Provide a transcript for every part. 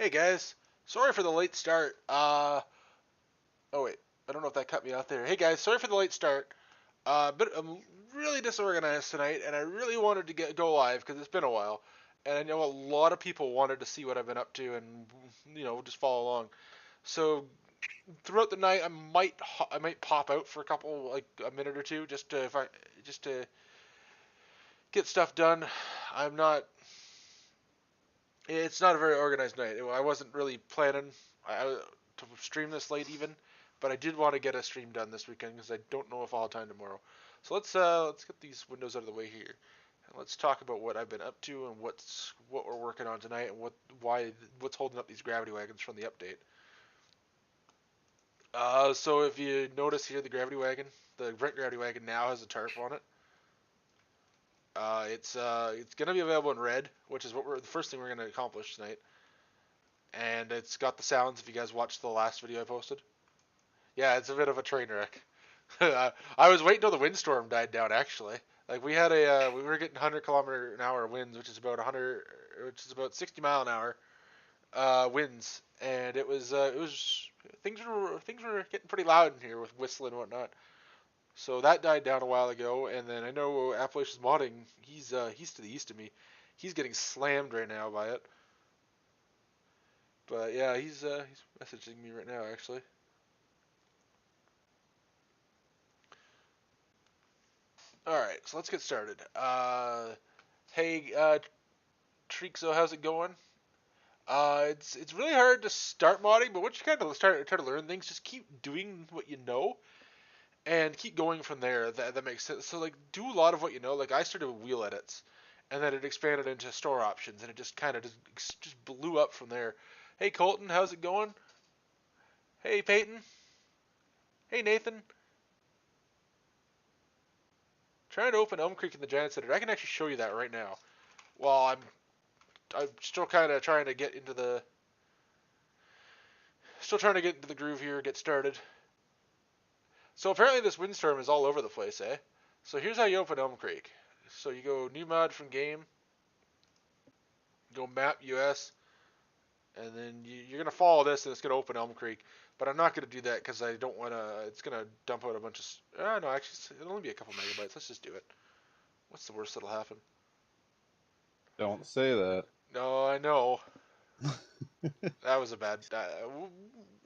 Hey guys, sorry for the late start. Oh wait, I don't know if that cut me off there. Hey guys, sorry for the late start. But I'm really disorganized tonight, and I really wanted to go live because it's been a while, and I know a lot of people wanted to see what I've been up to and just follow along. So throughout the night, I might pop out for a couple like a minute or two just to get stuff done. I'm not. It's not a very organized night. I wasn't really planning to stream this late even, but I did want to get a stream done this weekend because I don't know if I'll have time tomorrow. So let's get these windows out of the way here, and let's talk about what I've been up to and what we're working on tonight and what's holding up these gravity wagons from the update. So if you notice here, the Brent gravity wagon now has a tarp on it. It's gonna be available in red, which is the first thing we're gonna accomplish tonight. And it's got the sounds if you guys watched the last video I posted. Yeah, it's a bit of a train wreck. I was waiting till the windstorm died down actually. Like we were getting 100 km/h winds, which is about 60 mph winds, and it was things were getting pretty loud in here with whistling and whatnot. So that died down a while ago, and then I know Appalachia's modding. He's to the east of me. He's getting slammed right now by it. But yeah, he's messaging me right now actually. All right, so let's get started. Hey, Trixo, how's it going? It's really hard to start modding, but once you kind of try to learn things, just keep doing what you know and keep going from there. That makes sense. So like, do a lot of what you know. Like I started with wheel edits, and then it expanded into store options, and it just kind of just blew up from there. Hey Colton, how's it going? Hey Peyton. Hey Nathan. Trying to open Elm Creek in the Giant Center. I can actually show you that right now. While I'm still kind of trying to get into the groove here, get started. So apparently this windstorm is all over the place, eh? So here's how you open Elm Creek. So you go new mod from game, go map US, and then you're gonna follow this, and it's gonna open Elm Creek. But I'm not gonna do that because I don't wanna. It's gonna dump out a bunch of. No, actually, it'll only be a couple megabytes. Let's just do it. What's the worst that'll happen? Don't say that. No, I know. That was a bad.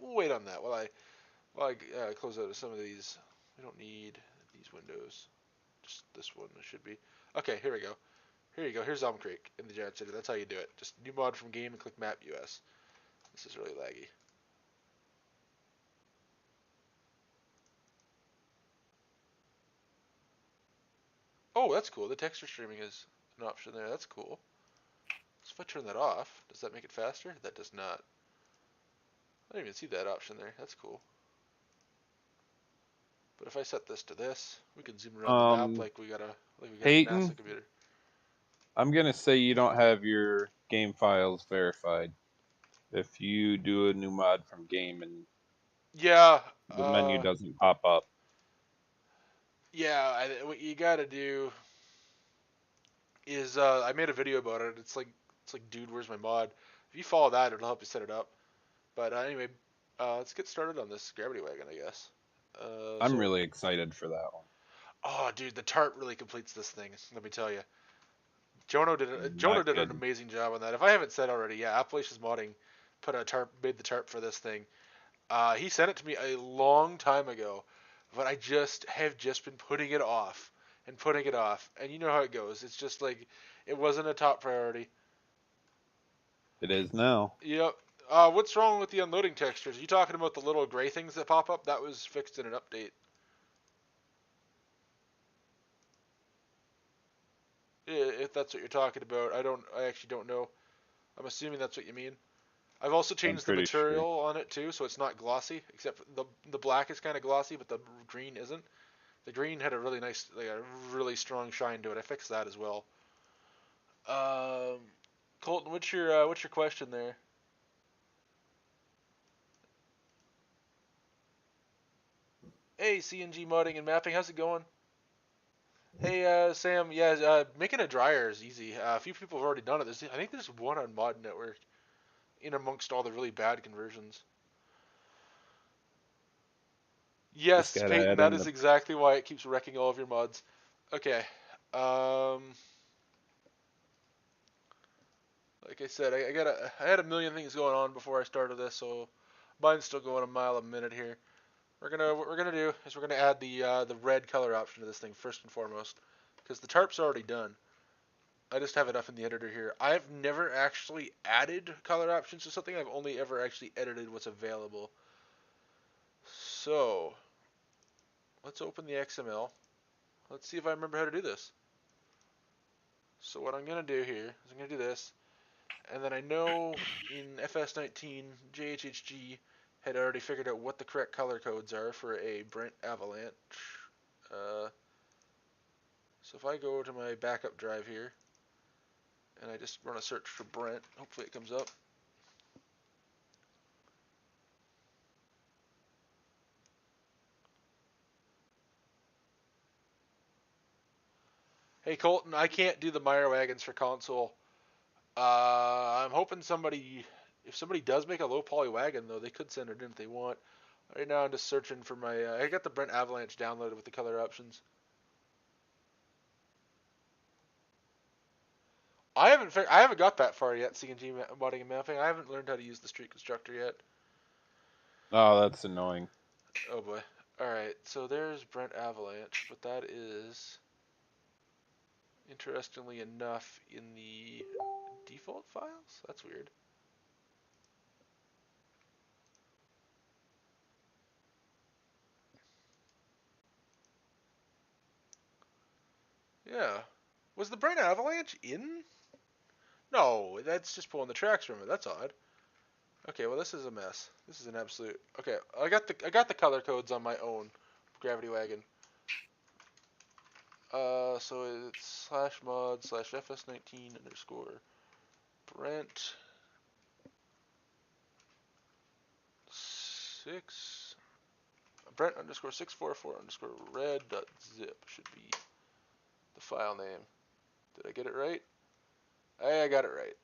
We'll wait on that while I close out some of these. We don't need these windows. Just this one should be. Okay, here we go. Here you go. Here's Elm Creek in the Giant City. That's how you do it. Just new mod from game and click map US. This is really laggy. Oh, that's cool. The texture streaming is an option there. That's cool. So if I turn that off, does that make it faster? That does not. I didn't even see that option there. That's cool. But if I set this to this, we can zoom around the map Um, like we got a Peyton, NASA computer. I'm gonna say you don't have your game files verified. If you do a new mod from game and Yeah, the menu doesn't pop up, yeah. What you gotta do is I made a video about it. It's like, dude, where's my mod? If you follow that, it'll help you set it up. But anyway, let's get started on this gravity wagon, I guess. I'm So, really excited for that one. oh, dude, the tarp really completes this thing. Let me tell you, Jonah did Not an kidding. amazing job on that. If I haven't said already, yeah, Appalachia's modding made the tarp for this thing. He sent it to me a long time ago, but I just been putting it off and putting it off, and you know how it goes. It's just like it wasn't a top priority. It is now. Yep. What's wrong with the unloading textures? Are you talking about the little gray things that pop up? That was fixed in an update. If that's what you're talking about, I actually don't know. I'm assuming that's what you mean. I've also I'm changed the pretty material sure. on it too, so it's not glossy. Except the black is kind of glossy, but the green isn't. The green had a really nice, like a really strong shine to it. I fixed that as well. Um, Colton, what's your question there? Hey, CNG modding and mapping, how's it going? Hey, Sam. Yeah, making a dryer is easy. A few people have already done it. I think there's one on Mod Network. in amongst all the really bad conversions. Just Yes, gotta Peyton, add that in is the. exactly why it keeps wrecking all of your mods. Okay. Like I said, I had a million things going on before I started this, so mine's still going a mile a minute here. What we're gonna do is we're gonna add the red color option to this thing first and foremost, because the tarp's already done. I just have it up in the editor here. I've never actually added color options to something. I've only ever actually edited what's available. So let's open the XML. Let's see if I remember how to do this. So what I'm gonna do here is I'm gonna do this, and then I know in FS19 JHHG had already figured out what the correct color codes are for a Brent Avalanche. So if I go to my backup drive here, and I just run a search for Brent, hopefully it comes up. Hey Colton, I can't do the Meyer wagons for console. I'm hoping if somebody does make a low poly wagon though, they could send it in if they want. Right now I'm just searching for my, I got the Brent Avalanche downloaded with the color options. I haven't got that far yet, CNG modding and mapping. I haven't learned how to use the street constructor yet. Oh, that's annoying. Oh boy. Alright, so there's Brent Avalanche, but that is, interestingly enough, in the default files? That's weird. Yeah. Was the Brent Avalanche in? No, that's just pulling the tracks from it. That's odd. Okay, well this is a mess. This is an absolute. Okay, I got the color codes on my own gravity wagon. So it's /mod/fs19 underscore Brent 6 Brent underscore 644 underscore red dot zip should be the file name. Did I get it right? Hey, I got it right.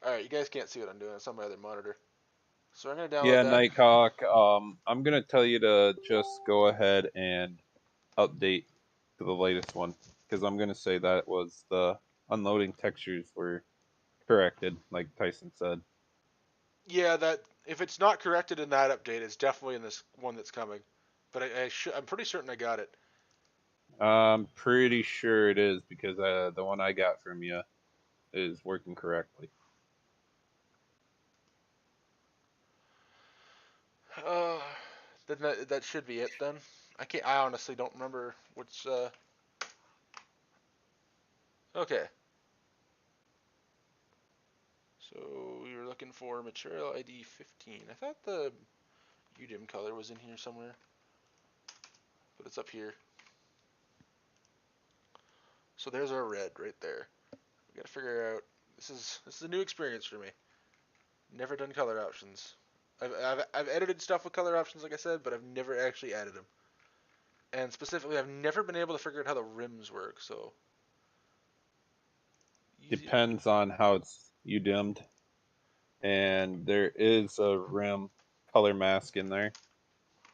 Alright, you guys can't see what I'm doing. It's on my other monitor. So I'm going to download Yeah, that. Nighthawk. I'm gonna tell you to just go ahead and update to the latest one because I'm gonna say that was the unloading textures were corrected, like Tyson said. Yeah, that if it's not corrected in that update, it's definitely in this one that's coming. But I'm pretty certain I got it. I'm pretty sure it is because the one I got from you is working correctly. Uh, then that should be it then. I honestly don't remember which. Okay. So we were looking for material ID 15. I thought the UDIM color was in here somewhere, but it's up here. So there's our red right there. We gotta figure out. This is a new experience for me. Never done color options. I've edited stuff with color options, like I said, but I've never actually added them. And specifically, I've never been able to figure out how the rims work. So easy. Depends on how it's you dimmed, and there is a rim color mask in there,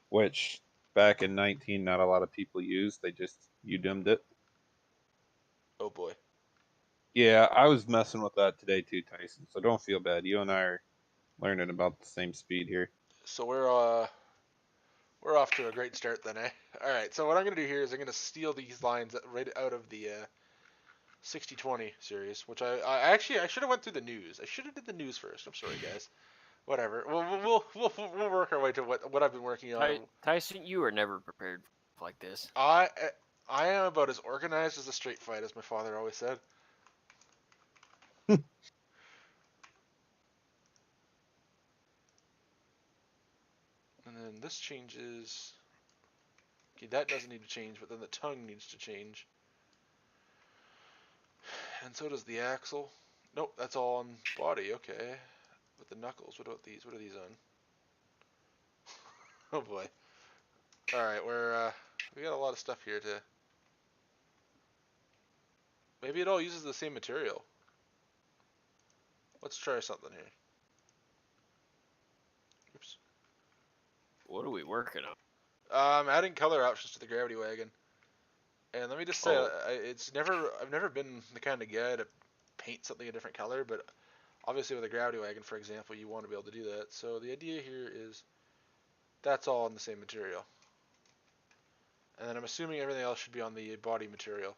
which back in 19 not a lot of people used. They just you dimmed it. Oh boy. Yeah, I was messing with that today too, Tyson. So don't feel bad. You and I are learning about the same speed here. So we're off to a great start then, eh? All right. So what I'm gonna do here is I'm gonna steal these lines right out of the 6020 series, which I should have went through the news. I should have did the news first. I'm sorry, guys. Whatever. We'll work our way to what I've been working on. Tyson, you were never prepared like this. I am about as organized as a street fight, as my father always said. And then this changes. Okay, that doesn't need to change, but then the tongue needs to change. And so does the axle. Nope, that's all on body. Okay. But the knuckles, what about these? What are these on? Oh boy. All right, we got a lot of stuff here to. Maybe it all uses the same material. Let's try something here. What are we working on? Adding color options to the gravity wagon. And let me just say, Oh. I've never been the kind of guy to paint something a different color, but obviously with a gravity wagon, for example, you want to be able to do that. So the idea here is that's all on the same material. And then I'm assuming everything else should be on the body material.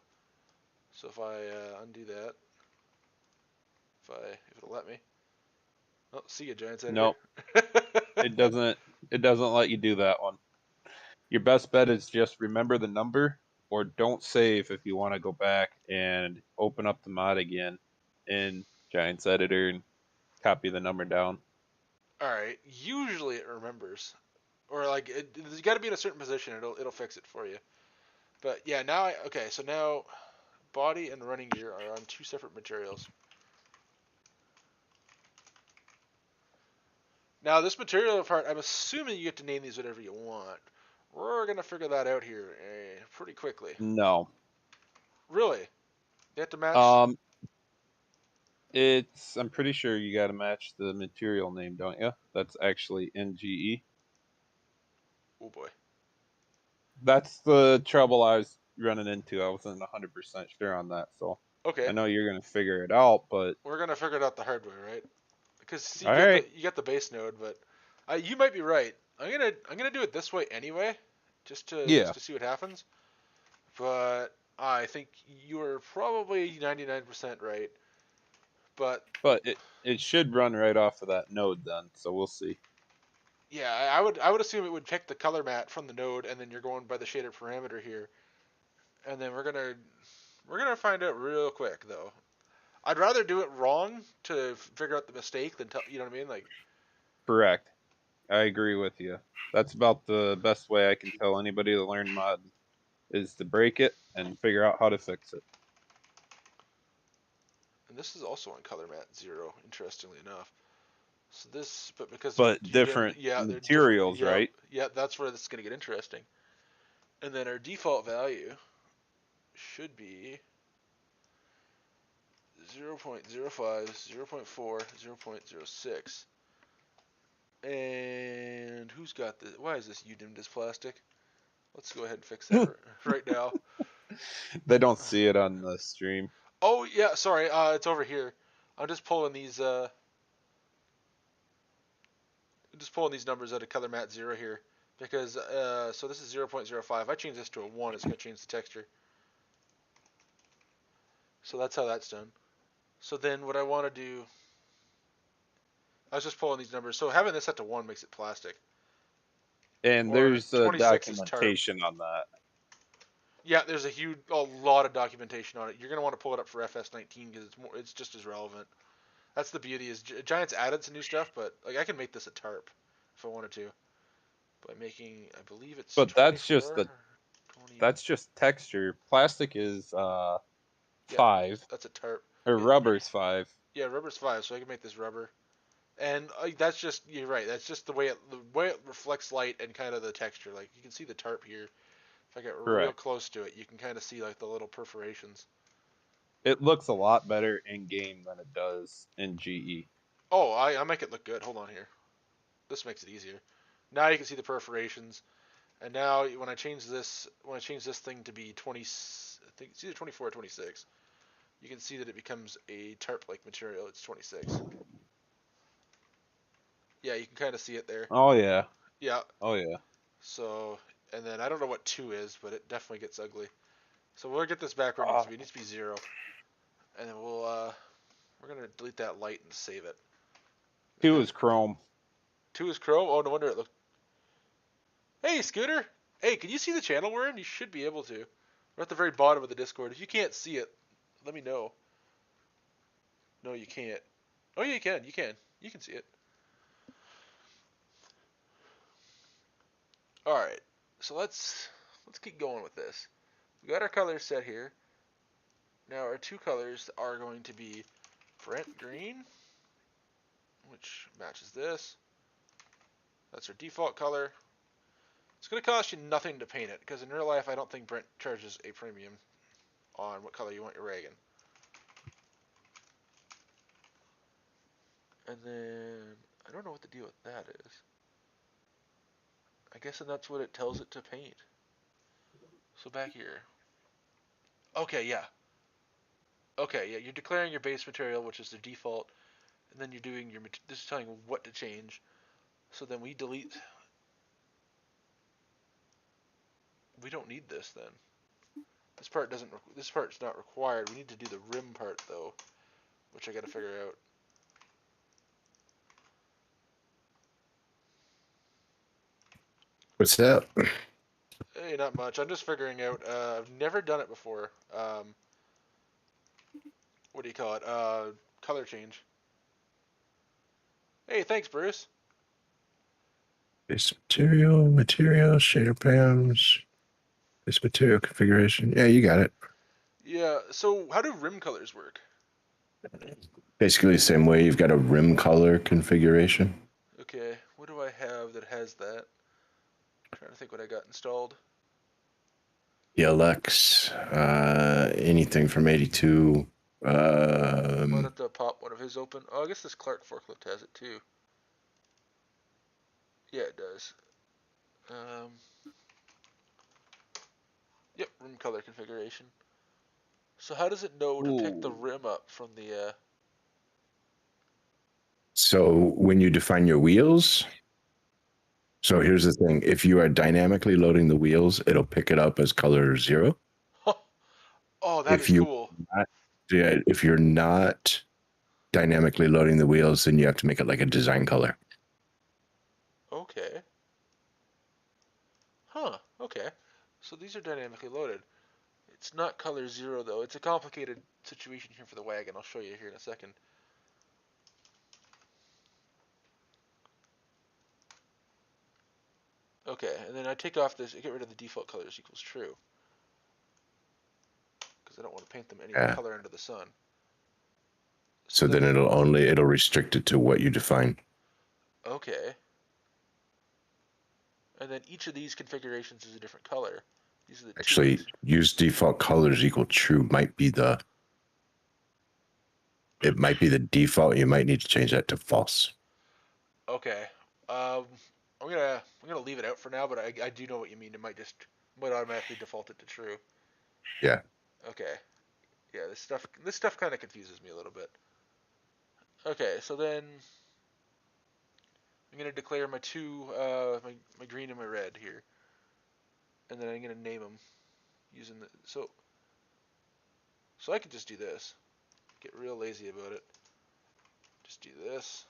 So if I undo that, if it'll let me. Oh, see you, Giants Editor. Nope. It doesn't let you do that one. Your best bet is just remember the number, or don't save if you want to go back and open up the mod again in Giants Editor and copy the number down. Alright, usually it remembers. Or like, you gotta be in a certain position, it'll fix it for you. But yeah, so now body and running gear are on two separate materials. Now this material part, I'm assuming you get to name these whatever you want. We're gonna figure that out here pretty quickly. No. Really? They have to match? I'm pretty sure you got to match the material name, don't you? That's actually NGE. Oh boy. That's the trouble I was running into. I wasn't 100% sure on that, so Okay. I know you're gonna figure it out, but We're gonna figure it out the hard way, right? Because see, all right. you got the base node, but you might be right. I'm gonna do it this way anyway, just Yeah. to see what happens. But I think you are probably 99% right. But But it should run right off of that node then, so we'll see. yeah, I would assume it would pick the color mat from the node, and then you're going by the shader parameter here, and then we're gonna find out real quick though. I'd rather do it wrong to figure out the mistake than you know what I mean, like. Correct. I agree with you. That's about the best way I can tell anybody to learn mod is to break it and figure out how to fix it. And this is also on color mat 0, interestingly enough. So this, but because But they're different yeah, they're different. materials, Yeah, right? yeah, that's where this is gonna get interesting. And then our default value should be 0.05, 0.4, 0.06. And who's got this? Why is this dimmed as plastic? Let's go ahead and fix that right now. They don't see it on the stream. Oh yeah, sorry. It's over here. I'm just pulling these. Just pulling these numbers out of color mat 0 here because so this is 0.05. If I change this to a 1, it's gonna change the texture. So that's how that's done. So then what I want to do, I was just pulling these numbers. So having this set to 1 makes it plastic. And Or there's 26 is tarp. documentation on that. Yeah, there's a lot of documentation on it. You're gonna want to pull it up for FS19 because it's just as relevant. That's the beauty is Giants added some new stuff, but like I can make this a tarp if I wanted to by making, I believe it's. But 24 that's just texture. Plastic is Yeah, 5 that's a tarp. or Yeah, rubber's 5. yeah, rubber's 5, so I can make this rubber. And that's just, you're right. That's just the way it reflects light and kind of the texture. Like you can see the tarp here. If I get real Correct. close to it, you can kind of see like the little perforations. It looks a lot better in game than it does in GE. Oh, I make it look good. Hold on here. This makes it easier. Now you can see the perforations. And now when I change this thing to be 20, I think it's either 24 or 26, you can see that it becomes a tarp-like material. It's 26. Yeah, you can kind of see it there. Oh yeah. Yeah. Oh yeah. So, and then I don't know what 2 is, but it definitely gets ugly. So we'll get this back where it needs to be. It needs to be 0. And then we're going to delete that light and save it. 2 is chrome. 2 is chrome? Oh, no wonder it looked. Hey, Scooter! Hey, can you see the channel we're in? You should be able to. We're at the very bottom of the Discord. If you can't see it, let me know. No, you can't. Oh, yeah, you can. You can. You can see it. Alright. So let's keep going with this. We got our colors set here. Now our 2 colors are going to be Brent green, which matches this. That's our default color. It's going to cost you nothing to paint it, because in real life I don't think Brent charges a premium on what color you want your wagon. And then, I don't know what the deal with that is. I guess that's what it tells it to paint. So back here. Okay, yeah. Okay, yeah, you're declaring your base material, which is the default, and then you're doing your, this is telling you what to change. So then we delete, we don't need this then. This part doesn't, this part's not required. We need to do the rim part though, which I gotta figure out. What's that? Hey, not much. I'm just figuring out, I've never done it before. What do you call it? Color change. Hey, thanks, Bruce. Base material, shader PAMs, base material configuration. Yeah, you got it. Yeah, so how do rim colors work? Basically the same way. You've got a rim color configuration. Okay, what do I have that has that? I'm trying to think what I got installed. ELX, anything from 82. Why don't I pop one of his open? Oh, I guess this Clark forklift has it too. Yeah, it does. Yep, rim color configuration. So how does it know to pick the Ooh. rim up from the, So when you define your wheels, so here's the thing. If you are dynamically loading the wheels, it'll pick it up as color 0. Oh, that is If you cool. if you're not dynamically loading the wheels, then you have to make it like a design color. Okay. Huh, okay. So these are dynamically loaded. It's not color 0 though. It's a complicated situation here for the wagon. I'll show you here in a second. Okay, and then I take off this, I get rid of the default colors equals true. Because I don't want to paint them any color under the sun. So then it'll restrict it to what you define. Okay. And then each of these configurations is a different color. These are the Actually, use default colors equal true might be the default. You might need to change that to false. Okay. I'm gonna leave it out for now, but I do know what you mean. It might automatically default it to true. Yeah. Okay. Yeah, this stuff kind of confuses me a little bit. Okay, so then I'm gonna declare my two my green and my red here, and then I'm gonna name them using the so I could just do this. Get real lazy about it. Just do this,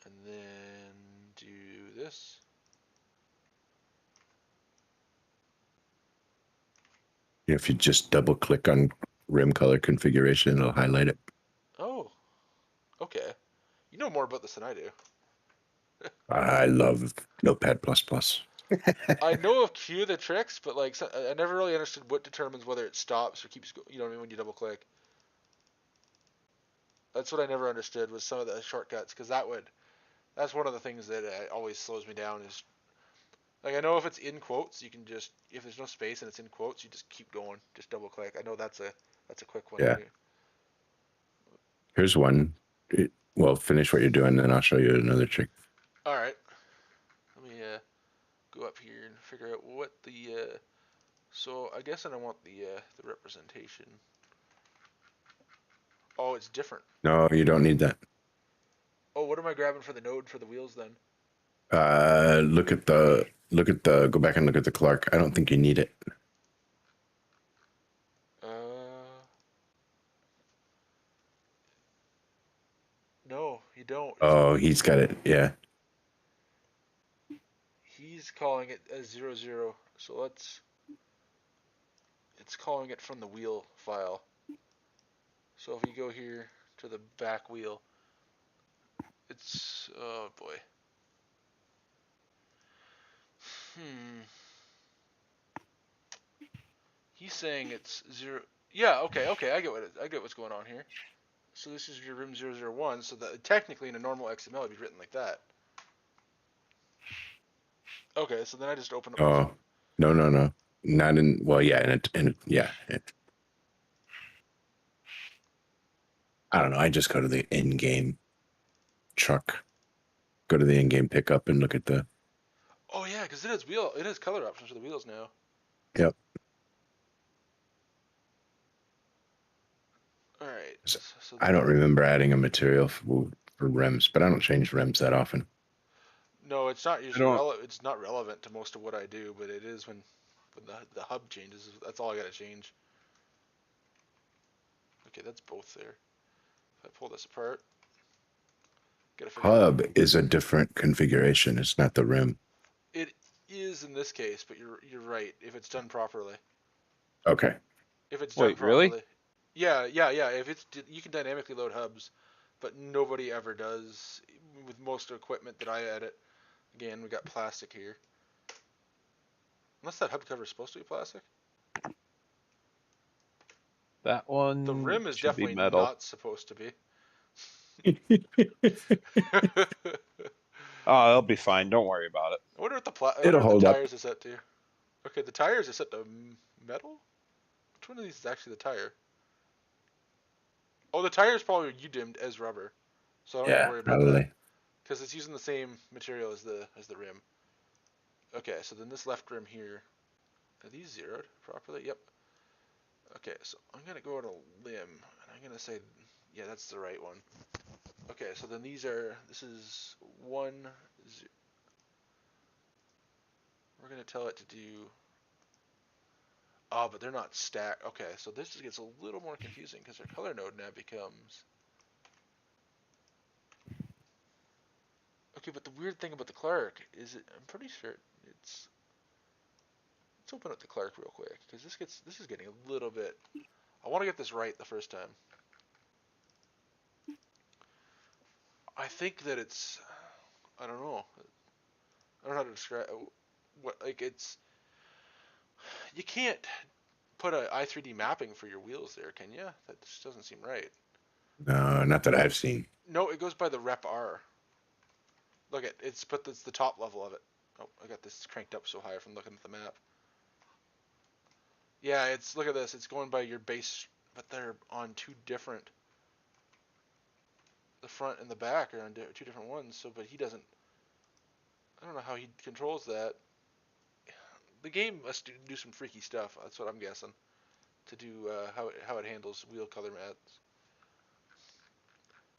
and then do this. If you just double click on rim color configuration, it'll highlight it. Oh, okay. You know more about this than I do. I love Notepad++. I know a few of the tricks, but like I never really understood what determines whether it stops or keeps going. You know what I mean when you double click. That's what I never understood was some of the shortcuts, because that's one of the things that always slows me down is like I know if it's in quotes you can just if there's no space and it's in quotes you just keep going, just double click. I know that's a quick one. Yeah. Here's one. Well, finish what you're doing, then I'll show you another trick. All right. Let me go up here and figure out what the so I guess I want the representation. Oh, it's different. No, you don't need that. Oh, what am I grabbing for the node for the wheels then? Go back and look at the Clark. I don't think you need it. No, you don't. Oh, he's got it. Yeah. He's calling it as 00. So it's calling it from the wheel file. So if we go here to the back wheel, it's, oh boy. He's saying it's 0. Yeah, okay, I get what's going on here. So this is your room 001, so that technically in a normal XML it'd be written like that. Okay, so then I just open up. Oh, no. Not in, well, yeah, I don't know. I just go to the in-game truck go to the in-game pickup and look at the. Oh yeah, because it has color options for the wheels now. Yep. All right. So So I don't remember adding a material for rims, but I don't change rims that often. No, it's not usually don't- relevant. It's not relevant to most of what I do, but it is when the hub changes. That's all I gotta change. Okay, that's both there. If I pull this apart, gotta figure out. Hub is a different configuration. It's not the rim. It is in this case, but you're right. If it's done properly. Okay. If it's done Wait, really? properly. Yeah. If it's you can dynamically load hubs, but nobody ever does with most equipment that I edit. Again, we got plastic here. Unless that hub cover is supposed to be plastic. That one. The rim is should be definitely metal. not supposed to be. Oh, it'll be fine. Don't worry about it. I wonder what the It'll hold up. tires are set to. Okay, the tires are set to metal? Which one of these is actually the tire? Oh, the tire is probably dimmed as rubber. So I don't have to worry about that. Probably. Because it's using the same material as the rim. Okay, so then this left rim here. Are these zeroed properly? Yep. Okay, so I'm going to go on a limb. And I'm going to say, yeah, that's the right one. Okay, so then this is 1, 0. We're going to tell it to do, oh, but they're not stacked. Okay, so this just gets a little more confusing because our color node now becomes, okay, but the weird thing about the Clark is I'm pretty sure let's open up the Clark real quick because this is getting a little bit, I want to get this right the first time. I think that it's, I don't know how to describe what, like it's, you can't put a i3D mapping for your wheels there, can you? That just doesn't seem right. No, not that I've seen. No, it goes by the rep R. Look at it's the top level of it. Oh, I got this cranked up so high from looking at the map. Yeah, look at this. It's going by your base, but they're on two different. The front and the back are on two different ones. So, but he doesn't. I don't know how he controls that. The game must do some freaky stuff. That's what I'm guessing. To do how it handles wheel color mats.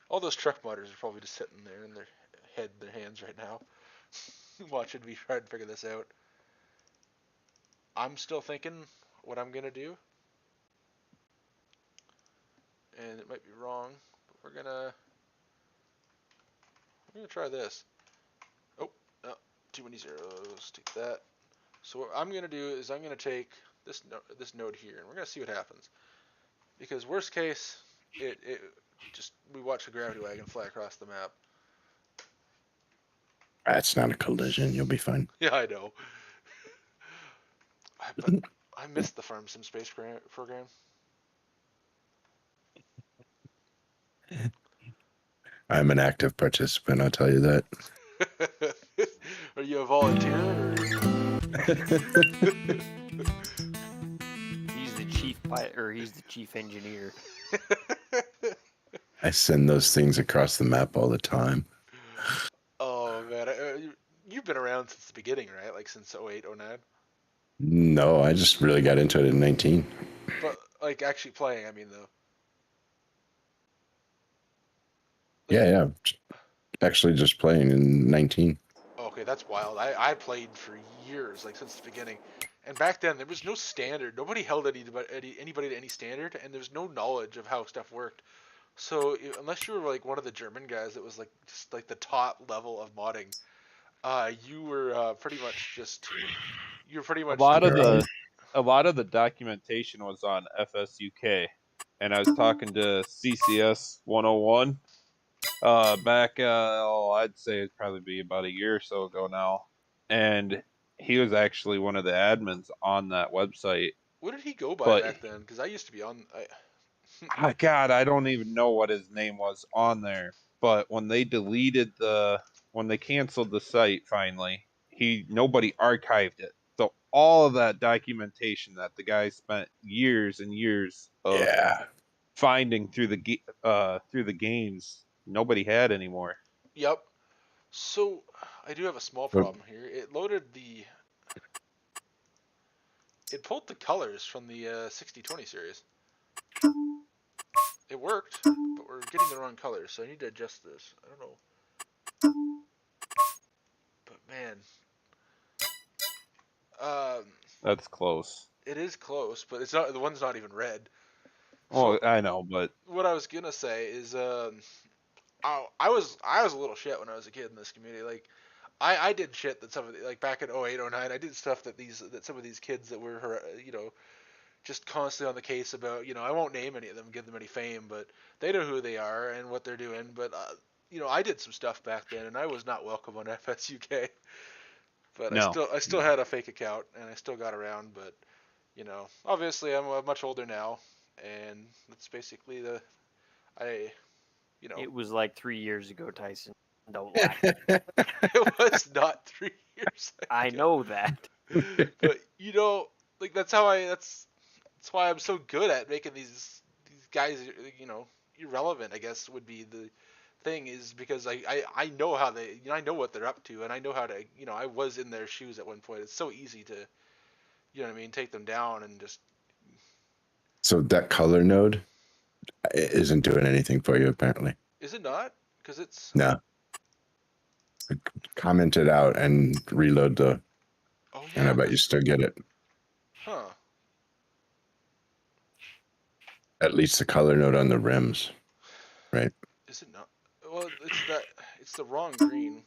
All those truck modders are probably just sitting there in their hands right now, watching me try and figure this out. I'm still thinking what I'm gonna do, and it might be wrong, but we're gonna try this. Oh, no, too many zeros. Take that. So what I'm gonna do is I'm gonna take this node here, and we're gonna see what happens. Because worst case, we watch the gravity wagon fly across the map. That's not a collision. You'll be fine. Yeah, I know. But I missed the Farm Sim Space program. I'm an active participant. I'll tell you that. Are you a volunteer? He's the chief pilot, or he's the chief engineer. I send those things across the map all the time. Oh man, you've been around since the beginning, right? Like since 08, 09? No, I just really got into it in 19. But like actually playing, I mean though. Yeah. Actually just playing in 19. Okay, that's wild. I played for years, like since the beginning. And back then there was no standard. Nobody held anybody to any standard, and there was no knowledge of how stuff worked. So unless you were like one of the German guys that was like just like the top level of modding, you were pretty much a lot of the documentation was on FS22, and I was talking to CCS 101 back I'd say it'd probably be about a year or so ago now, and he was actually one of the admins on that website. What did he go by back then? Because I used to be on. God, I don't even know what his name was on there. But when they canceled the site finally, nobody archived it. So all of that documentation that the guy spent years and years of finding through the games, nobody had anymore. Yep. So I do have a small But- problem here. It loaded the. It pulled the colors from the 6020 series. It worked, but we're getting the wrong colors, so I need to adjust this. I don't know. But man, That's close. it is close, but it's not. The one's not even red. Oh, So I know, but what I was gonna say is, I was a little shit when I was a kid in this community. Like, I did shit that some of the, like back in 08, 09, I did stuff that some of these kids that were, just constantly on the case about. I won't name any of them, give them any fame, but they know who they are and what they're doing. But I did some stuff back then, and I was not welcome on FSUK. But no. I still had a fake account, and I still got around. But obviously I'm much older now, and that's basically I. It was like 3 years ago, Tyson. Don't lie. It was not 3 years I ago. know that. But like that's why I'm so good at making these guys irrelevant, I guess would be the thing, is because I know how they I know what they're up to, and I know how to I was in their shoes at one point. It's so easy to take them down and just. So that color node isn't doing anything for you, apparently. Is it not? Because it's. No. Comment it out and reload the. Oh yeah. And I bet you 'cause- still get it. Huh. At least the color node on the rims. Right. Is it not? Well, it's the wrong green.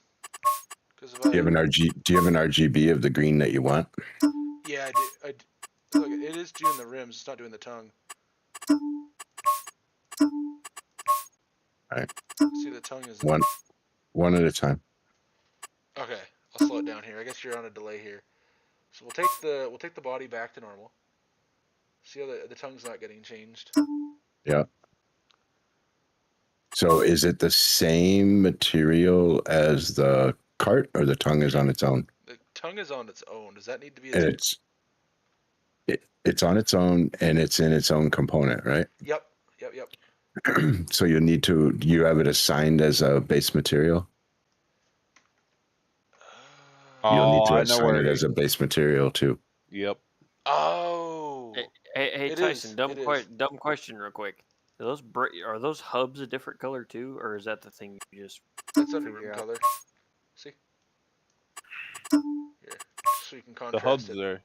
Because Do you have an RGB of the green that you want? Yeah, look, it is doing the rims. It's not doing the tongue. Alright. See, the tongue is One at a time. Okay, I'll slow it down here. I guess you're on a delay here. So we'll take the body back to normal. See how the tongue's not getting changed. Yeah. So is it the same material as the cart, or the tongue is on its own? The tongue is on its own. Does that need to be? And it's on its own, and it's in its own component, right? Yep. So you have it assigned as a base material. You'll need to I know assign where it as a base material too. Yep. Oh. Hey, It Tyson, is, dumb it is. dumb question, real quick. Are those hubs a different color too, or is that the thing you just That's under figure room out? color. See? Here, so you can The contrast hubs it. are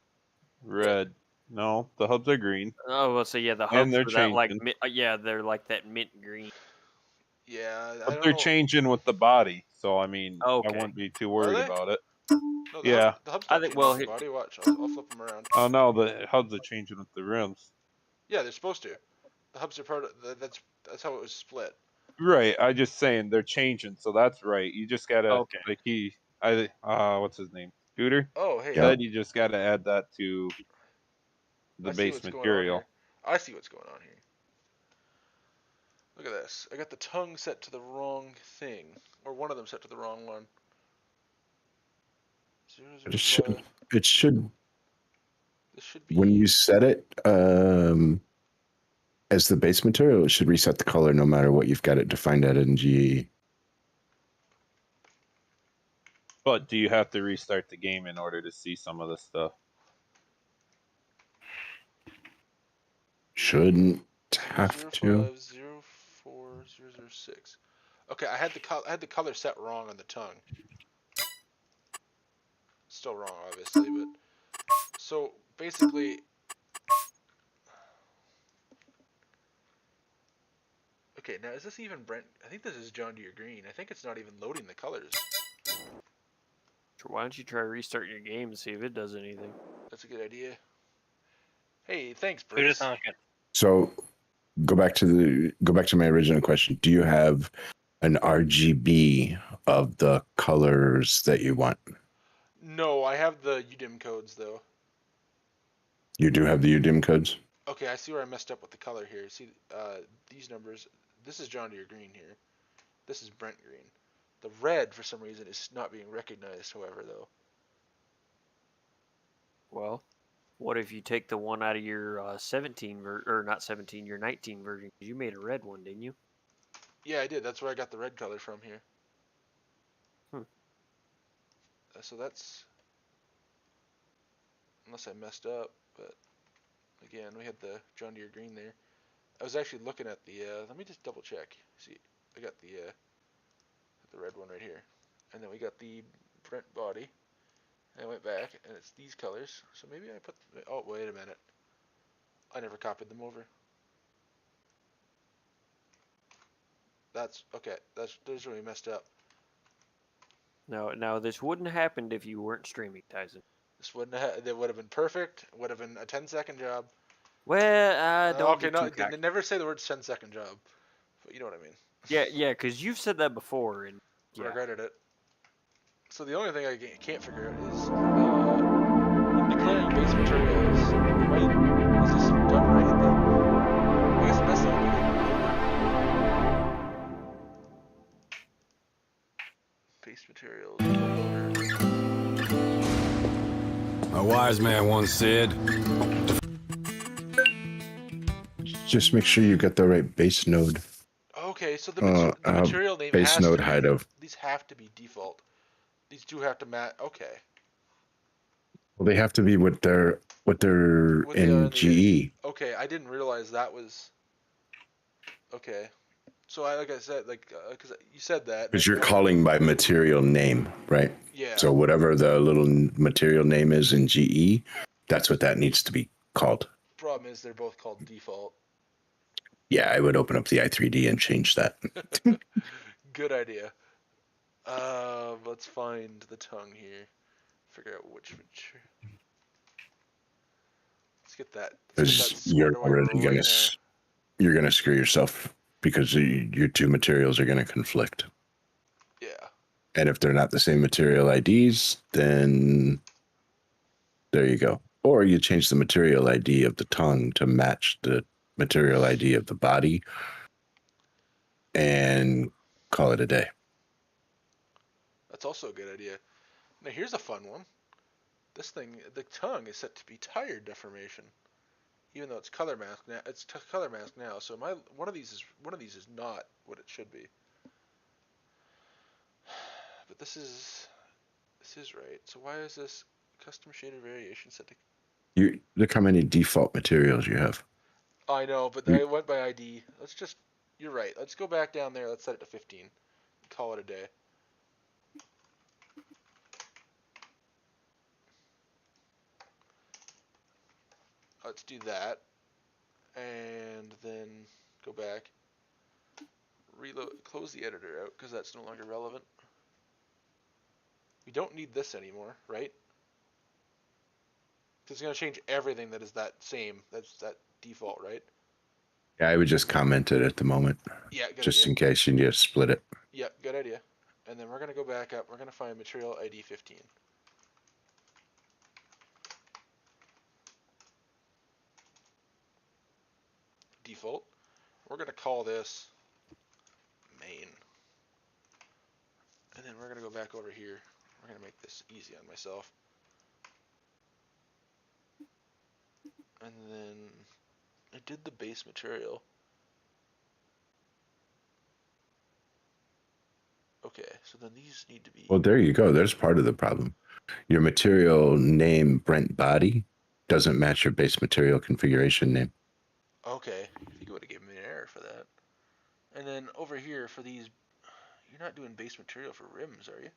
red. No, the hubs are green. Oh, well, so yeah, the And hubs they're are that like changing. they're like that mint green. Yeah, I But don't they're know. changing with the body, so I mean, I Okay. wouldn't be too worried they? about it. No, Yeah. the hub's I not think- changing well, with the here- body. Watch, I'll flip them around. Oh no, the hubs are changing with the rims. Yeah, they're supposed to. The hubs are part of that's how it was split. Right. I just saying they're changing, so that's right. You just gotta Okay. what's his name? Scooter? Oh, hey, Said you just gotta add that to the I see base what's going on material. here. I see what's going on here. Look at this. I got the tongue set to the wrong thing, or one of them set to the wrong one. 005. It should This should be. when you set it as the base material, it should reset the color no matter what you've got it defined at in GE. But do you have to restart the game in order to see some of this stuff? Shouldn't have to. 0504006. Okay, I had the color set wrong on the tongue. Still wrong, obviously, but so basically. Okay, now is this even Brent? I think this is John Deere Green. I think it's not even loading the colors. Why don't you try restarting your game and see if it does anything? That's a good idea. Hey, thanks, Who does Bruce. sound good? So go back to my original question. Do you have an RGB of the colors that you want? No, I have the UDIM codes though. You do have the UDIM codes? Okay, I see where I messed up with the color here. See, these numbers. This is John Deere Green here. This is Brent Green. The red, for some reason, is not being recognized, however, though. Well, what if you take the one out of your 17 or not 17, your 19 version? 'Cause you made a red one, didn't you? Yeah, I did. That's where I got the red color from here. So that's, unless I messed up, but again, we had the John Deere green there. I was actually looking at the, let me just double check. See, I got the red one right here. And then we got the Brent body. And I went back, and it's these colors. So maybe I put, oh, wait a minute. I never copied them over. That's, okay, that's really messed up. Now this wouldn't have happened if you weren't streaming, Tyson. This wouldn't have, that would have been perfect. Would have been a 10-second job. Well, don't okay, be no, too cocky. never say the word 10-second job. But you know what I mean. Yeah, because you've said that before, and yeah. Regretted it. So the only thing I can't figure out is in declaring base materials, right? Is this done right? I guess that's not good. Base materials. A wise man once said, Just make sure you got the right base node. Okay, so the material name base has node to be, height of. these have to be default. These do have to match. Okay. Well, they have to be what they're in GE. Okay, I didn't realize that was. Okay, so like I said, because you said that. Because you're calling by material name, right? Yeah. So whatever the little material name is in GE, that's what that needs to be called. Problem is they're both called default. Yeah, I would open up the i3D and change that. Good idea. Let's find the tongue here. Figure out which. Let's get that. Because you're already you're gonna screw yourself because your two materials are gonna conflict. Yeah. And if they're not the same material IDs, then there you go. Or you change the material ID of the tongue to match the material ID of the body and call it a day. That's also a good idea. Now here's a fun one. This thing, the tongue is set to be tire deformation, even though it's color masked now. It's color masked now, so one of these is not what it should be. But this is right. So why is this custom shader variation set to? Look how many default materials you have. I know, but I went by ID. You're right. Let's go back down there. Let's set it to 15. Call it a day. Let's do that. And then go back. Reload, close the editor out because that's no longer relevant. We don't need this anymore, right? Because it's going to change everything that is that same. That's that default, right? Yeah, I would just comment it at the moment. Yeah, good just idea. In case you need to split it. Yeah, good idea. And then we're going to go back up. We're going to find material ID 15. Default. We're going to call this main. And then we're going to go back over here. We're going to make this easy on myself. And then I did the base material. Okay, so then these need to be... Well, there you go. There's part of the problem. Your material name, Brent Body, doesn't match your base material configuration name. Okay, you would have given me an error for that. And then over here for these, you're not doing base material for rims, are you?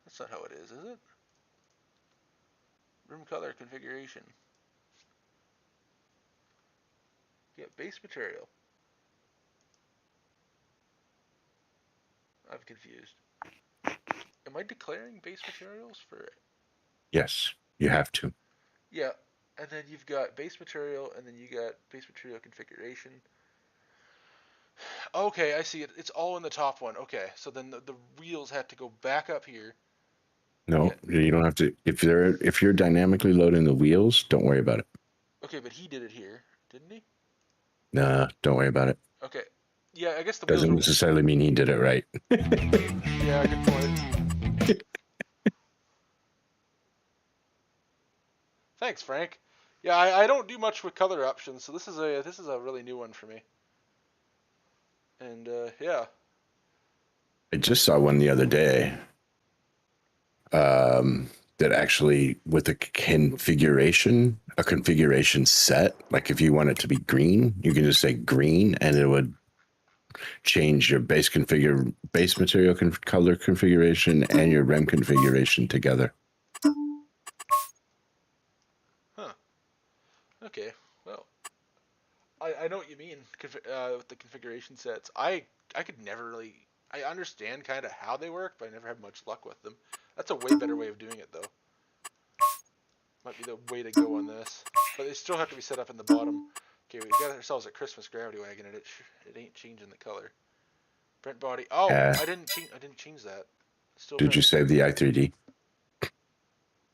That's not how it is it? Rim color configuration. Yeah, base material. I'm confused. Am I declaring base materials for... Yes, you have to. Yeah, and then you've got base material, and then you got base material configuration. Okay, I see it. It's all in the top one. Okay, so then the wheels have to go back up here. No, you don't have to. If you're dynamically loading the wheels, don't worry about it. Okay, but he did it here, didn't he? Nah, don't worry about it. Okay. Yeah, I guess the doesn't necessarily mean he did it right. Yeah, good point. Thanks, Frank. Yeah, I don't do much with color options, so this is a really new one for me. And yeah. I just saw one the other day. that actually with a configuration set, like if you want it to be green, you can just say green and it would change your base material color configuration and your rem configuration together. Huh. Okay. Well, I know what you mean with the configuration sets. I could never really. I understand kind of how they work, but I never had much luck with them. That's a way better way of doing it, though. Might be the way to go on this. But they still have to be set up in the bottom. Okay, we got ourselves a Christmas gravity wagon, and it ain't changing the color. Brent body. Oh, I didn't change that. Still did you save the i3D?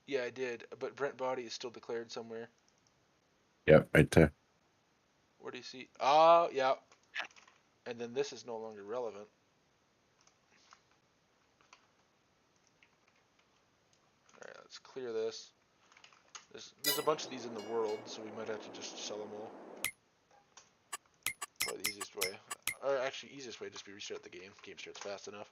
Yeah, I did. But Brent body is still declared somewhere. Yep, right there. Where do you see? Oh, yeah. And then this is no longer relevant. Alright, let's clear this. There's a bunch of these in the world, so we might have to just sell them all. Probably the easiest way. Or actually, easiest way, just be restart the game. Game starts fast enough.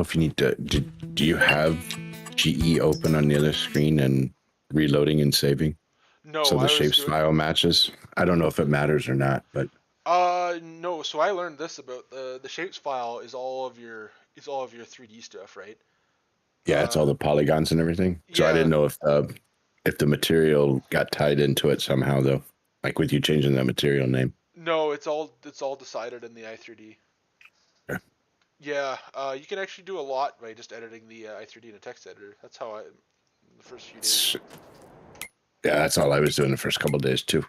If you need to, do you have GE open on the other screen and reloading and saving? No, so the shapes file matches. I don't know if it matters or not, but no. So I learned this about the shapes file is all of your 3D stuff, right? Yeah, it's all the polygons and everything. So yeah. I didn't know if the material got tied into it somehow, though, like with you changing that material name. No, it's all decided in the i3D. Okay. Yeah, you can actually do a lot by just editing the i3D in a text editor. That's how the first few days. Yeah, that's all I was doing the first couple of days too.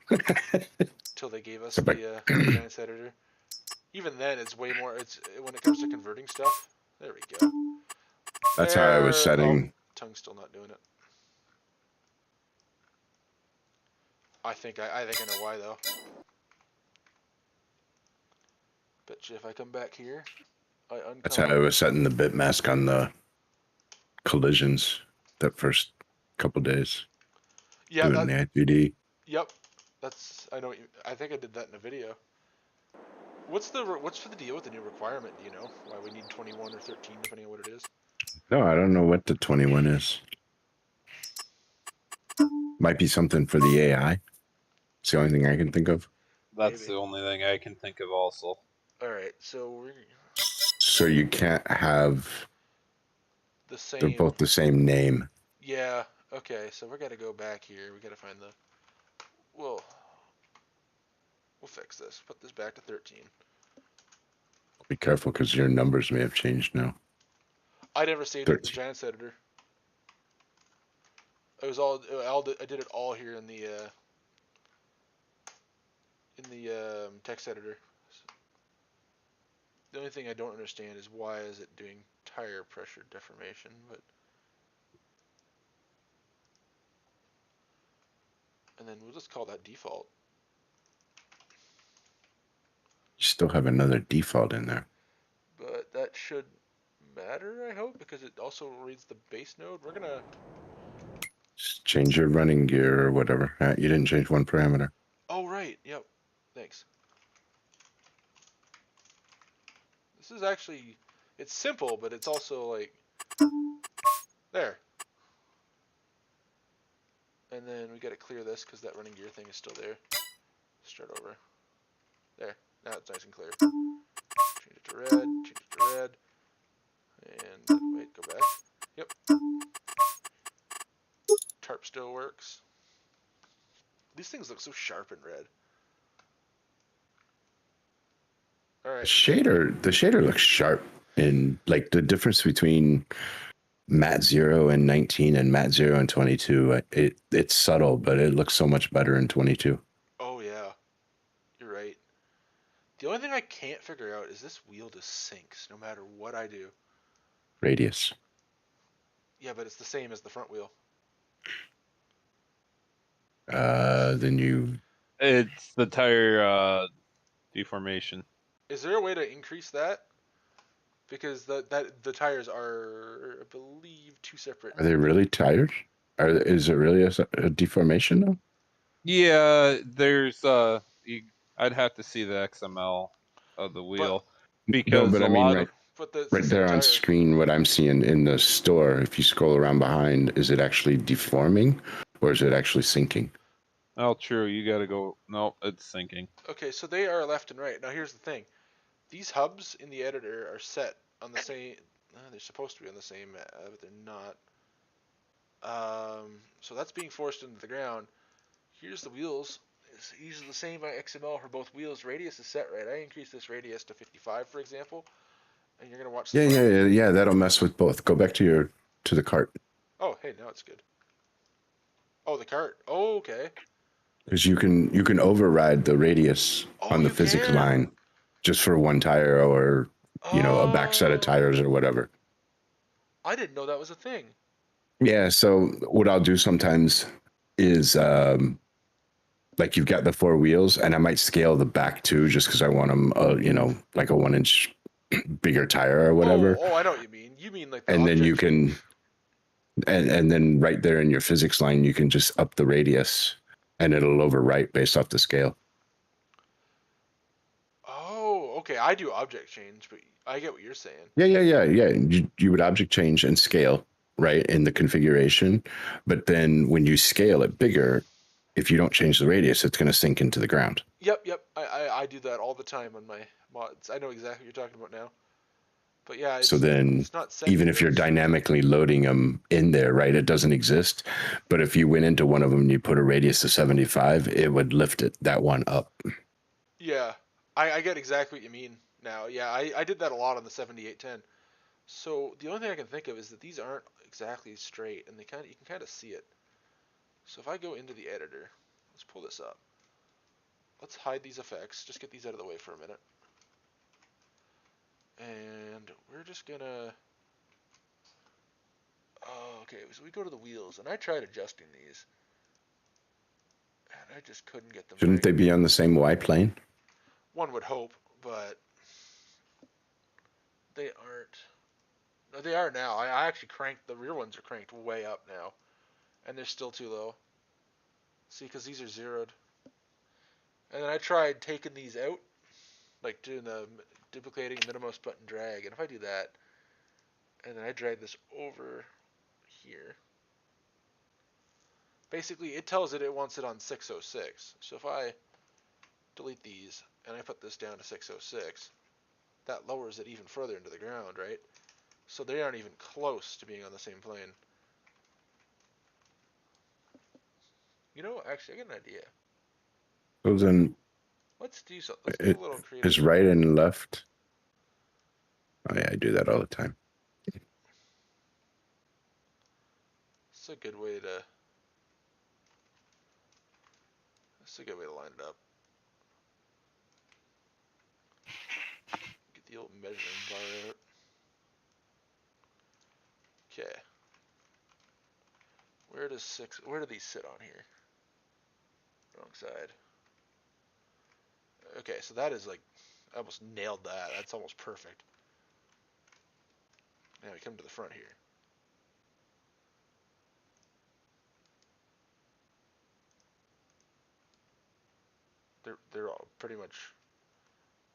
Till they gave us the Diniz editor. Even then, it's way more. It's when it comes to converting stuff. There we go. That's how I was setting. Oh, tongue's still not doing it. I think I know why though. Bet you if I come back here, That's how I was setting the bit mask on the collisions that first couple days. Yeah, doing the i3D. Yep, I know. I think I did that in a video. What's the deal with the new requirement? Do you know why we need 21 or 13, depending on what it is? No, I don't know what the 21 is. Might be something for the AI. It's the only thing I can think of. That's Maybe. The only thing I can think of also. Alright, so So you can't have the same. They're both the same name. Yeah, okay, so we gotta go back here. We gotta find the we'll fix this. Put this back to 13. Be careful because your numbers may have changed now. I never saved it in the Diniz editor. It was I did it all here in the text editor. The only thing I don't understand is why is it doing tire pressure deformation, but and then we'll just call that default. You still have another default in there. But that should matter, I hope, because it also reads the base node. We're gonna just change your running gear or whatever. You didn't change one parameter. Oh right, yep. Thanks. This is actually, it's simple, but it's also like, there. And then we gotta clear this because that running gear thing is still there. Start over. There, now it's nice and clear. Change it to red, change it to red. And, wait, go back. Yep. Tarp still works. These things look so sharp in red. All right. The shader looks sharp, and like the difference between Mat 0 and 19 and Mat 0 and 22, it's subtle, but it looks so much better in 22. Oh yeah, you're right. The only thing I can't figure out is this wheel just sinks no matter what I do. Radius. Yeah, but it's the same as the front wheel. Then it's the tire deformation. Is there a way to increase that? Because the tires are, I believe, two separate. Are they really tires? Is it really a deformation though? Yeah, there's I'd have to see the XML of the wheel No, because but a I mean, lot right, of But it's the right same there on tire. screen, what I'm seeing in the store, if you scroll around behind, is it actually deforming or is it actually sinking? oh, true. You got to go. No, it's sinking. Okay, so they are left and right. Now here's the thing: these hubs in the editor are set on the same. They're supposed to be on the same, but they're not. So that's being forced into the ground. Here's the wheels. It's usually the same XML for both wheels. Radius is set right. I increase this radius to 55, for example, and you're gonna watch. The Yeah. That'll mess with both. Go back to the cart. Oh, hey, now it's good. Oh, the cart. Oh, okay. Because you can override the radius on the physics line just for one tire or a back set of tires or whatever. I didn't know that was a thing. Yeah, so what I'll do sometimes is like you've got the 4 wheels and I might scale the back too just because I want them like a 1-inch bigger tire or whatever. Oh, I know what you mean. You mean like the and then you object can and then right there in your physics line you can just up the radius and it'll overwrite based off the scale. Oh, okay. I do object change, but I get what you're saying. Yeah. You would object change and scale right in the configuration, but then when you scale it bigger, if you don't change the radius, it's going to sink into the ground. Yep. I do that all the time on my mods. I know exactly what you're talking about now. But yeah, So then it's not even if you're dynamically loading them in there, right, it doesn't exist. But if you went into one of them and you put a radius of 75, it would lift that one up. Yeah, I get exactly what you mean now. Yeah, I did that a lot on the 7810. So the only thing I can think of is that these aren't exactly straight, and you can kind of see it. So if I go into the editor, let's pull this up. Let's hide these effects. Just get these out of the way for a minute. And we're just gonna. Oh, okay, so we go to the wheels, and I tried adjusting these, and I just couldn't get them. Shouldn't they be on the same Y plane? One would hope, but they aren't. No, they are now. I actually cranked, the rear ones are cranked way up now, and they're still too low. See, because these are zeroed. And then I tried taking these out, like doing the duplicating minimost button drag, and if I do that, and then I drag this over here, basically it tells it wants it on 606. So if I delete these and I put this down to 606, that lowers it even further into the ground, right? So they aren't even close to being on the same plane. Actually, I got an idea. So then Let's do something. Let's do a little creative. Is right and left. Oh yeah, I do that all the time. It's a good way to. That's a good way to line it up. Get the old measuring bar out. Okay. Where do these sit on here? Wrong side. Okay, so that is like, I almost nailed that. That's almost perfect. Now we come to the front here. They're all pretty much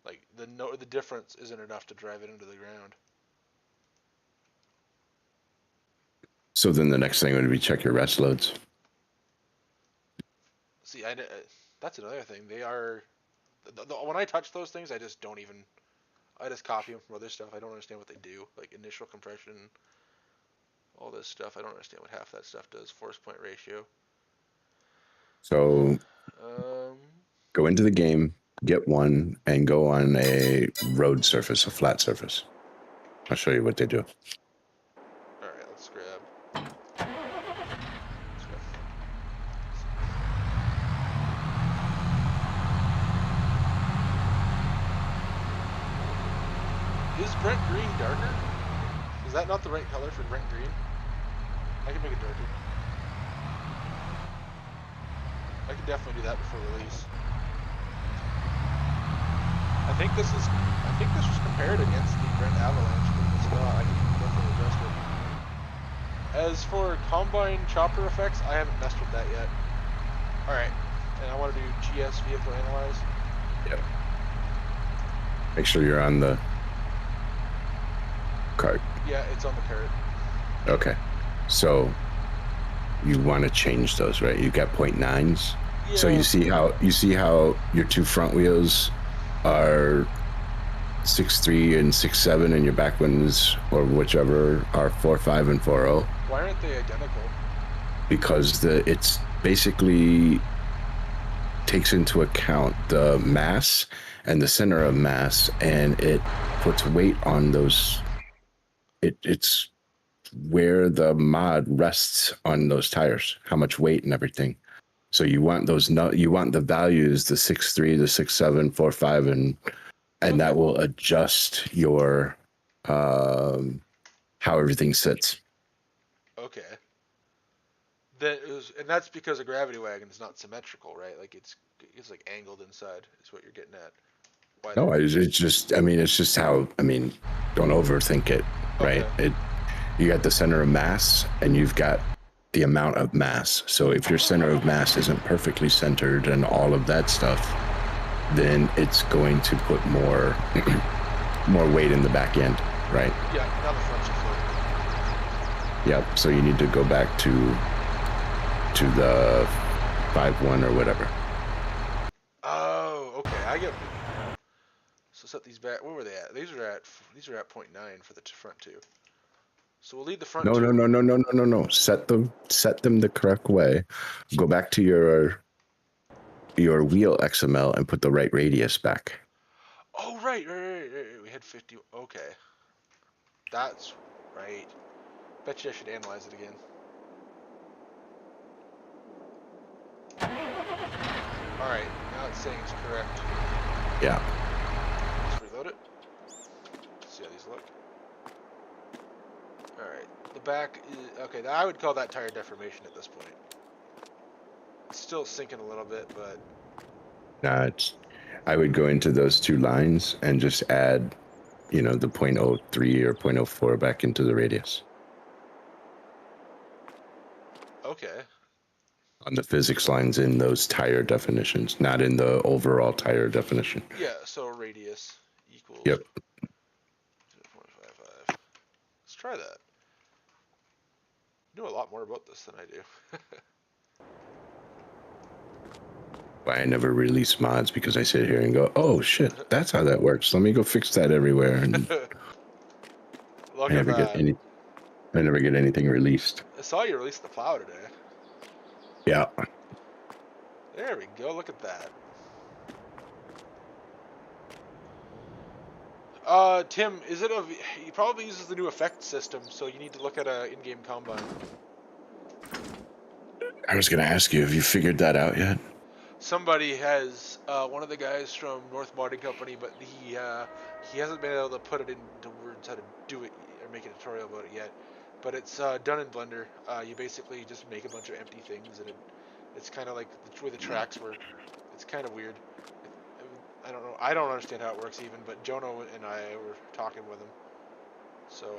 like the difference isn't enough to drive it into the ground. So then the next thing would be check your rest loads. See, that's another thing. They are when I touch those things, I just copy them from other stuff. I don't understand what they do, like initial compression, all this stuff. I don't understand what half that stuff does. Force point ratio. So go into the game, get one, and go on a road surface, a flat surface. I'll show you what they do. All right, let's grab. Is Brent Green darker? Is that not the right color for Brent Green? I can make it darker. I can definitely do that before release. I think this was compared against the Brent Avalanche, but it's not. I can definitely adjust it. As for combine chopper effects, I haven't messed with that yet. Alright, and I want to do GS vehicle analyze. Yep. Make sure you're on the cart. Yeah, it's on the cart. Okay. So you want to change those, right? You got 0.9s. Yeah. So you see how your two front wheels are 6.3 and 6.7, and your back ones or whichever are 4.5 and 4.0. Why aren't they identical? Because it's basically takes into account the mass and the center of mass, and it puts weight on those. It's where the mod rests on those tires, how much weight and everything. So you want you want the values, the 6.3, the 6.7, 4.5, and that will adjust your how everything sits. Okay. And that's because a gravity wagon is not symmetrical, right? Like it's like angled inside is what you're getting at. Why No, it's just how, don't overthink it, right? Okay. You got the center of mass and you've got the amount of mass. So if your center of mass isn't perfectly centered and all of that stuff, then it's going to put more weight in the back end, right? Yeah, now the front's float. Yep. So you need to go back to the 5.1 or whatever. Oh, okay, I get it. So set these back. Where were they at? These are at 0.9 for the front two. So we'll lead the front two. No. Set them the correct way. Go back to your wheel XML and put the right radius back. Oh, right. We had 50. Okay. That's right. Bet you I should analyze it again. Alright, now it's saying it's correct. Yeah. Let's reload it. See how these look. Alright, the back is... Okay, I would call that tire deformation at this point. It's still sinking a little bit, but... Nah, I would go into those two lines and just add, the 0.03 or 0.04 back into the radius. Okay. On the physics lines in those tire definitions, not in the overall tire definition. Yeah, so radius equals... Yep. 0.55. Let's try that. You know a lot more about this than I do. Why I never release mods, because I sit here and go, oh shit, that's how that works. Let me go fix that everywhere. And Look I never at that. I never get anything released. I saw you release the plow today. Yeah. There we go. Look at that. Tim, he probably uses the new effect system, so you need to look at a in-game combine. I was going to ask you, have you figured that out yet? Somebody has, one of the guys from North Modding Company, but he hasn't been able to put it into words how to do it or make a tutorial about it yet. But it's done in Blender. You basically just make a bunch of empty things, and it's kind of like the way the tracks work. It's kind of weird. I don't know. I don't understand how it works even, but Jono and I were talking with him. So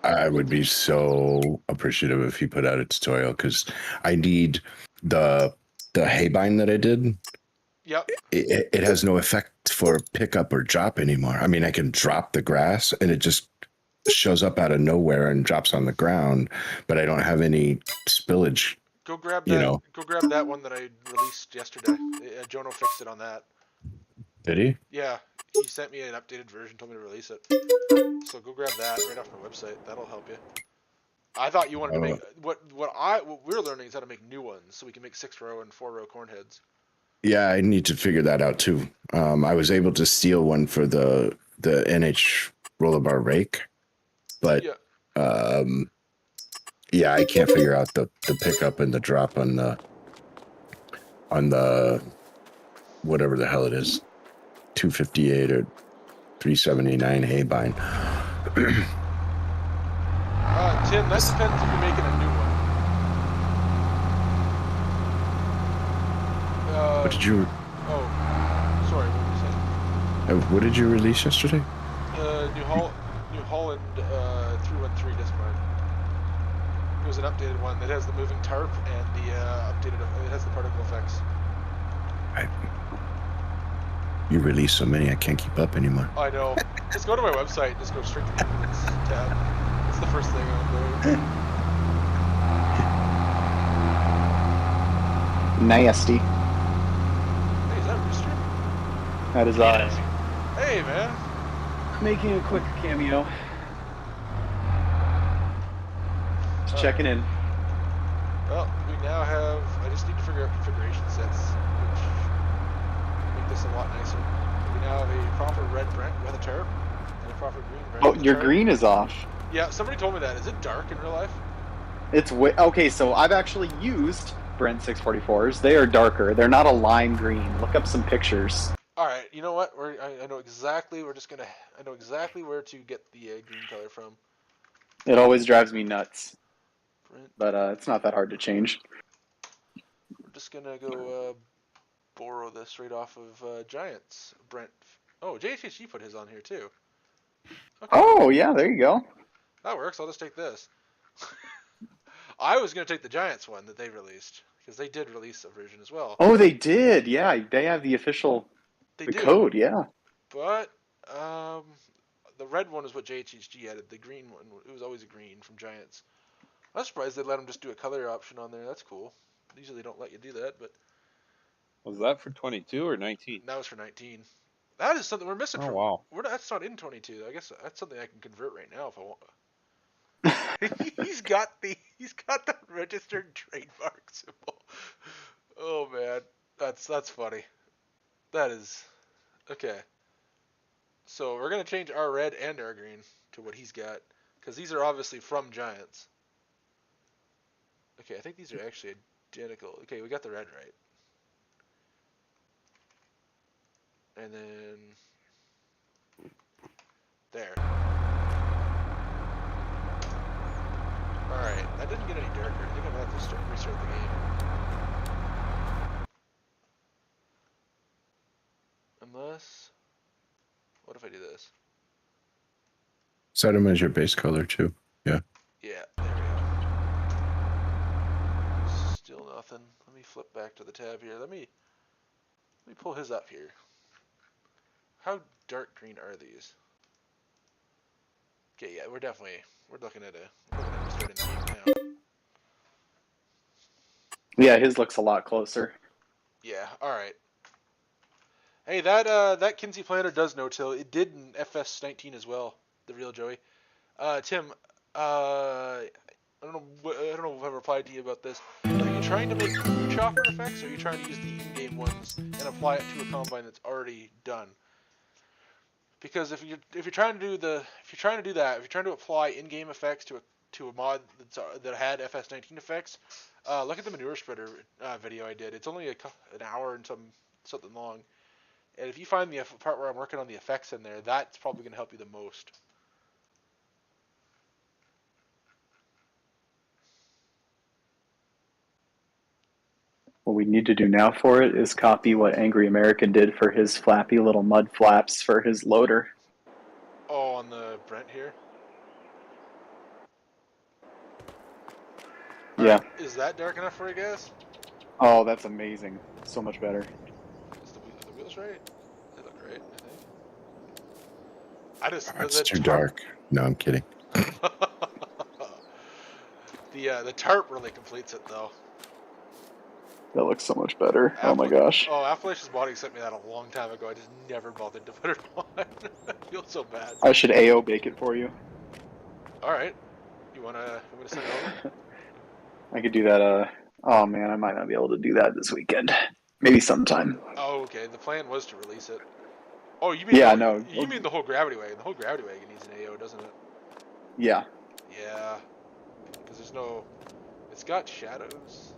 I would be so appreciative if he put out a tutorial, because I need the haybine that I did. Yep. It has no effect for pickup or drop anymore. I mean, I can drop the grass and it just shows up out of nowhere and drops on the ground, but I don't have any spillage. Go grab that. Go grab that one that I released yesterday. Jono fixed it on that. Did he? Yeah, he sent me an updated version, told me to release it. So go grab that right off my website. That'll help you. I thought you wanted to make what we're learning is how to make new ones, so we can make 6-row and 4-row corn heads. Yeah, I need to figure that out too. I was able to steal one for the NH roller bar rake, but yeah, I can't figure out the pickup and the drop on the whatever the hell it is, 258 or 379 haybine. Tim, that depends if you're making a new one. What did you? Oh, sorry. What were you saying? What did you release yesterday? New Holland 313 disc mine. It was an updated one that has the moving tarp and the updated. It has the particle effects. You release so many, I can't keep up anymore. I know. Just go to my website and just go straight to the implements tab. That's the first thing I'll go. Nasty. Hey, is that Rooster? That is I. Hey, man. Making a quick cameo. Just checking in. Well, we now have. I just need to figure out configuration sets, which make this a lot nicer. We now have a proper red Brent with a tarp and a proper green Brent. Oh, with a your tarp. green is off. Yeah, somebody told me that. Is it dark in real life? It's okay. So I've actually used Brent 644s. They are darker. They're not a lime green. Look up some pictures. All right. You know what? I know exactly. I know exactly where to get the green color from. It always drives me nuts, Brent. but it's not that hard to change. We're just gonna go borrow this right off of Giants. Brent. Oh, JHG put his on here too. Okay. Oh yeah, there you go. That works. I'll just take this. I was going to take the Giants one that they released because they did release a version as well. Oh, they did. Yeah, they have the official They the do. code. Yeah. But the red one is what JHG added. The green one, it was always a green from Giants. I'm surprised they let them just do a color option on there. That's cool. Usually they don't let you do that, but Was that for 22 or 19? that was for 19. That is something we're missing Oh, from. wow. That's not in 22. I guess that's something I can convert right now if I want. he's got the registered trademark symbol. Oh man, that's funny. That is okay. So we're gonna change our red and our green to what he's got because these are obviously from Giants. Okay, I think these are actually identical. Okay, we got the red right, and then there. Alright, that didn't get any darker. I think I'm gonna have to restart the game. Unless... What if I do this? Set them as your base color too. Yeah. Yeah, there we go. Still nothing. Let me flip back to the tab here. Let me pull his up here. How dark green are these? Okay, yeah, we're looking at restarting the game now. Yeah, his looks a lot closer. Yeah, alright. Hey, that Kinsey planner does no-till. It did in FS19 as well, the real Joey. Tim, I don't know if I've replied to you about this. Are you trying to make new chopper effects, or are you trying to use the in-game ones and apply it to a combine that's already done? Because if you're trying to do that, if you're trying to apply in-game effects to a mod that had FS19 effects, look at the manure spreader video I did. It's only an hour and something long. And if you find the part where I'm working on the effects in there, that's probably going to help you the most. What we need to do now for it is copy what Angry American did for his flappy little mud flaps for his loader. Oh, on the Brent here? Yeah. Is that dark enough for you guys? Oh, that's amazing. So much better. Is the wheels right? They look right, I think. It's too dark. No, I'm kidding. The tarp really completes it though. That looks so much better. Oh my gosh. Oh, Appalachia's Body sent me that a long time ago. I just never bothered to put it on. I feel so bad. I should AO bake it for you. Alright. You want me to send it over? I could do that. Oh man, I might not be able to do that this weekend. Maybe sometime. Oh, okay. The plan was to release it. Oh, you mean You mean the whole gravity wagon? The whole gravity wagon needs an AO, doesn't it? Yeah. Yeah. Because there's no. It's got shadows.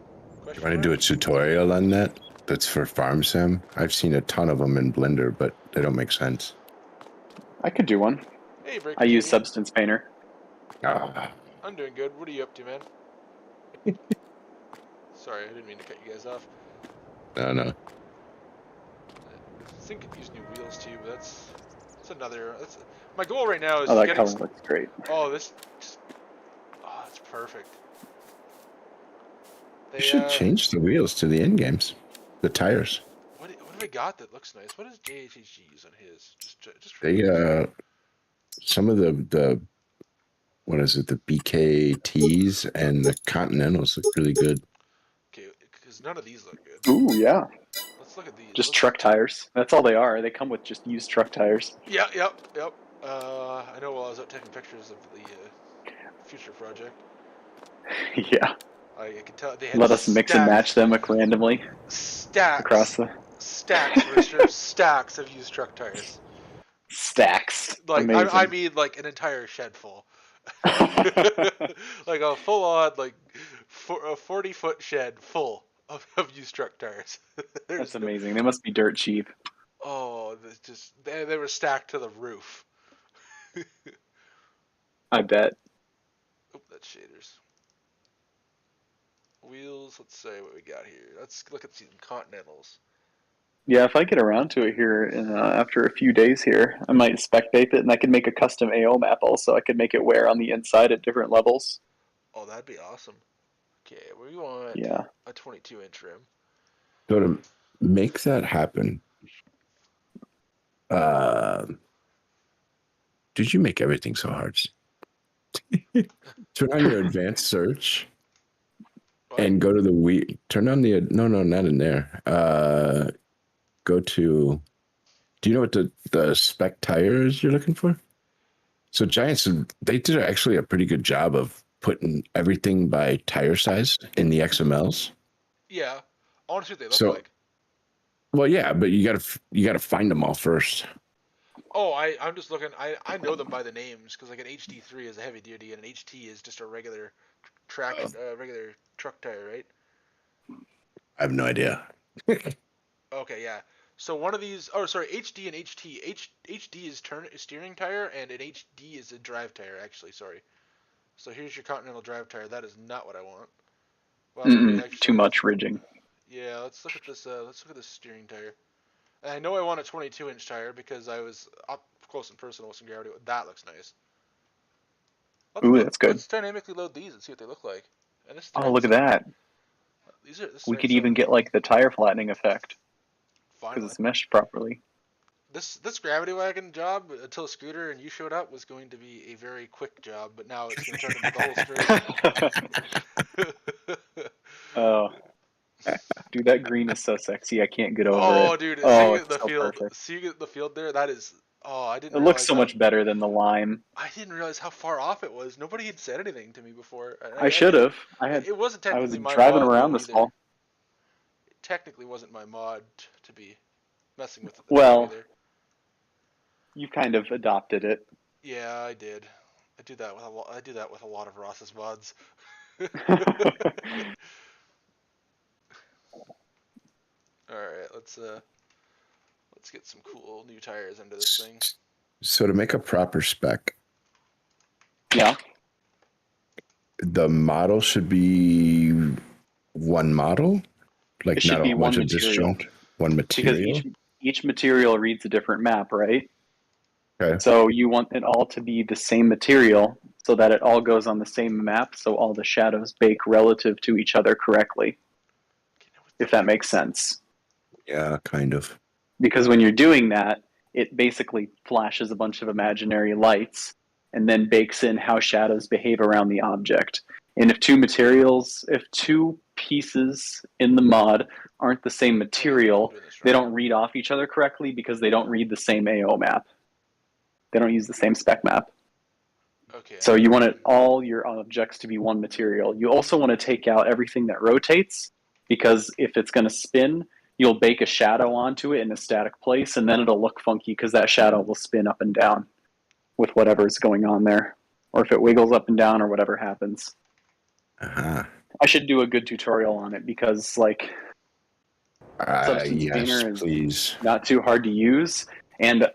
You want to do a tutorial on that? That's for farm sim. I've seen a ton of them in Blender, but they don't make sense. I could do one. Hey, I use Substance Painter. Ah. I'm doing good. What are you up to, man? Sorry, I didn't mean to cut you guys off. No. I think I could use new wheels too, but that's another. My goal right now is Oh, that getting. color looks great. Oh, it's perfect. They You should change the wheels to the end games, the tires. What have we got that looks nice? What does JHG use on his? Just for They some of the what is it? The BKTs and the Continentals look really good. okay, because none of these look good. Ooh, yeah. Let's look at these. Just truck tires. That's all they are. They come with just used truck tires. Yep. I know while I was out taking pictures of the future project, Yeah. I could tell they had Let us mix and match them randomly stacks across the stacks, Rooster, stacks of used truck tires. stacks. Like Amazing. I mean, like an entire shed full, like a full on a 40-foot shed full of used truck tires. That's amazing. They must be dirt cheap. Oh, they were stacked to the roof. I bet. Oh, that's shaders. Wheels. Let's say what we got here. Let's look at some Continentals. Yeah, if I get around to it here in, after a few days here, I might spec vape it, and I could make a custom AO map also. I could make it wear on the inside at different levels. Oh, that'd be awesome. Okay, we want a 22-inch rim. So to make that happen, did you make everything so hard? Turn on your advanced search and go to the turn on the no, not in there. Go to. Do you know what the spec tires you're looking for? So Giants, they did actually a pretty good job of putting everything by tire size in the XMLs. Yeah, I want to see what they look like. Well, yeah, but you gotta find them all first. Oh, I'm just looking. I know them by the names because like an HD3 is a heavy duty and an HT is just a regular regular truck tire, right? I have no idea. Okay, yeah. So one of these, HD and HT. HD is steering tire and an HD is a drive tire. Actually, sorry. So here's your Continental drive tire. That is not what I want. Well, too much ridging. Yeah, let's look at this. Let's look at this steering tire. And I know I want a 22-inch tire because I was up close and personal with some gravity. That looks nice. That's good. Let's dynamically load these and see what they look like. And this look at that. We could even get like the tire flattening effect because it's meshed properly. This gravity wagon job until Scooter and you showed up was going to be a very quick job, but now it's going to turn into the whole street. Oh. Dude, that green is so sexy. I can't get over it. Oh, dude, seeing the field there, that is. Oh, I didn't. It looks so much better than the lime. I didn't realize how far off it was. Nobody had said anything to me before. I should have. It wasn't technically my mod. I was driving around this fall. It technically wasn't my mod to be messing with it. Well, you kind of adopted it. Yeah, I did. I do that with a lot of Ross's mods. All right, let's get some cool new tires into this thing. So to make a proper spec, yeah, the model should be one model, like not a bunch of disjunct, one material. Because each material reads a different map, right? Okay. So you want it all to be the same material, so that it all goes on the same map, so all the shadows bake relative to each other correctly. If that makes sense. Yeah, kind of. Because when you're doing that, it basically flashes a bunch of imaginary lights and then bakes in how shadows behave around the object. And if two pieces in the mod aren't the same material, they don't read off each other correctly because they don't read the same AO map. They don't use the same spec map. Okay. So you want all your objects to be one material. You also want to take out everything that rotates, because if it's going to spin, you'll bake a shadow onto it in a static place, and then it'll look funky because that shadow will spin up and down with whatever's going on there. Or if it wiggles up and down or whatever happens. Uh-huh. I should do a good tutorial on it because, like, Substance Painter is not too hard to use. And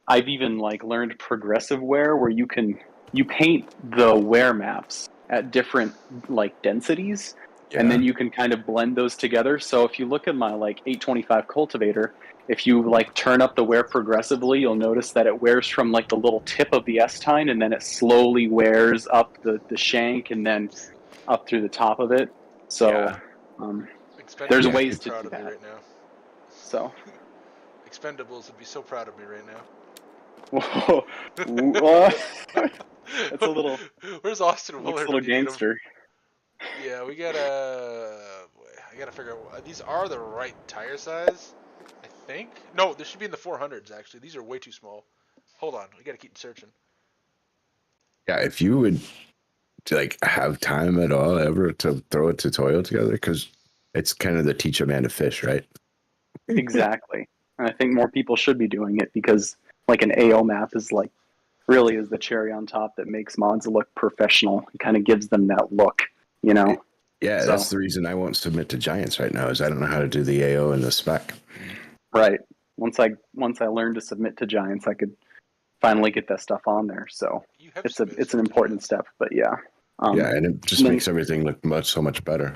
I've even, like, learned progressive wear where you paint the wear maps at different, like, densities. Yeah. And then you can kind of blend those together. So if you look at my like 825 cultivator, if you like turn up the wear progressively, you'll notice that it wears from like the little tip of the S-tine, and then it slowly wears up the shank and then up through the top of it. So There's ways to do that. Right now. So. Expendables would be so proud of me right now. Whoa. That's a little. Where's Austin Willard? Looks a little gangster. Yeah, we gotta. I gotta figure out. These are the right tire size, I think. No, this should be in the 400s actually. These are way too small. Hold on, we gotta keep searching. Yeah, if you would like have time at all ever to throw a tutorial together, because it's kind of the teach a man to fish, right? Exactly. And I think more people should be doing it because like an AO map is like really is the cherry on top that makes mods look professional. It kind of gives them that look, you know? Yeah, so. That's the reason I won't submit to Giants right now is I don't know how to do the AO and the spec. Right. Once I learned to submit to Giants, I could finally get that stuff on there. So it's an important step, but yeah. Yeah, and it just makes everything look so much better.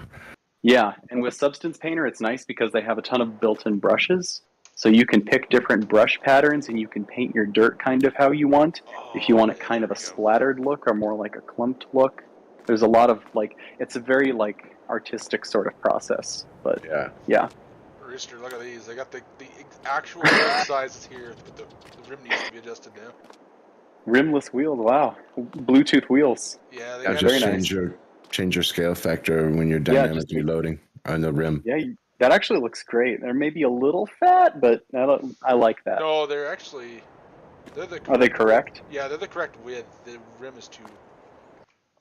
Yeah, and with Substance Painter, it's nice because they have a ton of built-in brushes. So you can pick different brush patterns and you can paint your dirt kind of how you want. If you want it kind of a splattered look or more like a clumped look. There's a lot of like, it's a very like artistic sort of process, but yeah. Rooster, look at these. I got the actual rim sizes here, but the rim needs to be adjusted now. Rimless wheels, wow. Bluetooth wheels. Yeah, they just very change nice. Change your scale factor when you're dynamically loading on the rim. Yeah, that actually looks great. They're maybe a little fat, but I like that. No, they're actually... Are they correct? Yeah, they're the correct width. The rim is too...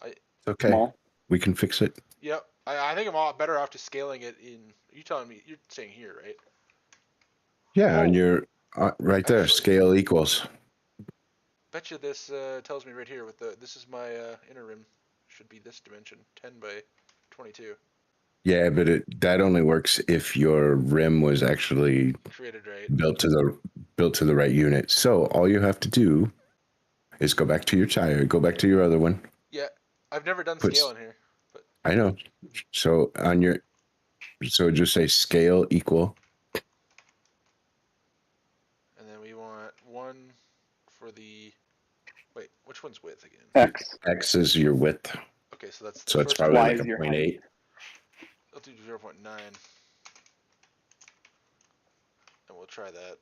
It's okay. Small. We can fix it. Yep. I think I'm all better off just scaling it in... You're telling me... You're saying here, right? Yeah, and you're right there. Actually, scale equals. Bet you this tells me right here with the... This is my inner rim. Should be this dimension. 10 by 22. Yeah, but that only works if your rim was actually created right, built to the right unit. So all you have to do is go back to your tire, go back to your other one. Yeah, I've never done scale in here. But... I know. So just say scale equal. And then we want one for the. Wait, which one's width again? X. X is your width. Okay, so that's it's probably like a 0.8. I'll do 0.9. And we'll try that.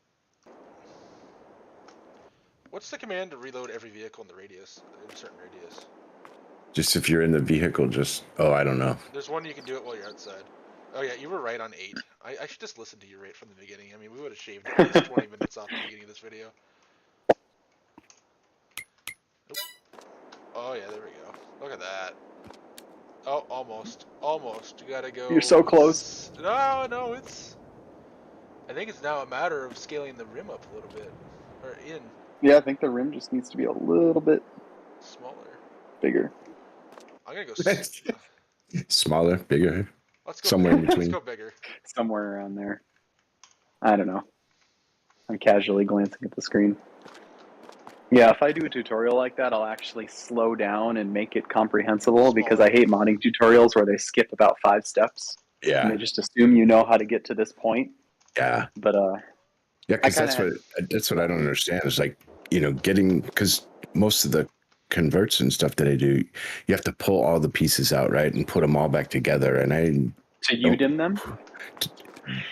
What's the command to reload every vehicle in the radius, in a certain radius? Just if you're in the vehicle, I don't know. There's one you can do it while you're outside. Oh yeah, you were right on 8. I should just listen to you right from the beginning. I mean, we would have shaved at least 20 minutes off the beginning of this video. Oop. Oh yeah, there we go. Look at that. Oh, almost. Almost. You gotta go... You're so close. No, it's... I think it's now a matter of scaling the rim up a little bit. Or in. Yeah, I think the rim just needs to be a little bit... smaller. Bigger. I'm gonna go... Smaller, bigger. Let's go somewhere bigger. in between. Let's go bigger. Somewhere around there. I don't know. I'm casually glancing at the screen. Yeah, if I do a tutorial like that, I'll actually slow down and make it comprehensible because I hate modding tutorials where they skip about 5 steps. Yeah. And they just assume you know how to get to this point. Yeah. But yeah, because that's what I don't understand is like, because most of the converts and stuff that I do, you have to pull all the pieces out, right, and put them all back together. And to UDIM them?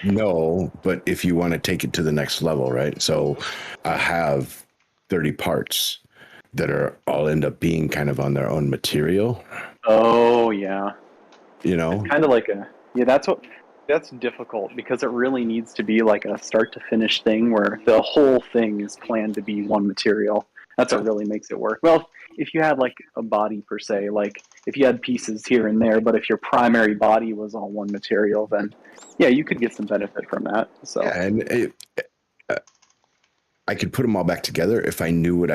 No, but if you want to take it to the next level, right? So I have 30 parts that are all end up being kind of on their own material. Oh yeah. It's kind of like that's difficult because it really needs to be like a start to finish thing where the whole thing is planned to be one material. That's what really makes it work. Well, if you had like a body per se, like if you had pieces here and there, but if your primary body was all one material, then yeah, you could get some benefit from that. So yeah, and I could put them all back together if I knew what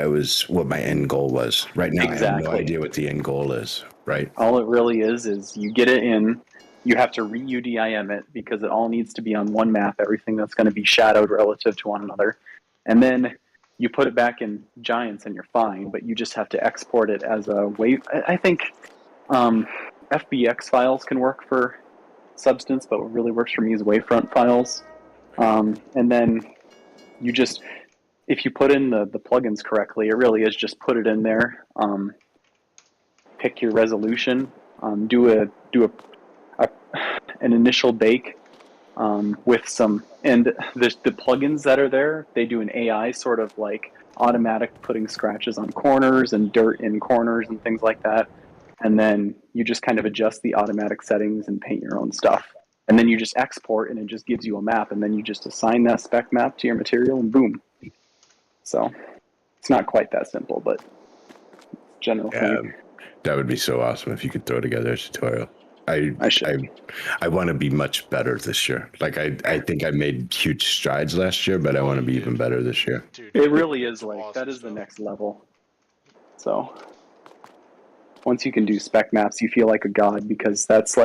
my end goal was. Right now, exactly. I have no idea what the end goal is, right? All it really is you get it in, you have to re-UDIM it because it all needs to be on one map, everything that's going to be shadowed relative to one another. And then you put it back in Giants and you're fine, but you just have to export it as a wave. I think FBX files can work for Substance, but what really works for me is wavefront files. And then you just... If you put in the plugins correctly, it really is just put it in there, pick your resolution, do a an initial bake with some, and the plugins that are there, they do an AI sort of like automatic putting scratches on corners and dirt in corners and things like that. And then you just kind of adjust the automatic settings and paint your own stuff. And then you just export and it just gives you a map, and then you just assign that spec map to your material and boom. So it's not quite that simple, but general thing. That would be so awesome if you could throw together a tutorial. I want to be much better this year. Like I think I made huge strides last year, but I want to be even better this year. Dude, it really is like awesome that is stuff. the next level. So once you can do spec maps, you feel like a god, because that's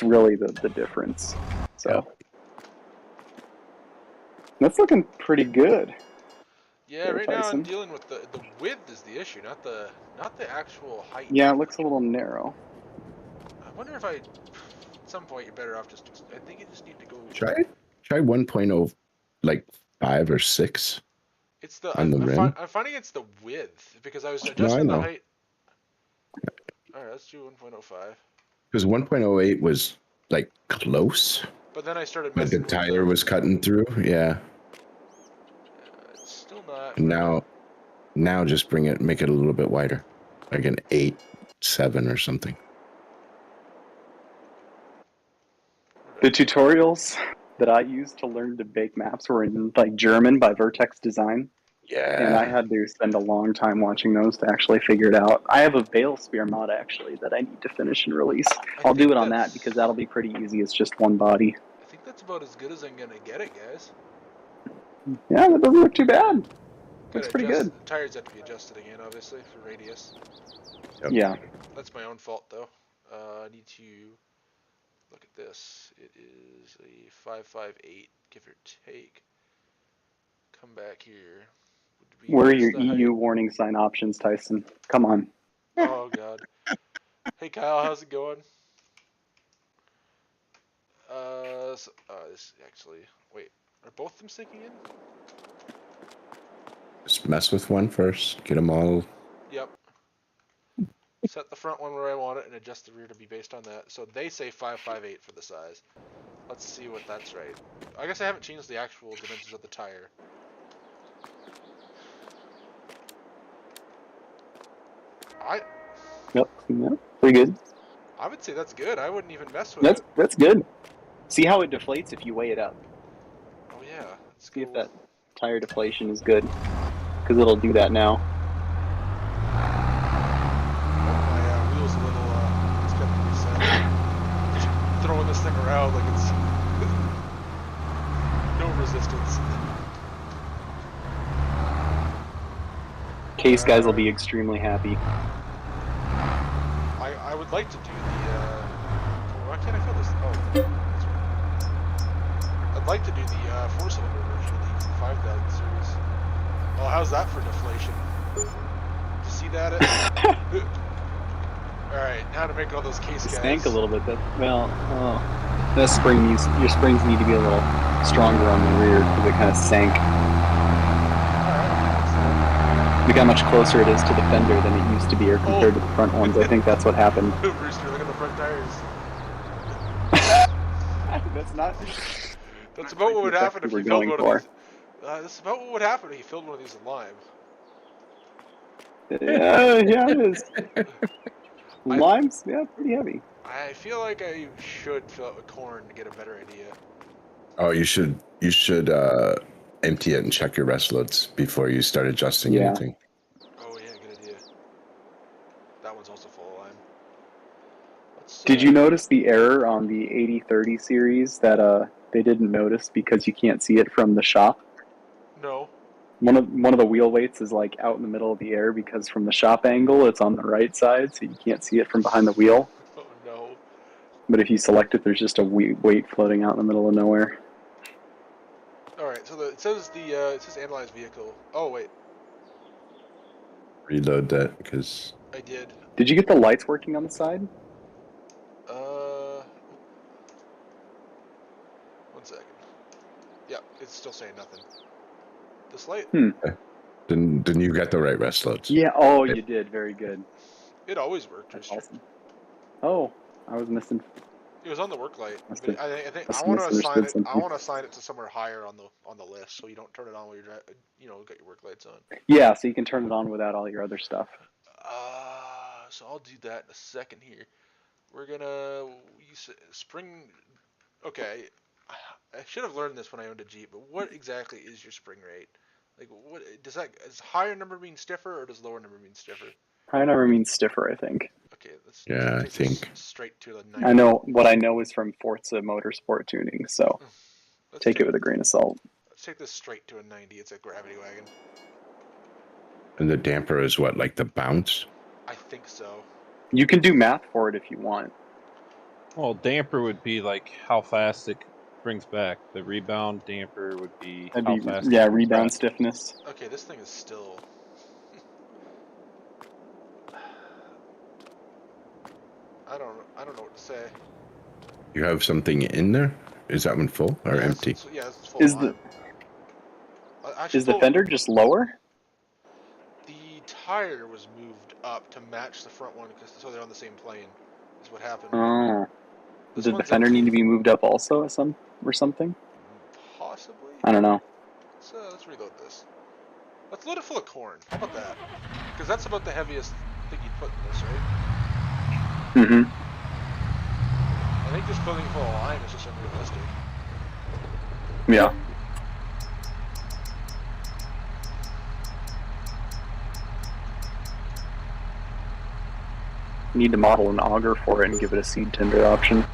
really the difference. So that's looking pretty good. Yeah, right now I'm dealing with the width is the issue, not the actual height. Yeah, it looks a little narrow. I wonder if at some point you're better off just. I think you just need to go. Try 1.0, like 5 or 6. It's the on the rim. I'm finding it's the width, because I was adjusting the height. All right, let's do 1.05. Because 1.08 was like close. But then I started messing with the tire was cutting through. Yeah. It's still not. Now just make it a little bit wider, like an 8.7 or something. The tutorials that I used to learn to bake maps were in like German by Vertex Design. Yeah. And I had to spend a long time watching those to actually figure it out. I have a Veil Spear mod actually that I need to finish and release. I'll do it on that because that'll be pretty easy. It's just one body. I think that's about as good as I'm gonna get it, guys. Yeah, that doesn't look too bad. That's pretty good. Tires have to be adjusted again, obviously, for radius. Yep. Yeah. That's my own fault, though. I need to look at this. It is a 558, give or take. Come back here. Where are your EU warning sign options, Tyson? Come on. Oh, God. Hey, Kyle, how's it going? This actually... Wait, are both of them syncing in? Just mess with one first. Get them all. Yep. Set the front one where I want it and adjust the rear to be based on that. So they say 558 for the size. Let's see what that's right. I guess I haven't changed the actual dimensions of the tire. Yep, pretty good. I would say that's good. I wouldn't even mess with it. That's good. See how it deflates if you weigh it up. Oh yeah. See if that tire deflation is good, because it'll do that now. My wheel's a little. It's got to reset. Just throwing this thing around like it's no resistance. Case guys will be extremely happy. I would like to do the. Why can't I feel this? Oh, that's right. I'd like to do the 4-cylinder version of the 5000 series. Oh, how's that for deflation? Did you see that? Alright, now to make all those case guys. Stank a little bit. That spring your springs need to be a little stronger on the rear because it kind of sank. Look how much closer it is to the fender than it used to be, or compared to the front ones. I think that's what happened. Rooster, look at the front tires. That's not. That's about what would happen if you filled one of these. That's about what would happen if you filled one of these with lime. Yeah, it is. Lime's pretty heavy. I feel like I should fill it with corn to get a better idea. Oh, you should empty it and check your rest loads before you start adjusting anything. Oh yeah, good idea. That one's also full of lime. Did you notice the error on the 8030 series that they didn't notice because you can't see it from the shop? No. One of the wheel weights is like out in the middle of the air because from the shop angle it's on the right side, so you can't see it from behind the wheel. Oh no. But if you select it, there's just a weight floating out in the middle of nowhere. Alright, so it says analyze vehicle. Oh wait. Reload that because I did. Did you get the lights working on the side? 1 second. Yeah, it's still saying nothing. This light? Then you got the right rest loads. Yeah, you did. Very good. It always worked. That's awesome. Oh, I was missing It was on the work light. Must But have- I think must I have want to assign misunderstood it. something. I want to assign it to somewhere higher on the list, so you don't turn it on while you're got your work lights on. Yeah, so you can turn it on without all your other stuff. So I'll do that in a second here. We're gonna use spring. Okay, I should have learned this when I owned a Jeep. But what exactly is your spring rate? Like, what does that? Does higher number mean stiffer, or does lower number mean stiffer? Higher number means stiffer, I think. Okay, let's Yeah, I take this think. straight to the 90. I know what I know is from Forza Motorsport tuning, so take it with a grain of salt. Let's take this straight to a 90. It's a gravity wagon. And the damper is what, like the bounce? I think so. You can do math for it if you want. Well, damper would be like how fast it brings back. The rebound damper would be how fast. Yeah, it brings rebound back. stiffness. Okay, this thing is still. I don't know what to say. You have something in there? Is that one full or empty? It's full. Is the fender just lower? The tire was moved up to match the front one, so they're on the same plane. Is what happened. Oh. This Did the one's fender empty. need to be moved up also or something? Possibly. I don't know. Let's reload this. Let's load it full of corn. How about that? Because that's about the heaviest thing you'd put in this, right? Mm-hmm. I think just filling it full of lime is just unrealistic. Yeah. Need to model an auger for it and give it a seed tender option.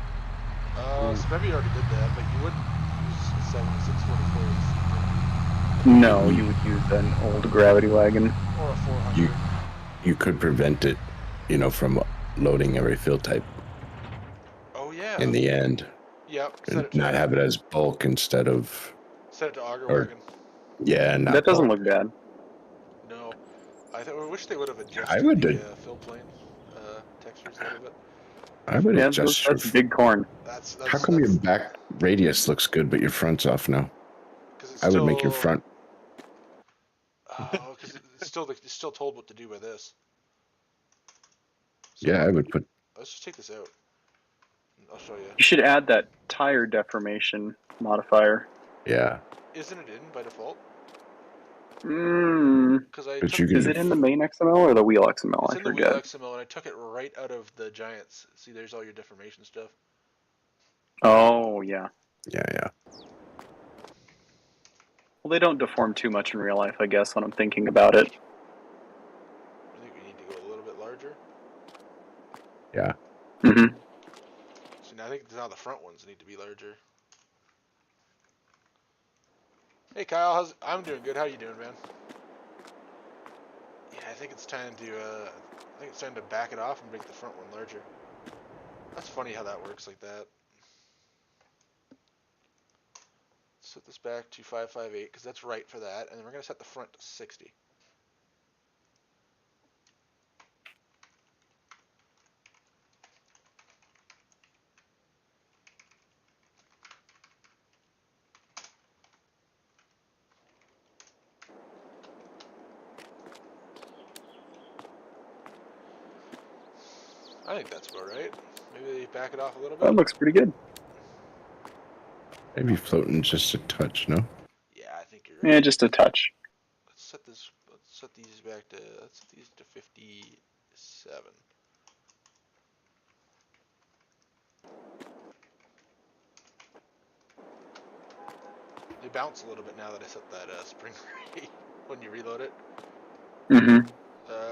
So maybe you already did that, but you wouldn't use a 7644 No, you would use an old gravity wagon. or a 400. You could prevent it, from loading every fill type Oh yeah. in the end. Yep. And not have it as bulk instead of. Set it to auger or- wagon. Yeah, not That doesn't bulk. look bad. No, I wish they would have adjusted I would the do- fill plane textures a little bit. I would Yeah, adjust. that's big corn. How come your back radius looks good, but your front's off now? It's I would make your front. Oh, because it's still told what to do by this. So Yeah, I would put. let's just take this out. I'll show you. You should add that tire deformation modifier. Yeah. Isn't it in by default? Because Because is it in the main XML or the wheel XML? It's I in the forget. wheel XML, and I took it right out of the Giants. See, there's all your deformation stuff. Oh, yeah. Yeah. Well, they don't deform too much in real life, I guess, when I'm thinking about it. I think we need to go a little bit larger. Yeah. Mm-hmm. So now I think now the front ones need to be larger. Hey Kyle, I'm doing good. How you doing, man? Yeah, I think it's time to back it off and make the front one larger. That's funny how that works like that. Set this back to 558 because that's right for that, and then we're gonna set the front to 60. I think that's about right. Maybe back it off a little bit. That looks pretty good. Maybe floating just a touch, no? Yeah, I think you're right. Yeah, just a touch. Let's set these back to 57. They bounce a little bit now that I set that spring rate when you reload it. Mm-hmm.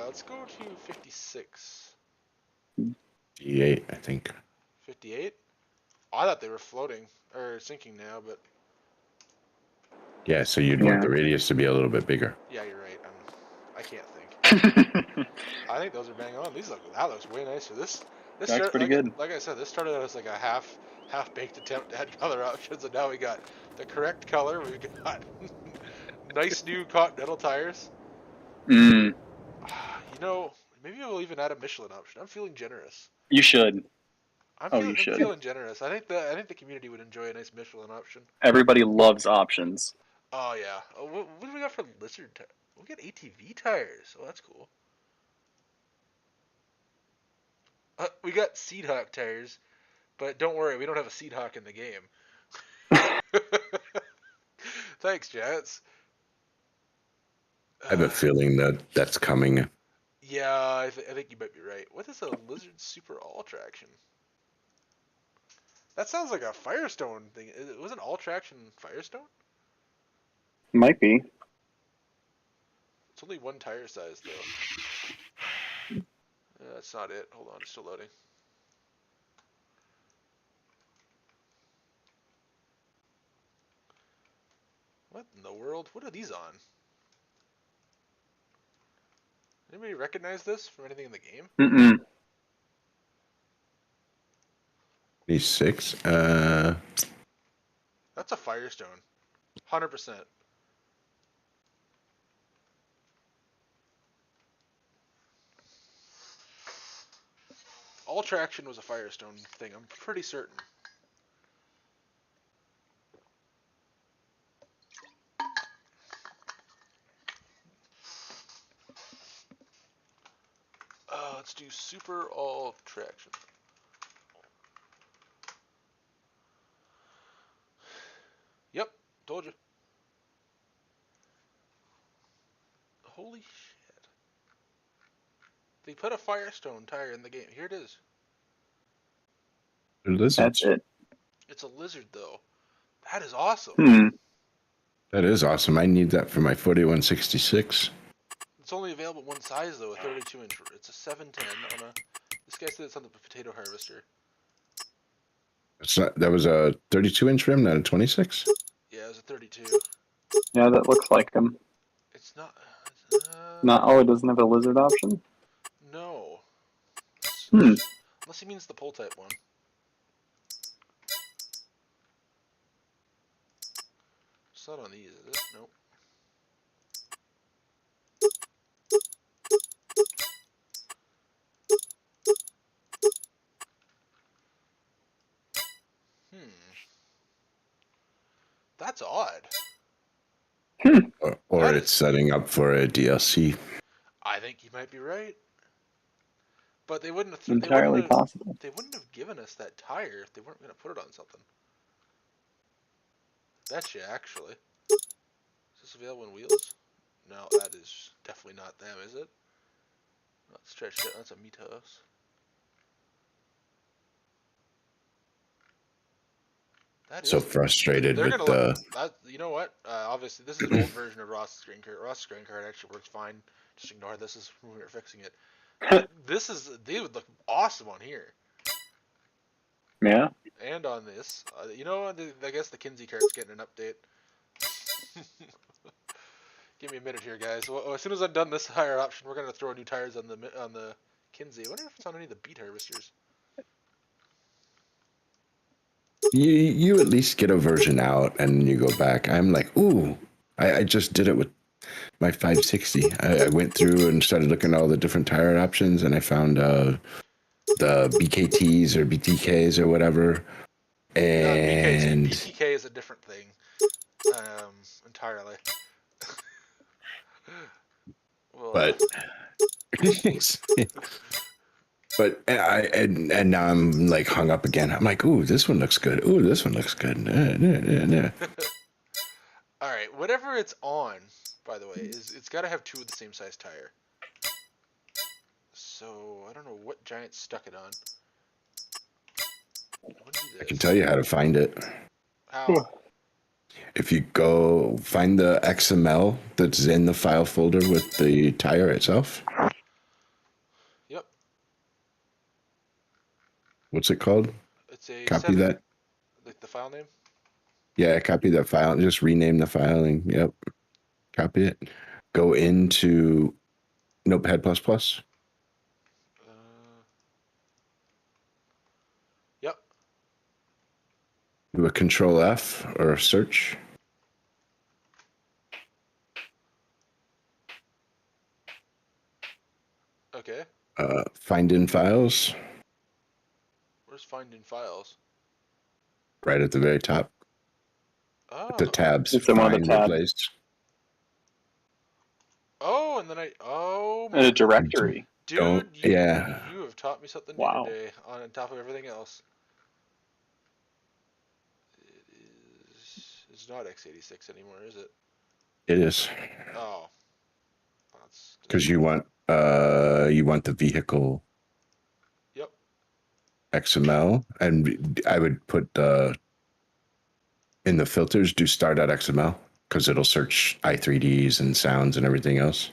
Let's go to 56. D8, I think. 58? I thought they were floating or sinking now, but Yeah, so you'd want the radius to be a little bit bigger. yeah, you're right. I can't think. I think those are bang on. That looks way nicer. This That's pretty good. Like I said, this started out as like a half-baked attempt to add color options, and now we got the correct color. We've got nice new Continental tires. Mm. Maybe we'll even add a Michelin option. I'm feeling generous. You should. I'm feeling generous. I think the community would enjoy a nice Michelin option. Everybody loves options. Oh yeah. What do we got for Lizard tires? We got ATV tires. Oh, that's cool. We got Seedhawk tires. But don't worry, we don't have a Seed Hawk in the game. Thanks, Jets. I have a feeling that that's coming. Yeah, I think you might be right. What is a Lizard Super All Traction? That sounds like a Firestone thing. Wasn't All Traction Firestone? Might be. It's only one tire size, though. That's not it. Hold on, it's still loading. What in the world? What are these on? Anybody recognize this from anything in the game? Mm-mm. These 6. That's a Firestone. 100%. All Traction was a Firestone thing, I'm pretty certain. Let's do Super All Traction. Yep, told you. Holy shit. They put a Firestone tire in the game. Here it is. That's it. It's a Lizard, though. That is awesome. That is awesome. I need that for my 4166. It's only available one size, though, a 32-inch. It's a 710 on a... This guy said it's on the potato harvester. It's not, that was a 32-inch rim, not a 26? Yeah, it was a 32. Yeah, that looks like him. It's not... Oh, it doesn't have a Lizard option? No. Unless he means the pull type one. It's not on these, is it? Nope. That's odd. Or it's setting up for a DLC. I think you might be right. But they wouldn't have... Entirely possible. They wouldn't have given us that tire if they weren't going to put it on something. Betcha, actually. Is this available in wheels? No, that is definitely not them, is it? Not stretched out. That's a Mitos. So frustrated with the... You know what? Obviously, this is an old version of Ross's grain cart. Ross's grain cart actually works fine. Just ignore this is when we were fixing it. They would look awesome on here. Yeah. And on this. You know, I guess the Kinsey cart's getting an update. Give me a minute here, guys. Well, as soon as I'm done this higher option, we're going to throw new tires on the Kinsey. I wonder if it's on any of the beet harvesters. You at least get a version out and you go back. I'm like, ooh, I just did it with my 560. I went through and started looking at all the different tire options, and I found the BKTs or BTKs or whatever. And BTK is a different thing entirely. Well, but and now I'm like hung up again. I'm like, ooh, this one looks good. Ooh, this one looks good. All right, whatever it's on, by the way, it's got to have 2 of the same size tire. So I don't know what giant stuck it on. I can tell you how to find it. How? If you go find the XML that's in the file folder with the tire itself. Yep. What's it called? It's a copy that. Like the file name? Yeah, copy that file. Just rename the filing. Yep. Copy it. Go into Notepad++. Yep. Do a Control F or a search. Okay. Find in files. Where's find in files? Right at the very top. Oh. The tabs. It's in one of the tabs. Replaced. Oh, and then in a directory. Dude, you yeah. have taught me something new Wow. today on top of everything else. is not x86 anymore, is it? It is. Oh. Because you want the vehicle. Yep. XML, and I would put in the filters do star.xml because it'll search i3ds and sounds and everything else.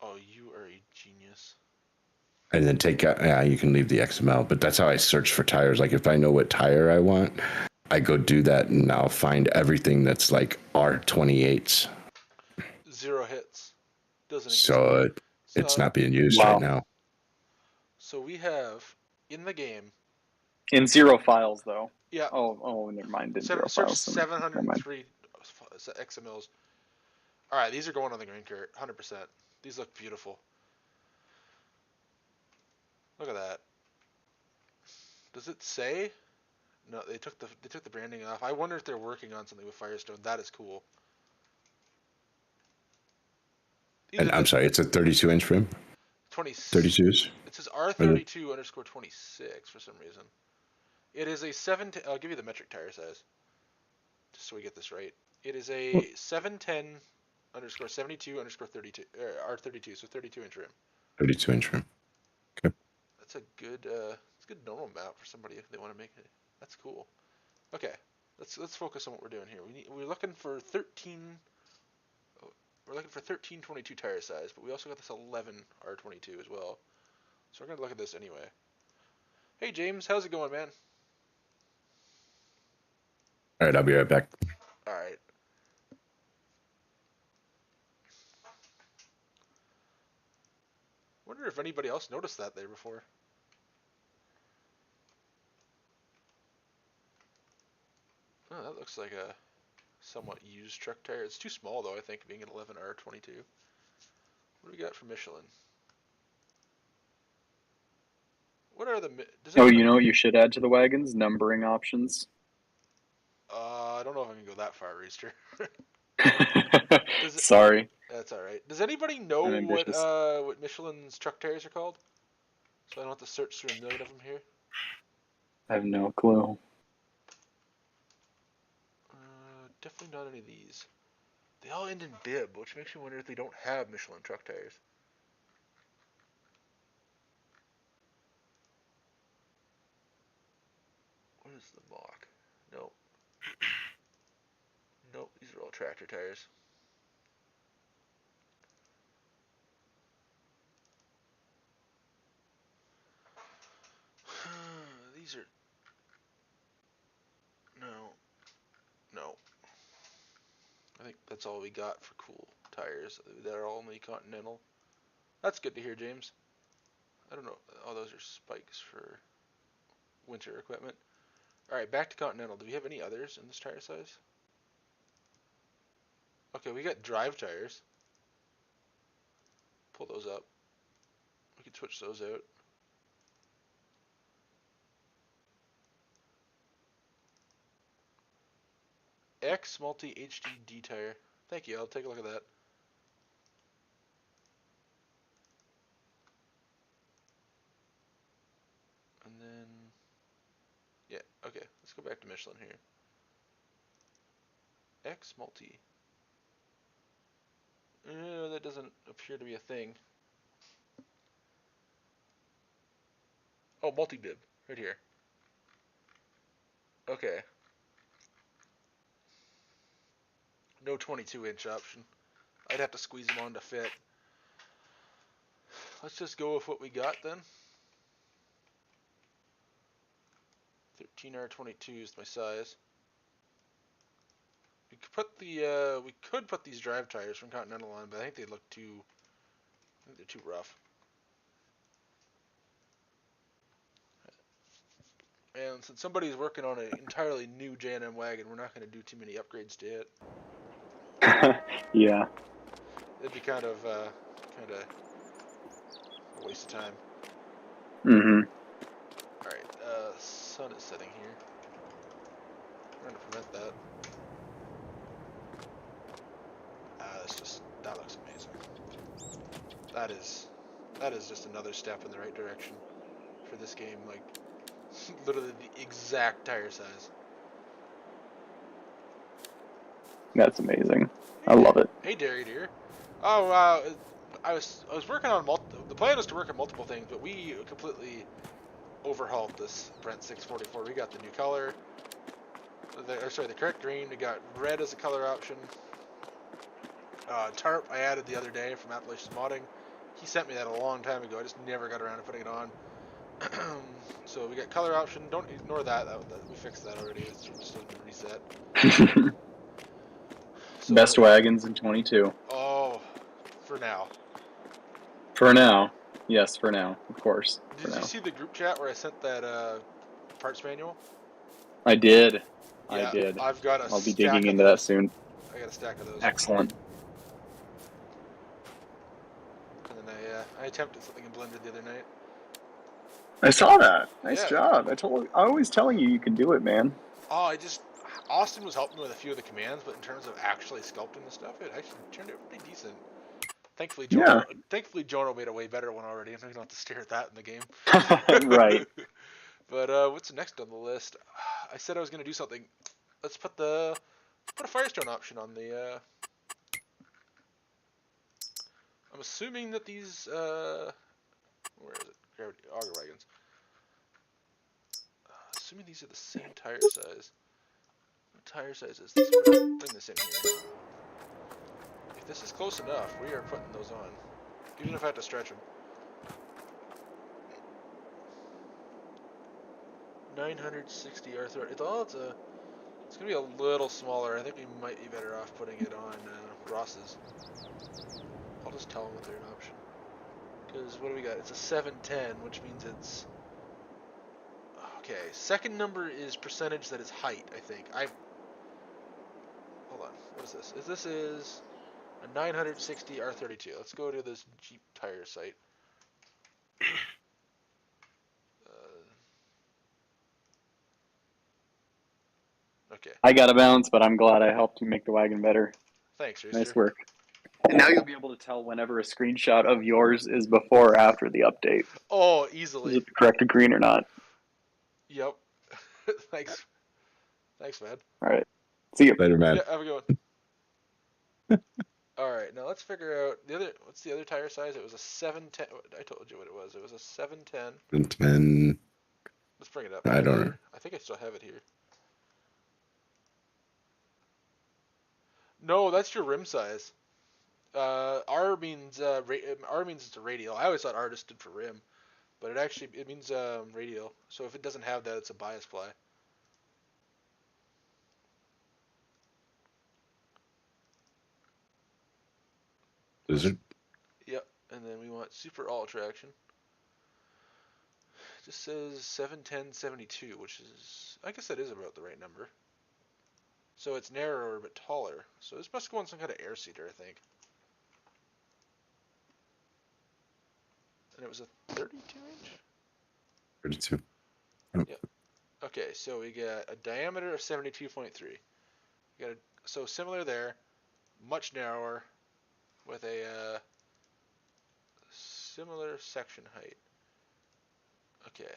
Oh, you are a genius. And then take out, yeah, you can leave the XML, but that's how I search for tires. Like if I know what tire I want, I go do that and I'll find everything that's like R28s. 0 hits. Doesn't exist. So it's not being used right now. So we have in the game. In 0 files though. Yeah. Oh, never mind. In 0 files. 703 XMLs. All right, these are going on the grain cart, 100%. These look beautiful. Look at that. Does it say? No, they took the branding off. I wonder if they're working on something with Firestone. That is cool. And I'm sorry, it's a 32-inch rim? 32s? It says R32_26 for some reason. It is a 710. I'll give you the metric tire size, just so we get this right. It is a 710_72_32 R32, so 32-inch rim. 32-inch rim. Okay. That's a good. It's a good normal map for somebody if they want to make it. That's cool. Okay, let's focus on what we're doing here. We're looking for 13. We're looking for 1322 tire size, but we also got this 11 R22 as well. So we're gonna look at this anyway. Hey James, how's it going, man? All right, I'll be right back. All right. Wonder if anybody else noticed that there before. Oh, that looks like a somewhat used truck tire. It's too small though, I think, being an 11 R22. What do we got for Michelin? What are the? You know what you should add to the wagons? Numbering options. I don't know if I can go that far, Rooster. Sorry. That's all right. Does anybody know what Michelin's truck tires are called? So I don't have to search through a million of them here. I have no clue. Definitely not any of these. They all end in bib, which makes me wonder if they don't have Michelin truck tires. What is the mock? Nope. Nope, these are all tractor tires. These are... No. I think that's all we got for cool tires. They're all only Continental. That's good to hear, James. I don't know. Oh, those are spikes for winter equipment. Alright, back to Continental. Do we have any others in this tire size? Okay, we got drive tires. Pull those up. We can switch those out. X multi HDD tire. Thank you. I'll take a look at that. And then, yeah, okay. Let's go back to Michelin here. X multi. That doesn't appear to be a thing. Oh, multi-bib, right here. Okay. No 22-inch option. I'd have to squeeze them on to fit. Let's just go with what we got then. 13R22 is my size. We could put these drive tires from Continental on, but I think they look too. I think they're too rough. And since somebody's working on an entirely new J&M wagon, we're not going to do too many upgrades to it. Yeah. It'd be kind of a waste of time. Mm-hmm. Alright, sun is setting here. We're going to prevent that. That looks amazing. That is just another step in the right direction for this game. Like, literally the exact tire size. That's amazing. I love it. Hey, Dairy Deer. Oh, I was working on the plan was to work on multiple things, but we completely overhauled this Brent 644. We got the new color, the correct green. We got red as a color option. Tarp I added the other day from Appalachian Modding. He sent me that a long time ago. I just never got around to putting it on. So we got color option. Don't ignore that. We fixed that already. It just doesn't reset. So, best wagons in 22. Oh, for now. For now. Yes, for now. Of course. Did you see the group chat where I sent that parts manual? I did. Yeah, I did. I've got I'll be digging into that soon. I got a stack of those. Excellent. And then I attempted something in Blender the other night. I saw that. Nice Yeah. job. I was telling you can do it, man. Oh, Austin was helping me with a few of the commands, but in terms of actually sculpting the stuff, it actually turned out pretty decent. Thankfully, Jonah made a way better one already, and we don't have to stare at that in the game. Right. But what's next on the list? I said I was going to do something. Let's put a Firestone option on the. I'm assuming that these. Where is it? Gravity auger wagons. Assuming these are the same tire size. What tire size is this? Bring this in here. If this is close enough, we are putting those on. Even if I have to stretch them. 960 R30. It's going to be a little smaller. I think we might be better off putting it on Ross's. I'll just tell them that they're an option. Because what do we got? It's a 710, which means it's... Okay, second number is percentage that is height, I think. Hold on, what is this? This is a 960 R32. Let's go to this Jeep tire site. Okay. I got a bounce, but I'm glad I helped you make the wagon better. Thanks, Rooster. Nice work. And now you'll be able to tell whenever a screenshot of yours is before or after the update. Oh, easily. Is it the correct green or not? Yep. Thanks. Thanks, man. All right. See you later, man. Yeah, have a good one. All right, now let's figure out what's the other tire size? It was a 710. I told you what it was. It was a 710. 710. Let's bring it up. I don't know. I think I still have it here. No, that's your rim size. R means it's a radial. I always thought R just stood for rim, but it means radial. So if it doesn't have that, it's a bias ply. Is it? Yep. And then we want super all traction. It just says 710/72, which is, I guess that is about the right number. So it's narrower but taller. So this must go on some kind of air seater, I think. And it was a 32 inch? 32. Oh. Yep. Okay, so we got a diameter of 72.3. So similar there, much narrower, with a similar section height. Okay.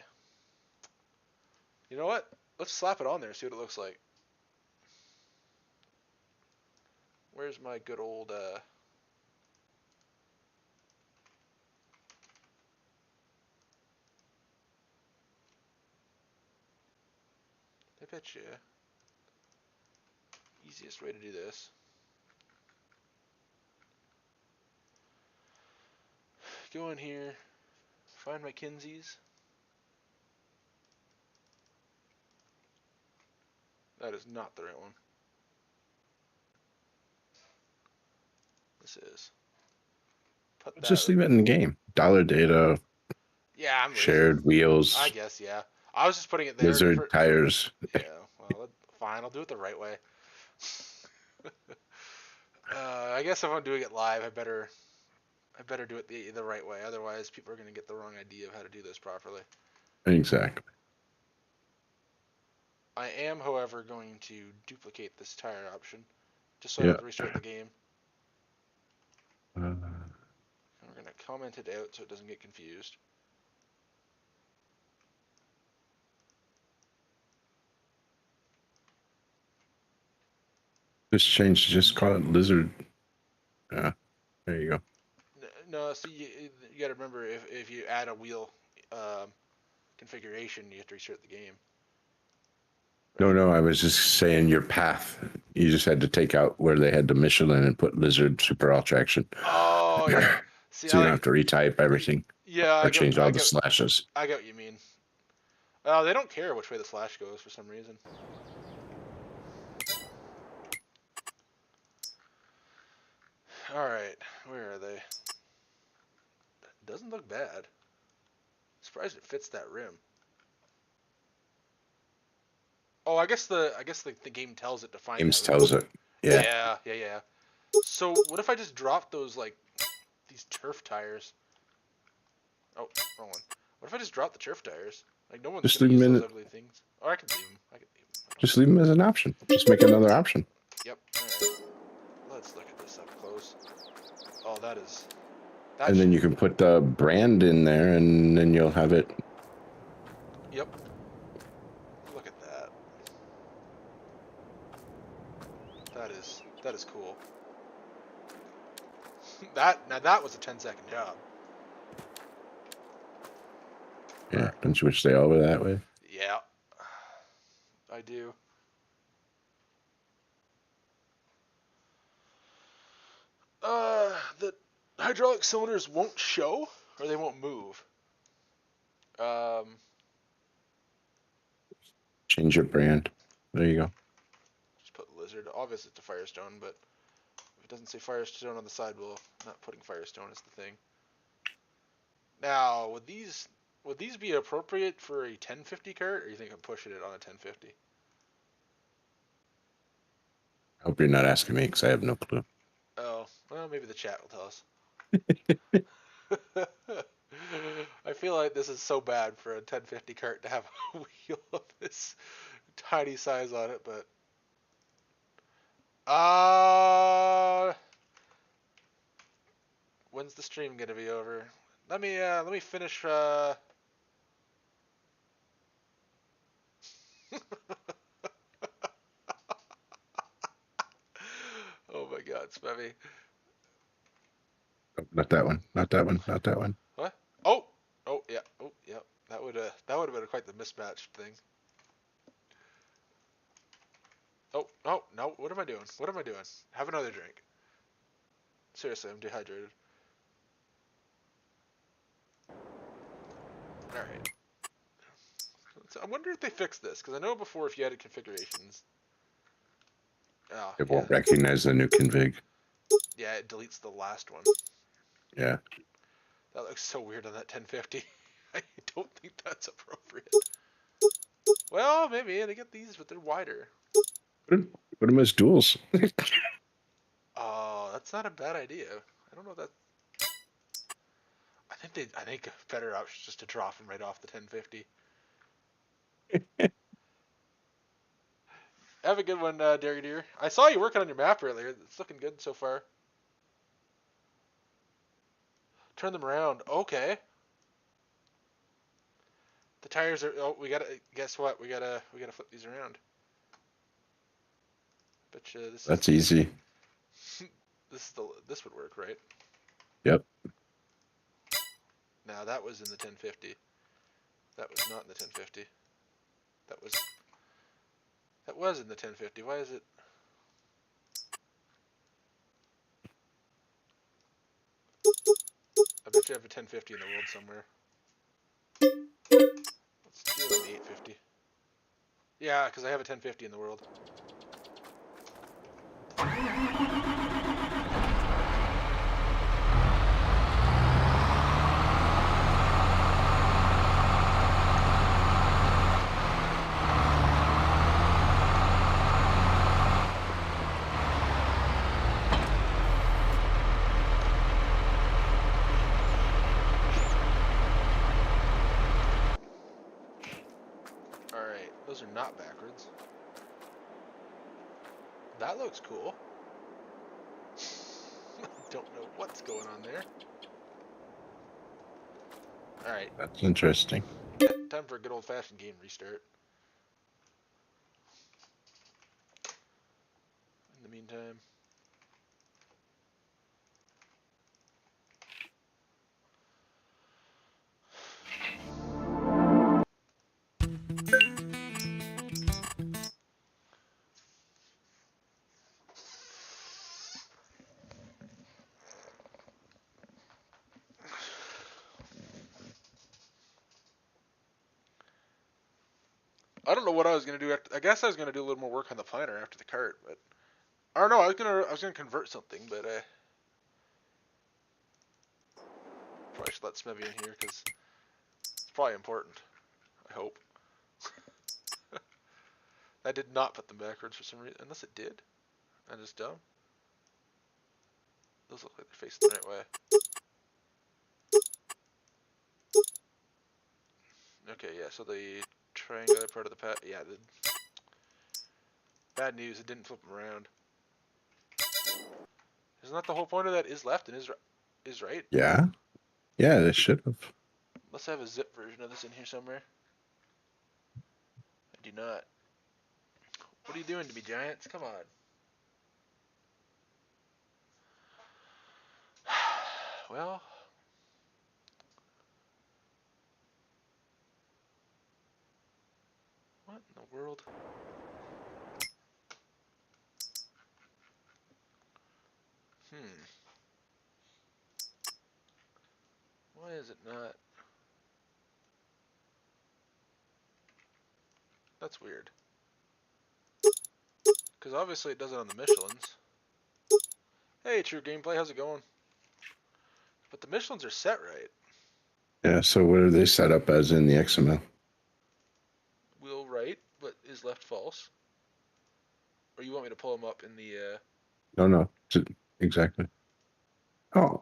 You know what? Let's slap it on there and see what it looks like. Where's my good old I bet you easiest way to do this. Go in here, find my Kinseys. That is not the right one. This is. Just leave it in the game. Dollar data. Yeah, I'm shared lazy. wheels. I guess, yeah. I was just putting it there. Lizard tires. Yeah, well, fine. I'll do it the right way. I guess if I'm doing it live, I better do it the right way. Otherwise, people are going to get the wrong idea of how to do this properly. Exactly. I am, however, going to duplicate this tire option, just so I don't have to restart the game. And we're going to comment it out so it doesn't get confused. Just call it lizard. Yeah, there you go. No, see, you got to remember if you add a wheel configuration, you have to restart the game. Right? No, I was just saying your path. You just had to take out where they had the Michelin and put lizard super all traction. Oh yeah. See, so you don't have to retype everything. Yeah, or change all the slashes. I get what you mean. They don't care which way the slash goes for some reason. Alright, where are they? Doesn't look bad. Surprised it fits that rim. Oh, I guess the game tells it to find. Games tells it. Yeah. Yeah. So what if I just drop those these turf tires? Oh, wrong one. What if I just drop the turf tires? Like no one's just gonna leave use them those ugly things. Or I could leave them. Just leave them as an option. Just make another option. Yep. Alright. Let's look at this up close. Oh, that is. And then you can put the brand in there, and then you'll have it. Yep. Look at that. That is cool. That was a 10-second job. Yeah, don't you wish they all were that way? Yeah, I do. The hydraulic cylinders won't show, or they won't move. Change your brand. There you go. Just put lizard. Obviously it's a Firestone, but if it doesn't say Firestone on the side, we'll not putting Firestone is the thing. Now, would these be appropriate for a 1050 cart, or you think I'm pushing it on a 1050? I hope you're not asking me, because I have no clue. Oh, well, maybe the chat will tell us. I feel like this is so bad for a 1050 cart to have a wheel of this tiny size on it, but when's the stream gonna be over? Let me finish oh my god, Spevy. Oh, not that one. Not that one. Not that one. What? Oh yeah. Oh yeah. That would have been quite the mismatched thing. Oh no! What am I doing? What am I doing? Have another drink. Seriously, I'm dehydrated. All right. So I wonder if they fixed this, because I know before if you added configurations, it won't recognize the new config. Yeah, it deletes the last one. Yeah. That looks so weird on that 1050. I don't think that's appropriate. Well, maybe they get these, but they're wider. Put them as duals. Oh, that's not a bad idea. I don't know that. I think a better option is just to drop them right off the 1050. Have a good one, Dairy Deer. I saw you working on your map earlier. It's looking good so far. Turn them around. Okay. The tires are. Oh, we gotta. Guess what? We gotta flip these around. Bet you this. That's easy. This would work, right? Yep. Now that was in the 1050. That was not in the 1050. That was in the 1050. Why is it? I bet you have a 1050 in the world somewhere. Let's do it on the 850. Yeah, because I have a 1050 in the world. Those are not backwards. That looks cool. Don't know what's going on there. Alright. That's interesting. Time for a good old-fashioned game restart. the meantime. I don't know what I was gonna do. I guess I was gonna do a little more work on the planter after the cart, but I don't know. I was gonna convert something, but probably should let Smevy in here because it's probably important. I hope. I did not put them backwards for some reason, unless it did. I'm just dumb. Those look like they're facing the right way. Okay, yeah. So the triangular part of the pad, yeah. Bad news. It didn't flip them around. Isn't that the whole point of that? Is left and is right. Yeah. Yeah, they should have. Let's have a zip version of this in here somewhere. I do not. What are you doing to me, Giants? Come on. Well. What in the world? Why is it not? That's weird. Because obviously it does it on the Michelins. Hey, True Gameplay, how's it going? But the Michelins are set right. Yeah, so what are they set up as in the XML? Wheel right, but is left false? Or you want me to pull them up in the... No, exactly. Oh,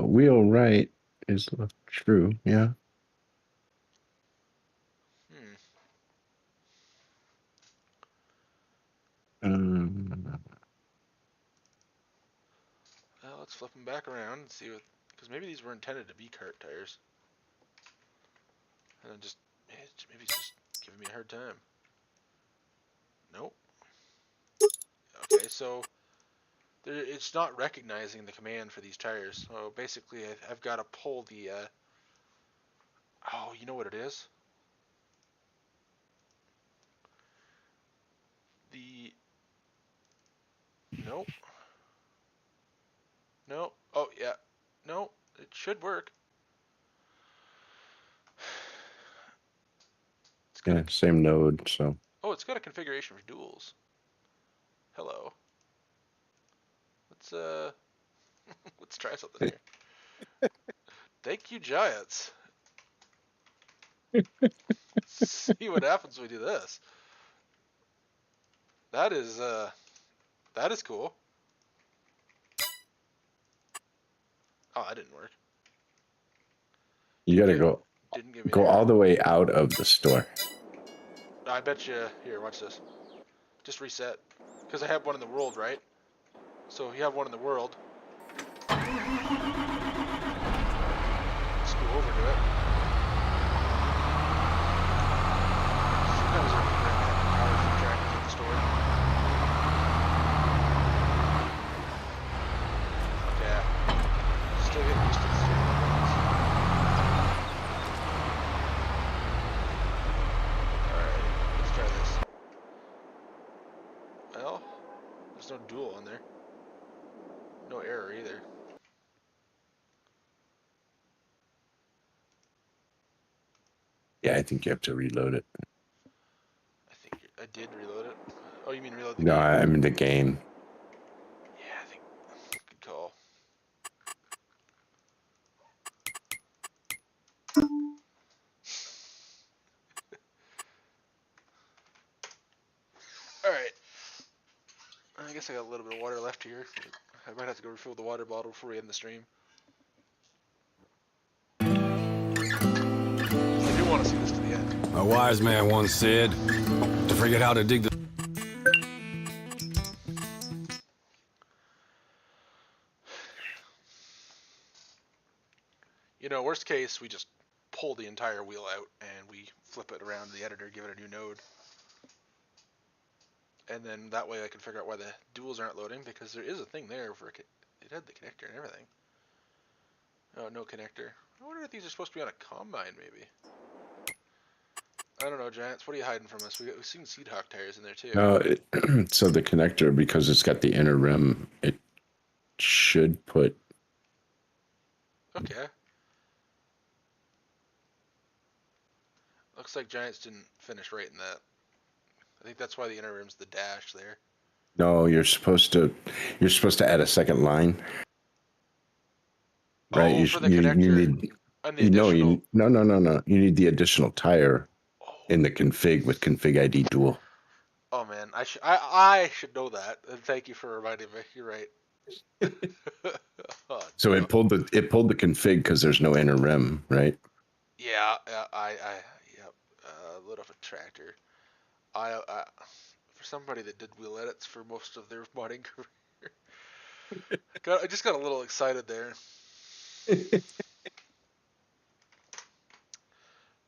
wheel right is left true, yeah. Well, let's flip them back around and see what... Because maybe these were intended to be cart tires. And then just... Maybe it's just giving me a hard time. Nope. Okay, so... It's not recognizing the command for these tires. So basically, I've got to pull the... Oh, you know what it is? The... Nope. No. Oh, yeah. No, it should work. Yeah, same node, so. Oh, it's got a configuration for duals. Hello. Let's let's try something here. Thank you, Giants. See what happens when we do this. That is cool. Oh, that didn't work. You gotta go all the way out of the store. I bet you. Here, watch this. Just reset. Because I have one in the world, right? So if you have one in the world, let's go over to it. Sometimes they're power from tractors at the store. Yeah. Still getting used to the steering wheels. Alright, let's try this. Well, there's no dual on there. No error either. Yeah, I think you have to reload it. I think I did reload it. Oh, you mean reload the No, game? I'm in the game. Yeah, I think good call. Alright. I guess I got a little bit of water left here. I might have to go refill the water bottle before we end the stream. I do want to see this to the end. A wise man once said, to forget how to dig the... You know, worst case, we just pull the entire wheel out and we flip it around to the editor, give it a new node. And then that way I can figure out why the duals aren't loading, because there is a thing there for it had the connector and everything. Oh, no connector. I wonder if these are supposed to be on a combine, maybe. I don't know, Giants. What are you hiding from us? We've seen Seed Hawk tires in there too. No, so the connector, because it's got the inner rim, it should put. Okay. Looks like Giants didn't finish right in that. I think that's why the inner rim's the dash there. No, you're supposed to add a second line. Right? Oh, for the connector. You need. And the additional... No. You need the additional tire in the config with config ID dual. Oh man, I should know that. And thank you for reminding me. You're right. Oh, so it pulled the config because there's no inner rim, right? Yeah, load up a tractor. I for somebody that did wheel edits for most of their modding career, I just got a little excited there.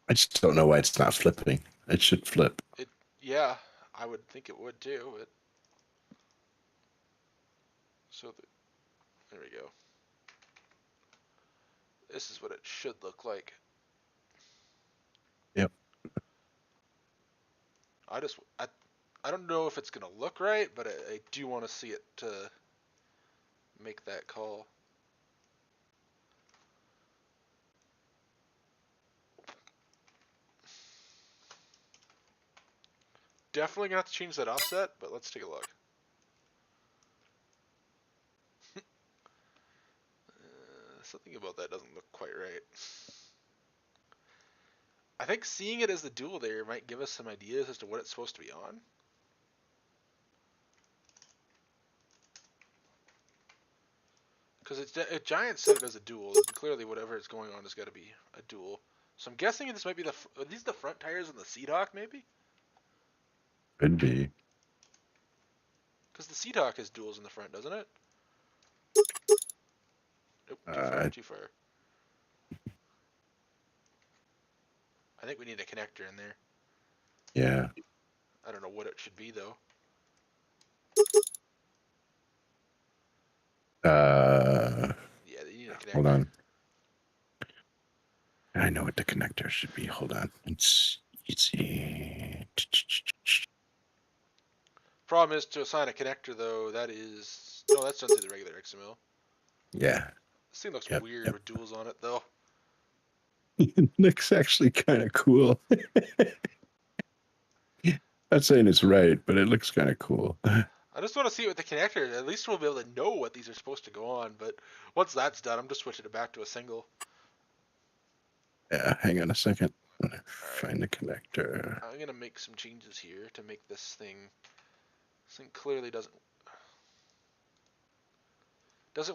I just don't know why it's not flipping. It should flip. Yeah, I would think it would too. There we go. This is what it should look like. Yep. I don't know if it's gonna look right, but I do want to see it to make that call. Definitely gonna have to change that offset, but let's take a look. Something about that doesn't look quite right. I think seeing it as the dual there might give us some ideas as to what it's supposed to be on. Because Giant said it as a dual, and clearly whatever is going on has got to be a dual. So I'm guessing this might be are these the front tires on the Seed Hawk, maybe? Could be. Because the Seed Hawk has duals in the front, doesn't it? Nope, too far. I think we need a connector in there. Yeah. I don't know what it should be, though. Yeah, you need a connector. Hold on. I know what the connector should be. Hold on. It's easy. Problem is, to assign a connector, though, that is... No, that's done through the regular XML. Yeah. This thing looks weird with duals on it, though. It looks actually kind of cool. Not saying it's right, but it looks kind of cool. I just want to see it with the connector. At least we'll be able to know what these are supposed to go on. But once that's done, I'm just switching it back to a single. Yeah, hang on a second. Find the connector. I'm gonna make some changes here to make this thing. This thing clearly doesn't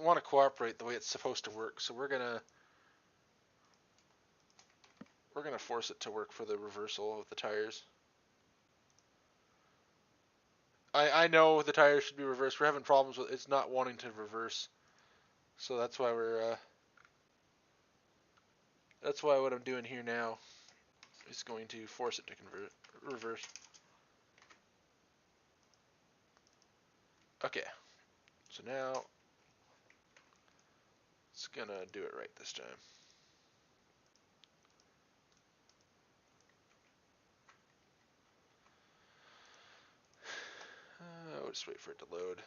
want to cooperate the way it's supposed to work. So we're gonna force it to work for the reversal of the tires. I know the tires should be reversed. We're having problems with it's not wanting to reverse. So that's why that's why what I'm doing here now is going to force it to reverse. Okay. So now it's gonna do it right this time. I'll just wait for it to load.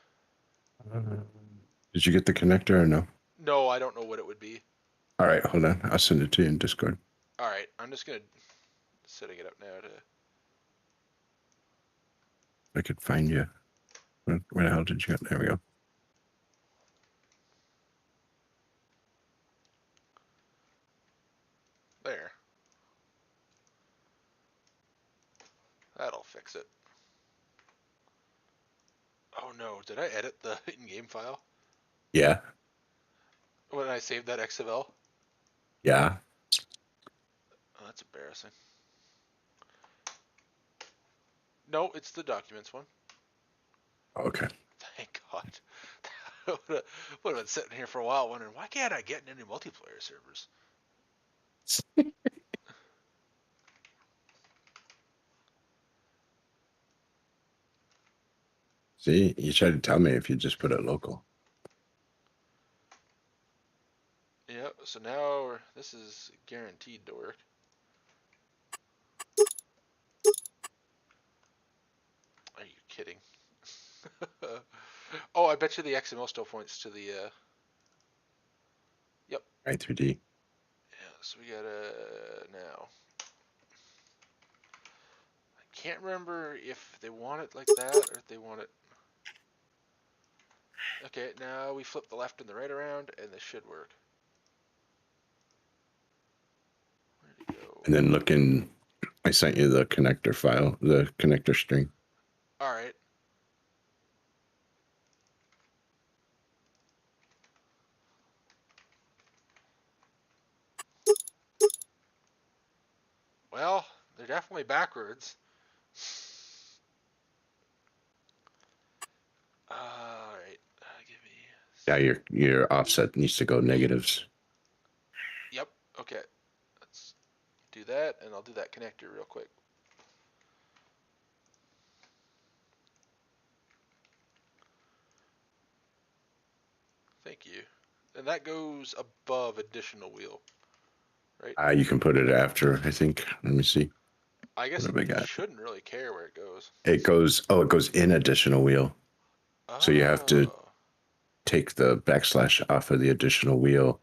Did you get the connector or no? No, I don't know what it would be. All right, hold on. I'll send it to you in Discord. All right, I'm just gonna setting it up now to. I could find you. Where the hell did you go? There we go. There. That'll fix it. Oh no, did I edit the in-game file? Yeah. When I saved that XML? Yeah. Oh, that's embarrassing. No, it's the documents one. Okay. Thank God. would have been sitting here for a while wondering, why can't I get in any multiplayer servers? See, you tried to tell me if you just put it local. Yep, so now this is guaranteed to work. Are you kidding? Oh, I bet you the XML still points to the, yep. I3D. Yeah, so we gotta, now. I can't remember if they want it like that, or if they want it. Okay, now we flip the left and the right around, and this should work. Where'd it go? And then look in, I sent you the connector file, the connector string. Alright. Well, they're definitely backwards. Alright, give me... Yeah, your offset needs to go negatives. Yep, okay. Let's do that, and I'll do that connector real quick. Thank you. And that goes above additional wheel, right? You can put it after, I think. Let me see. I guess What have I got? shouldn't really care where it goes. It goes in additional wheel. Oh. So you have to take the backslash off of the additional wheel.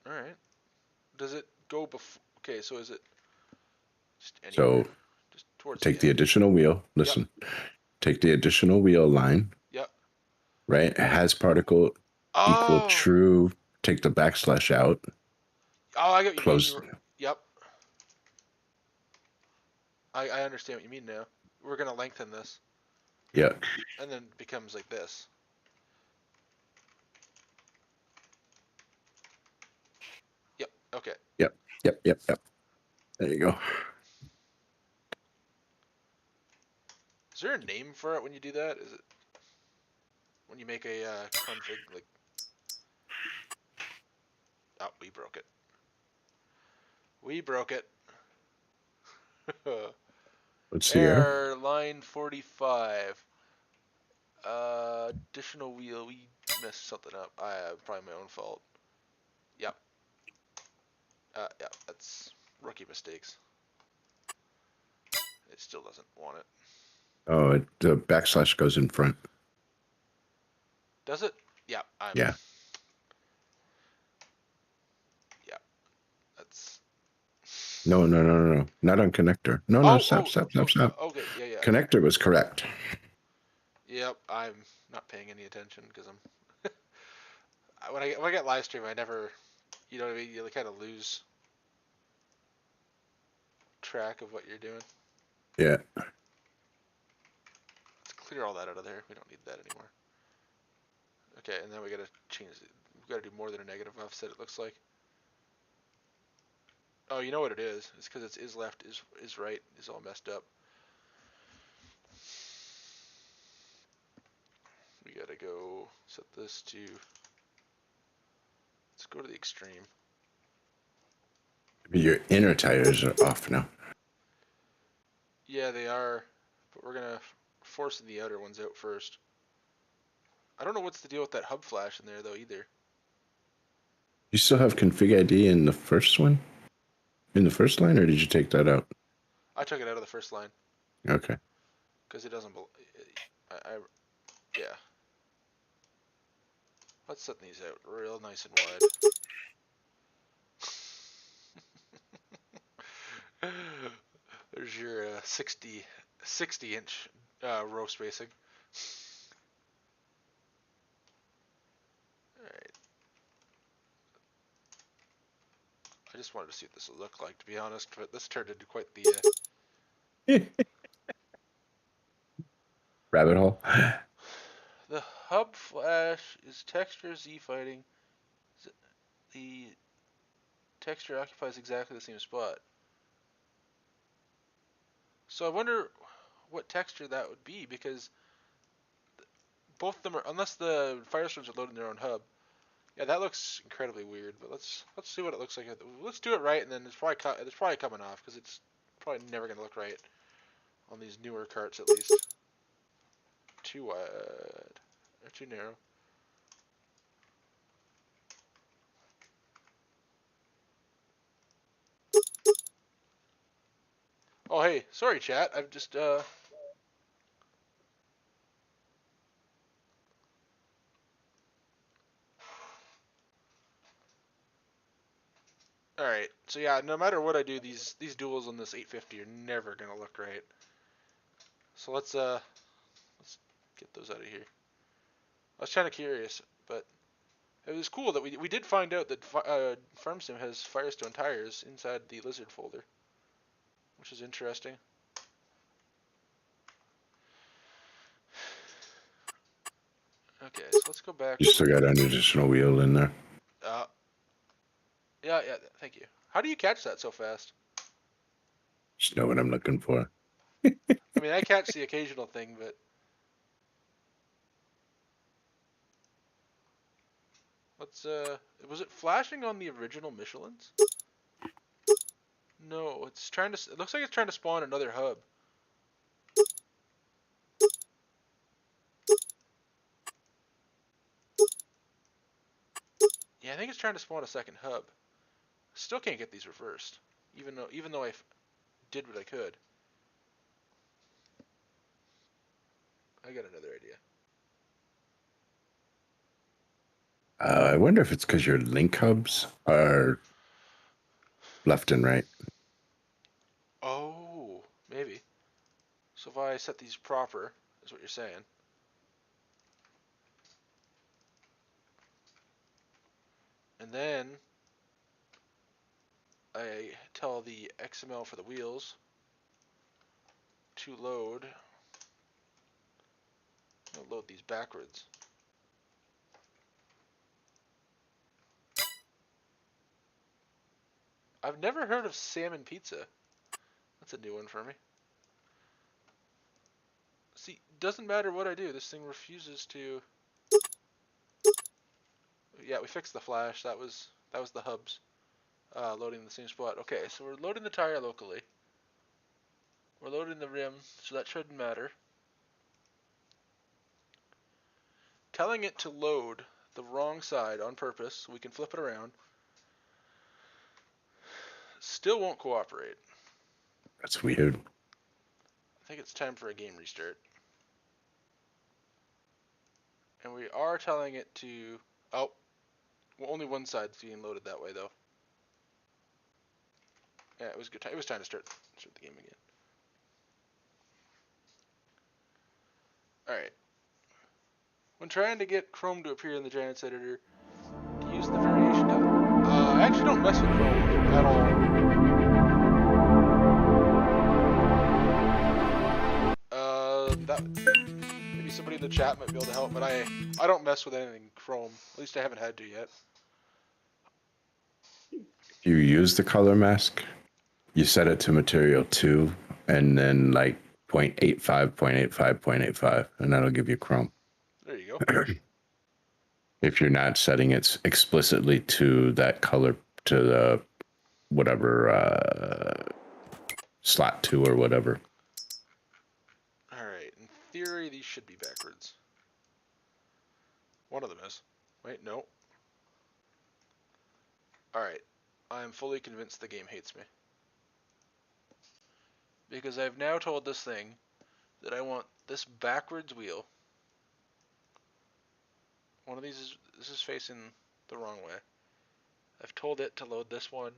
All right. Does it go before? Okay, so is it just So anywhere? Just towards take the the additional wheel. Listen, take the additional wheel line. Yep. Right? It has particle equal true. Take the backslash out. Oh, I get what Close. you mean. Yep. I understand what you mean now. We're gonna lengthen this. Yeah. And then it becomes like this. Yep. Okay. Yep. There you go. Is there a name for it when you do that? Is it when you make a config like? Oh, we broke it. We broke it. Let's see here. Error line 45. Additional wheel. We messed something up. Probably my own fault. Yep. Yeah, that's rookie mistakes. It still doesn't want it. Oh, the backslash goes in front. Does it? Yeah. Yeah. Yeah. That's. No. Not on connector. No. Stop. Okay. Yeah. Connector was correct. Yep. I'm not paying any attention because I'm. when I get live stream, I never, you know what I mean. You kind of lose track of what you're doing. Yeah. Let's clear all that out of there. We don't need that anymore. Okay, and then we gotta change it. We gotta do more than a negative offset. It looks like. Oh, you know what it is? It's because it's is left, is right, is all messed up. We gotta go set this to. Let's go to the extreme. Your inner tires are off now. Yeah, they are, but we're gonna force the outer ones out first. I don't know what's the deal with that hub flash in there though either. You still have config ID in the first one? In the first line, or did you take that out? I took it out of the first line. Okay. Because it doesn't. Yeah. Let's set these out real nice and wide. There's your 60 inch row spacing. Alright. I just wanted to see what this would look like, to be honest, but this turned into quite the rabbit hole. The hub flash is texture Z fighting. The texture occupies exactly the same spot. So I wonder what texture that would be, because both of them are, unless the Firestorms are loading their own hub. Yeah, that looks incredibly weird, but let's see what it looks like. Let's do it right, and then it's probably coming off, because it's probably never going to look right on these newer carts, at least. too wide or too narrow. Oh, hey, sorry, chat. I've just All right. So yeah, no matter what I do, these duals on this 850 are never gonna look right. So let's get those out of here. I was kind of curious, but it was cool that we did find out that Farm Sim has Firestone tires inside the Lizard folder, which is interesting. Okay, so let's go back. You still got an additional wheel in there. Yeah, thank you. How do you catch that so fast? Just know what I'm looking for. I mean, I catch the occasional thing, but let's was it flashing on the original Michelin's? No, it's trying to. It looks like it's trying to spawn another hub. Yeah, I think it's trying to spawn a second hub. Still can't get these reversed, even though I did what I could. I got another idea. I wonder if it's because your link hubs are left and right. Oh, maybe. So if I set these proper, is what you're saying. And then I tell the XML for the wheels to load. I'll load these backwards. I've never heard of salmon pizza. That's a new one for me. See, doesn't matter what I do, this thing refuses to. Yeah, we fixed the flash. That was the hubs loading in the same spot. Okay, so we're loading the tire locally. We're loading the rim, so that shouldn't matter. Telling it to load the wrong side on purpose so we can flip it around. Still won't cooperate. That's weird. I think it's time for a game restart. And we are telling it to... Oh, well, only one side's being loaded that way, though. Yeah, it was good. It was time to start the game again. Alright. When trying to get Chrome to appear in the Giants editor, use the variation tab. I actually don't mess with Chrome at all. Maybe somebody in the chat might be able to help, but I don't mess with anything Chrome. At least I haven't had to yet. If you use the color mask, you set it to material 2 and then like 0.85, 0.85, 0.85, and that'll give you Chrome. There you go. If you're not setting it explicitly to that color, to the whatever slot 2 or whatever. Alright, in theory these should be backwards. One of them is. Wait, no. Alright, I am fully convinced the game hates me. Because I've now told this thing that I want this backwards wheel. One of these is facing the wrong way. I've told it to load this one.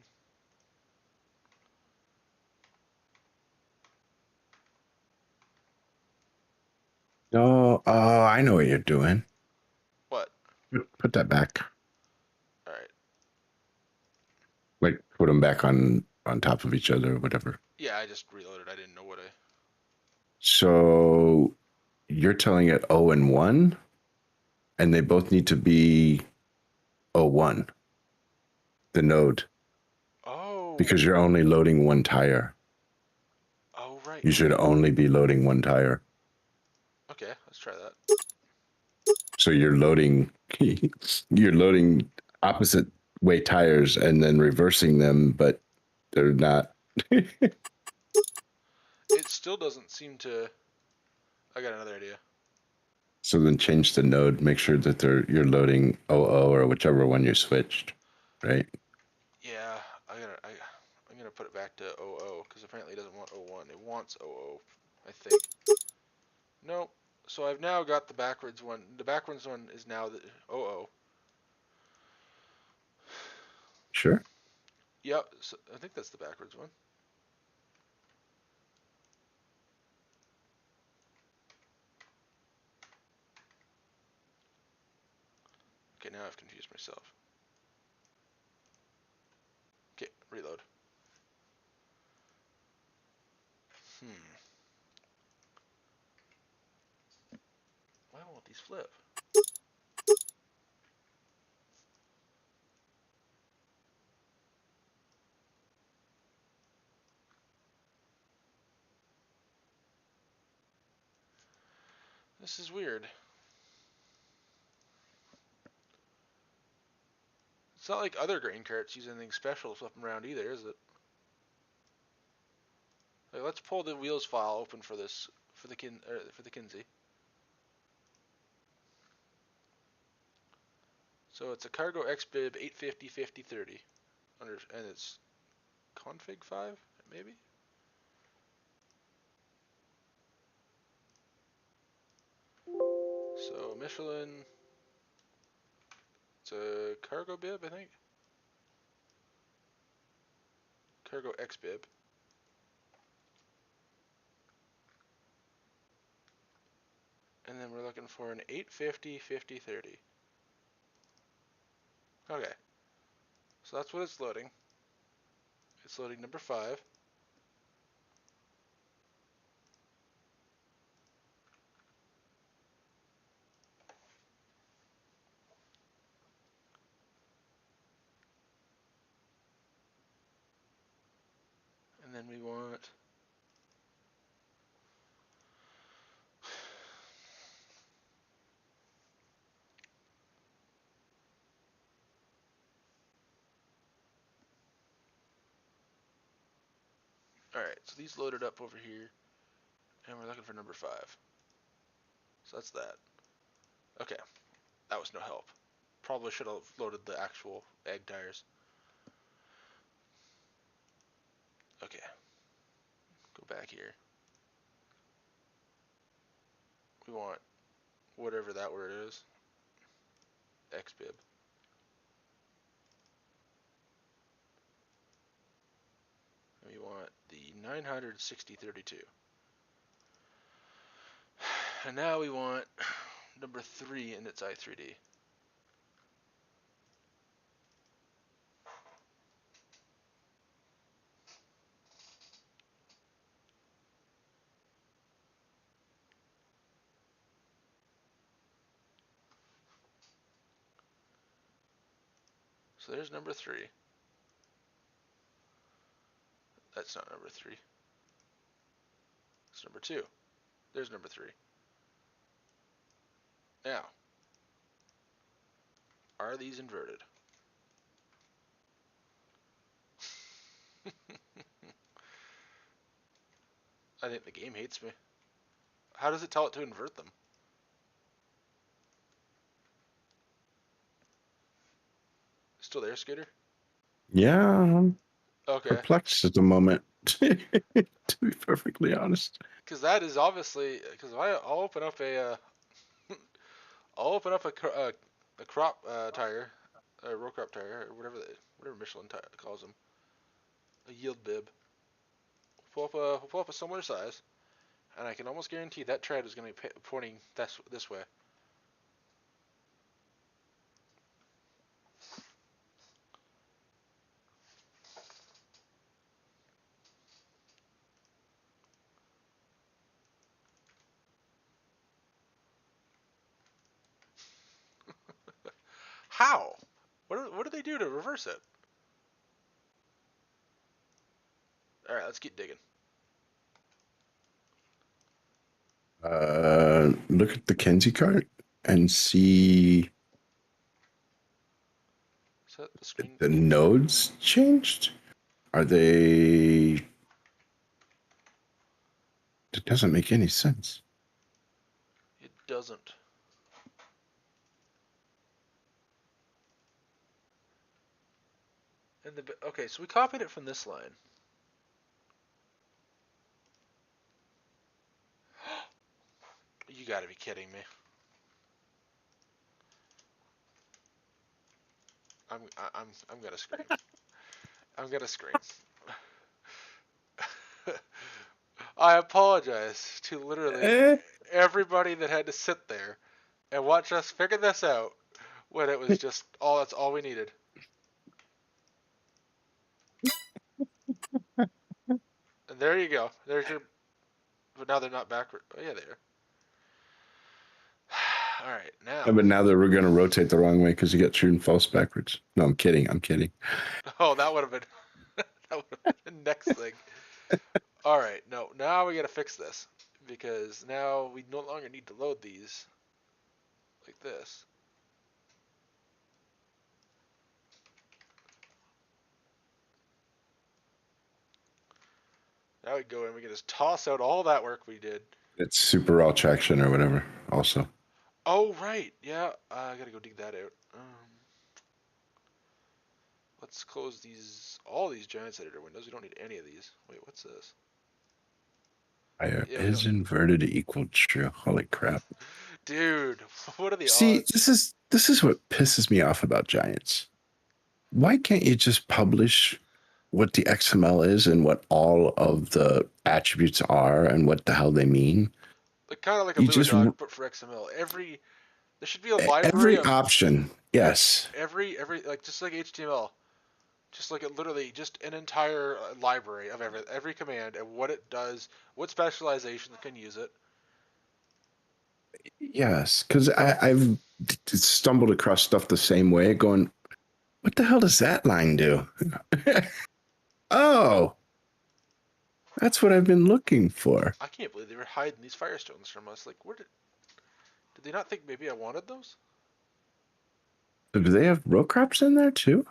Oh, I know what you're doing. What? Put that back. Alright. Like, put them back on top of each other or whatever. Yeah, I just reloaded. I didn't know what I... So, you're telling it 0 and 1? And they both need to be 01. The node. Oh. Because you're only loading one tire. Oh, right. You should only be loading one tire. Okay, let's try that. So you're loading opposite way tires and then reversing them, but they're not. It still doesn't seem to... I got another idea. So then change the node. Make sure that you're loading 00 or whichever one you switched, right? Yeah, I'm gonna put it back to 00 because apparently it doesn't want 01. It wants 00, I think. Nope. So I've now got the backwards one. The backwards one is now the 00. Sure. Yep. So I think that's the backwards one. Okay, now I've confused myself. Okay, reload. Why won't these flip? This is weird. It's not like other grain carts use anything special to flip them around either, is it? Like, let's pull the wheels file open for this for the Kinsey. So it's a cargo XBib 850 5030 and it's config 5 maybe. So Michelin, it's a cargo bib, I think. Cargo XBib. And then we're looking for an 850 5030. Okay. So that's what it's loading. It's loading number 5. And then we want Alright, so these loaded up over here. And we're looking for number 5. So that's that. Okay. That was no help. Probably should have loaded the actual egg tires. Okay. Go back here. We want whatever that word is. XBib. And we want the 96032. And now we want number 3 in its I3D. So there's number 3. That's not number 3. It's number 2. There's number 3. Now, are these inverted? I think the game hates me. How does it tell it to invert them? Still there, Skater? Yeah, I'm Okay. perplexed at the moment, to be perfectly honest. Because that is obviously, because I'll open up a I'll open up a crop tire, a row crop tire, or whatever Michelin calls them, a yield bib. Pull up a similar size, and I can almost guarantee that tread is going to be pointing this way. How? What do they do to reverse it? All right, let's keep digging. Look at the Kenzie cart and see Set the screen. the nodes changed. Are they? It doesn't make any sense. It doesn't. Okay, so we copied it from this line. You gotta be kidding me. I'm gonna scream. I'm gonna scream. I apologize to literally everybody that had to sit there and watch us figure this out when it was just that's all we needed. And there you go. There's your. But now they're not backward. Oh yeah, they are. All right, now. Yeah, but now that we're going to rotate the wrong way because you got true and false backwards. No, I'm kidding. I'm kidding. Oh, that would have been the next thing. All right, no, now we got to fix this because now we no longer need to load these like this. Now we go in, we can just toss out all that work we did. It's super raw traction or whatever also. Oh, right. Yeah, I gotta go dig that out. Let's close all these Giants editor windows. We don't need any of these. Wait, what's this? Is inverted equal true? Holy crap. Dude, what are the odds? This is what pisses me off about Giants. Why can't you just publish what the XML is and what all of the attributes are and what the hell they mean? Like, kind of like a Dog, but for XML. There should be a library. Every option, yes. Every like just like HTML, just like literally just an entire library of every command and what it does, what specialization can use it. Yes, because I've stumbled across stuff the same way, going, what the hell does that line do? Oh, that's what I've been looking for. I can't believe they were hiding these Firestones from us. Like, where did they not think maybe I wanted those? So do they have row crops in there too?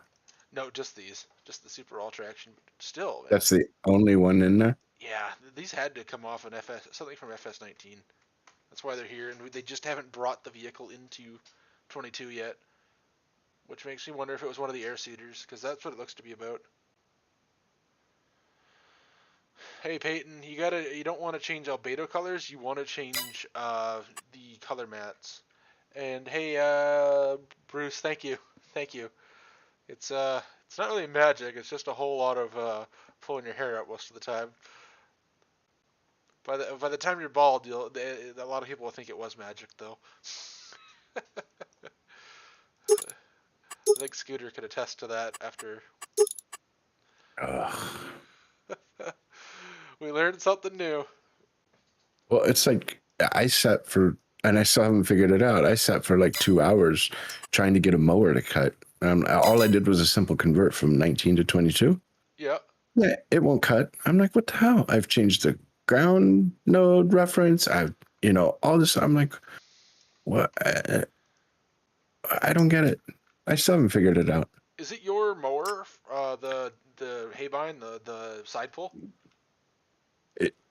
No, just these. Just the super all traction. Still, man. That's the only one in there? Yeah, these had to come off an something from FS19. That's why they're here, and they just haven't brought the vehicle into 22 yet. Which makes me wonder if it was one of the air seeders, because that's what it looks to be about. Hey Peyton, you don't want to change albedo colors, you want to change the color mats. And hey Bruce, thank you. It's not really magic, it's just a whole lot of pulling your hair out most of the time. By the time you're bald, a lot of people will think it was magic though. I think Scooter could attest to that after. We learned something new. Well, it's like I sat for, and I still haven't figured it out. I sat for like 2 hours trying to get a mower to cut. All I did was a simple convert from 19 to 22. Yeah. Yeah, it won't cut. I'm like, what the hell? I've changed the ground node reference. All this. I'm like, what? I don't get it. I still haven't figured it out. Is it your mower, the Haybine, the side pull?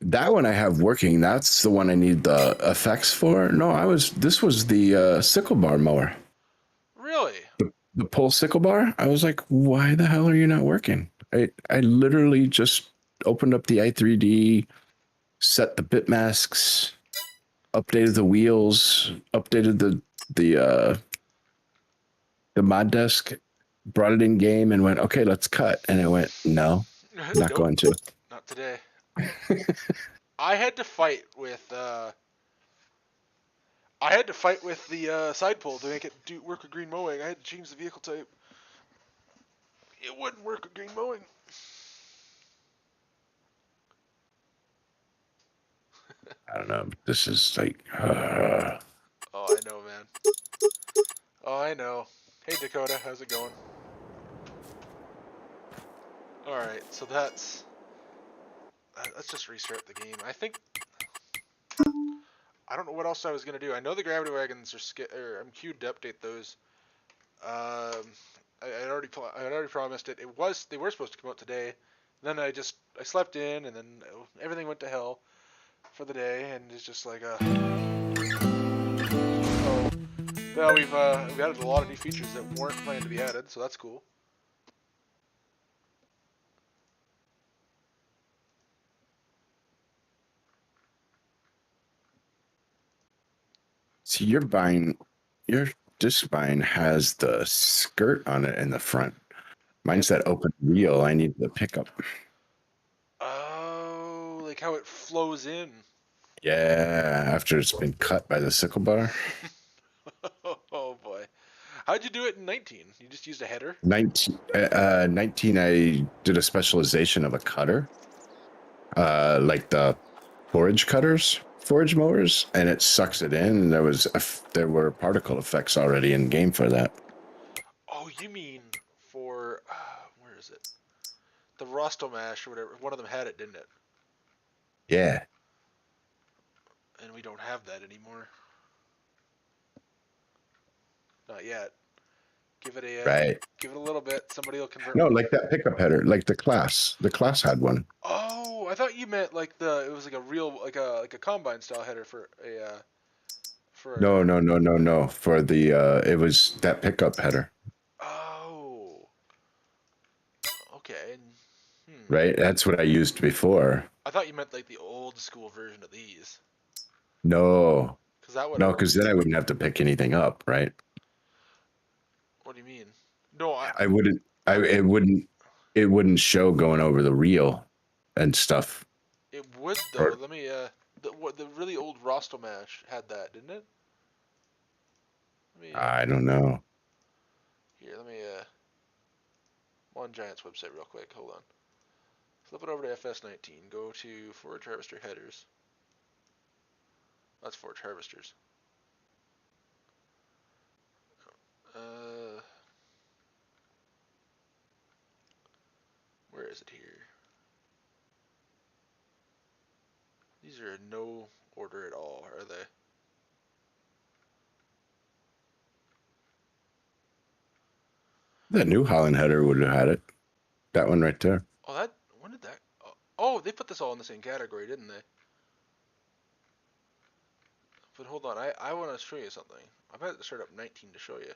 That one I have working. That's the one I need the effects for. No, this was the sickle bar mower. Really? The pull sickle bar. I was like, why the hell are you not working? I literally just opened up the i3D, set the bit masks, updated the wheels, updated the mod desk, brought it in game, and went, okay, let's cut. And it went, no, not going to. Not today. I had to fight with the side pull to make it work with green mowing. I had to change the vehicle type. It wouldn't work with green mowing. I don't know. This is like. Oh, I know, man. Oh, I know. Hey, Dakota, how's it going? All right, so let's just restart the game. I don't know what else I was gonna do. I know the gravity wagons are I'm queued to update those. I already promised it. They were supposed to come out today. Then I slept in, and then everything went to hell for the day, and it's just like now we've added a lot of new features that weren't planned to be added, so that's cool. See, your disc spine has the skirt on it in the front. Mine's that open reel. I need the pickup. Oh, like how it flows in. Yeah, after it's been cut by the sickle bar. Oh boy. How'd you do it in 19? You just used a header? 19, 19 I did a specialization of a cutter. Like the forage mowers, and it sucks it in, and there were particle effects already in game for that. Oh, you mean for where is it? The Rostomash or whatever. One of them had it, didn't it? Yeah. And we don't have that anymore. Not yet. Give it a Right. Give it a little bit. Somebody will convert. No, like that pickup header, like the class. The class had one. Oh, I thought you meant like it was like a real like a combine style header for a No. For the it was that pickup header. Oh. Okay. Right? That's what I used before. I thought you meant like the old school version of these. No. Cause that would. No, because then I wouldn't have to pick anything up, right? What do you mean? No, I wouldn't. It wouldn't show going over the reel and stuff. It would though. Let me. The really old Rostomash had that, didn't it? I don't know. Here, let me. On Giant's website real quick. Hold on. Flip it over to FS19. Go to Forage Harvester headers. That's Forage Harvesters. Where is it here? These are in no order at all, are they? The New Holland header would have had it. That one right there. Oh, when did that? Oh, they put this all in the same category, didn't they? But hold on, I want to show you something. I'm going to start up 19 to show you.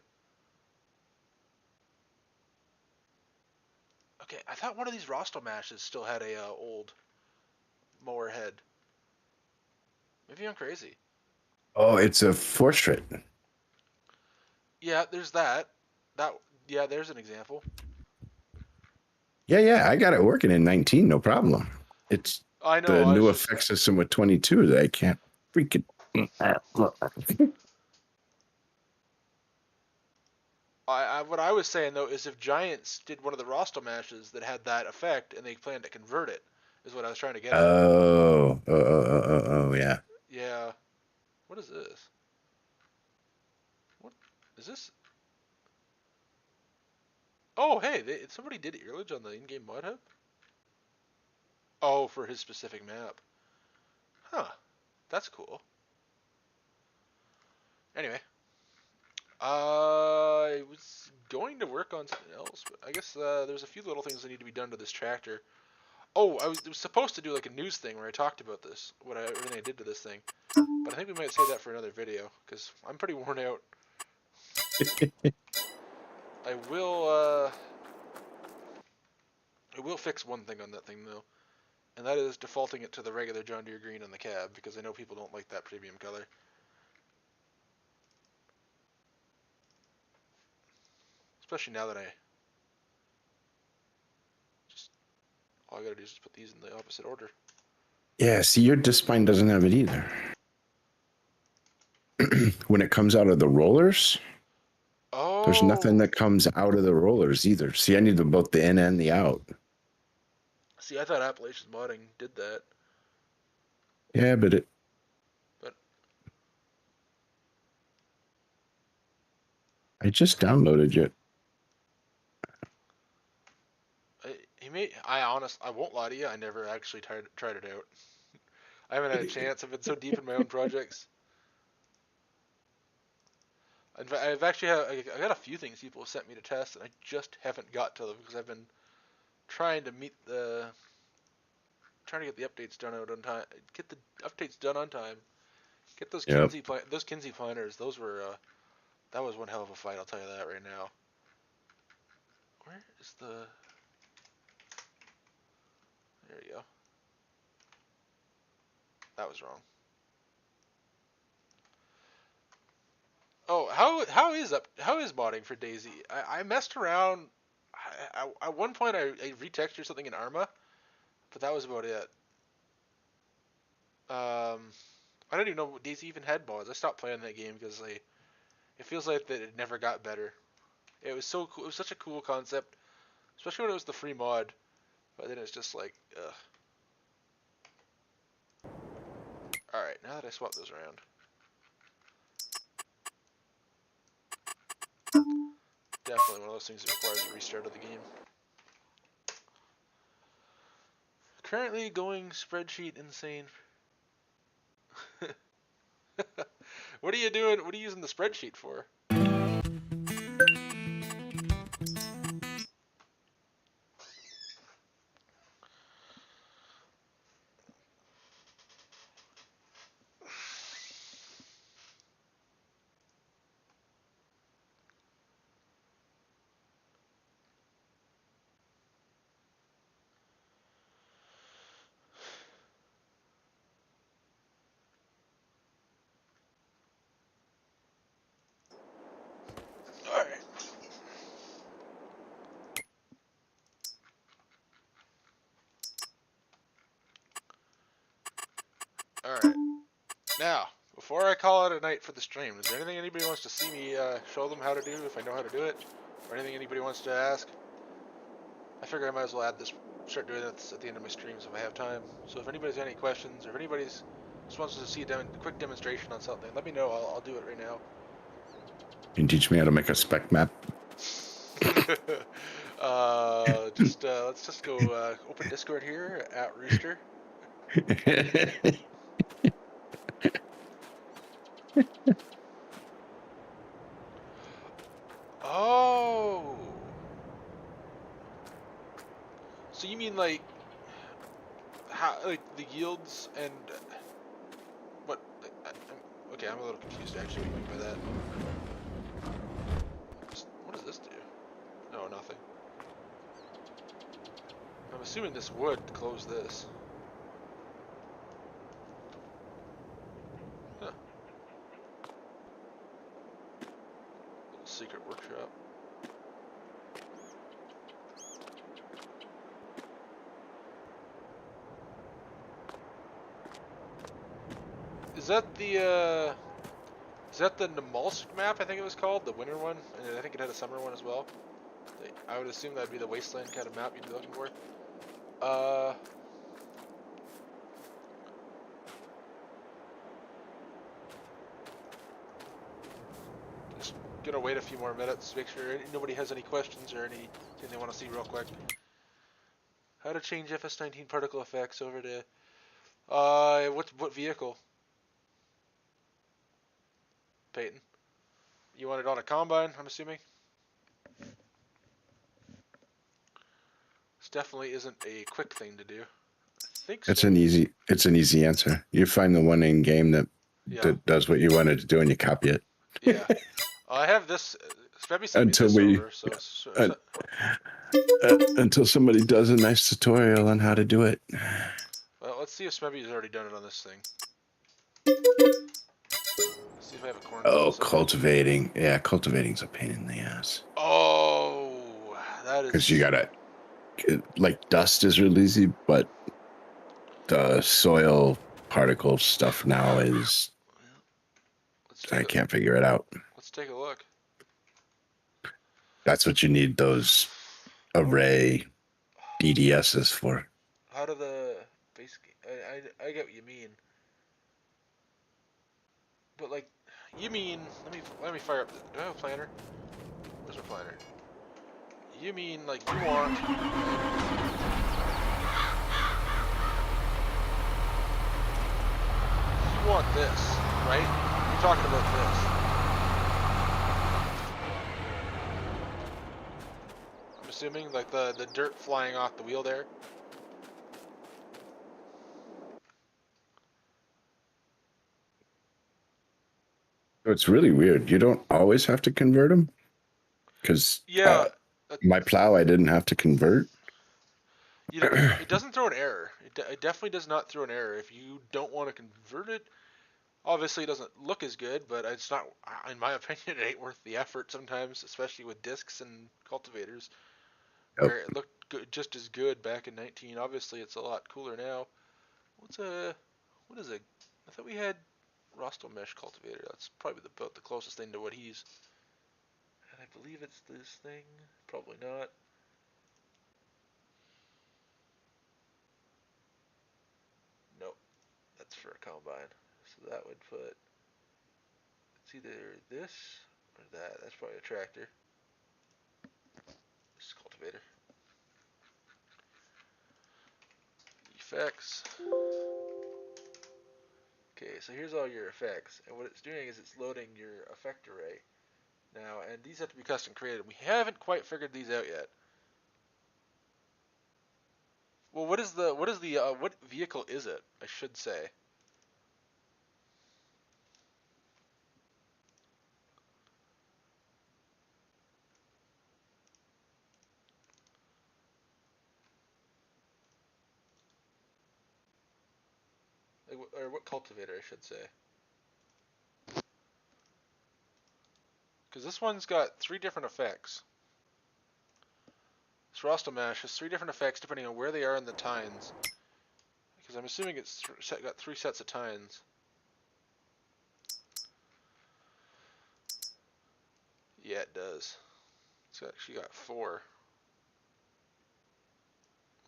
Okay, I thought one of these Rostomashes still had a old mower head. Maybe I'm crazy. Oh, it's a Forstrit. Yeah, there's that. Yeah, there's an example. Yeah, I got it working in 19, no problem. It's I know the new effect system with 22 that I can't freaking. What I was saying though is if Giants did one of the Rostomashes that had that effect and they planned to convert it, is what I was trying to get at. Oh, yeah. Yeah. What is this? What is this? Oh, hey, somebody did earlage on the in-game mod hub? Oh, for his specific map. Huh. That's cool. Anyway. I was going to work on something else, but I guess there's a few little things that need to be done to this tractor. Oh, I was supposed to do like a news thing where I talked about this, everything I did to this thing. But I think we might save that for another video, because I'm pretty worn out. I will fix one thing on that thing though, and that is defaulting it to the regular John Deere green on the cab, because I know people don't like that premium color. Especially now that all I gotta do is just put these in the opposite order. Yeah, see, your disc spine doesn't have it either. When it comes out of the rollers, there's nothing that comes out of the rollers either. See, I need both the in and the out. See, I thought Appalachian Modding did that. Yeah, but I just downloaded it. I won't lie to you, I never actually tried it out. I haven't had a chance. I've been so deep in my own projects. I've actually I got a few things people have sent me to test, and I just haven't got to them because I've been trying to get the updates done on time. Get the updates done on time. Get those Kinsey planners. Those were that was one hell of a fight. I'll tell you that right now. Where is the? There you go. That was wrong. Oh, how is modding for Daisy? I messed around. At one point, I retextured something in Arma, but that was about it. I don't even know Daisy even had mods. I stopped playing that game because it feels like that it never got better. It was so cool. It was such a cool concept, especially when it was the free mod. But then it's just like, ugh. All right, now that I swap those around. Definitely one of those things that requires a restart of the game. Currently going spreadsheet insane. What are you doing? What are you using the spreadsheet for? Alright. Now, before I call it a night for the stream, is there anything anybody wants to see me show them how to do, if I know how to do it? Or anything anybody wants to ask? I figure I might as well start doing this at the end of my streams if I have time. So if anybody's got any questions, or if anybody's just wants to see a quick demonstration on something, let me know. I'll do it right now. Can you teach me how to make a spec map? Let's just go open Discord here at Rooster. Oh, so you mean like the yields and what? Okay, I'm a little confused actually. What do you mean by that? What does this do? No, nothing. I'm assuming this would close this. Huh. Little secret workshop. Is that the Namalsk map? I think it was called, the winter one, and I think it had a summer one as well. I would assume that'd be the wasteland kind of map you'd be looking for. Just gonna wait a few more minutes, make sure nobody has any questions or anything they want to see real quick. How to change FS19 particle effects over to what vehicle? Peyton, you want it on a combine, I'm assuming? This definitely isn't a quick thing to do. I think so. It's an easy answer. You find the one in game that does what you wanted to do and you copy it. Yeah. I have this until until somebody does a nice tutorial on how to do it. Well, let's see if Smebby's already done it on this thing. Let's see if I have a corn. Oh, cultivating. Yeah, cultivating's a pain in the ass. Oh, that is. Because you gotta, like, dust is really easy, but the soil particle stuff now is. I can't figure it out. Let's take a look. That's what you need those array DDSs for. How do the basic? I get what you mean. But like, you mean let me fire up. Do I have a planner? Where's my planner? You mean like you want? You want this, right? You're talking about this. I'm assuming like the dirt flying off the wheel there. It's really weird. You don't always have to convert them, because my plow I didn't have to convert. You know, it doesn't throw an error. It definitely does not throw an error. If you don't want to convert it, Obviously, it doesn't look as good, but it's not, in my opinion, it ain't worth the effort sometimes, especially with discs and cultivators, where it looked good, just as good back in 19. Obviously, it's a lot cooler now. What is it? I thought we had Rostov mesh cultivator. That's probably about the closest thing to what he's. And I believe it's this thing. Probably not. Nope. That's for a combine. So that would put. It's either this or that. That's probably a tractor. This is cultivator. Effects. Okay, so here's all your effects, and what it's doing is it's loading your effect array now, and these have to be custom created. We haven't quite figured these out yet. Well, what vehicle is it? I should say. Or what cultivator, I should say. Because this one's got 3 different effects. This Rostomash has 3 different effects depending on where they are in the tines. Because I'm assuming it's got 3 sets of tines. Yeah, it does. It's actually got 4.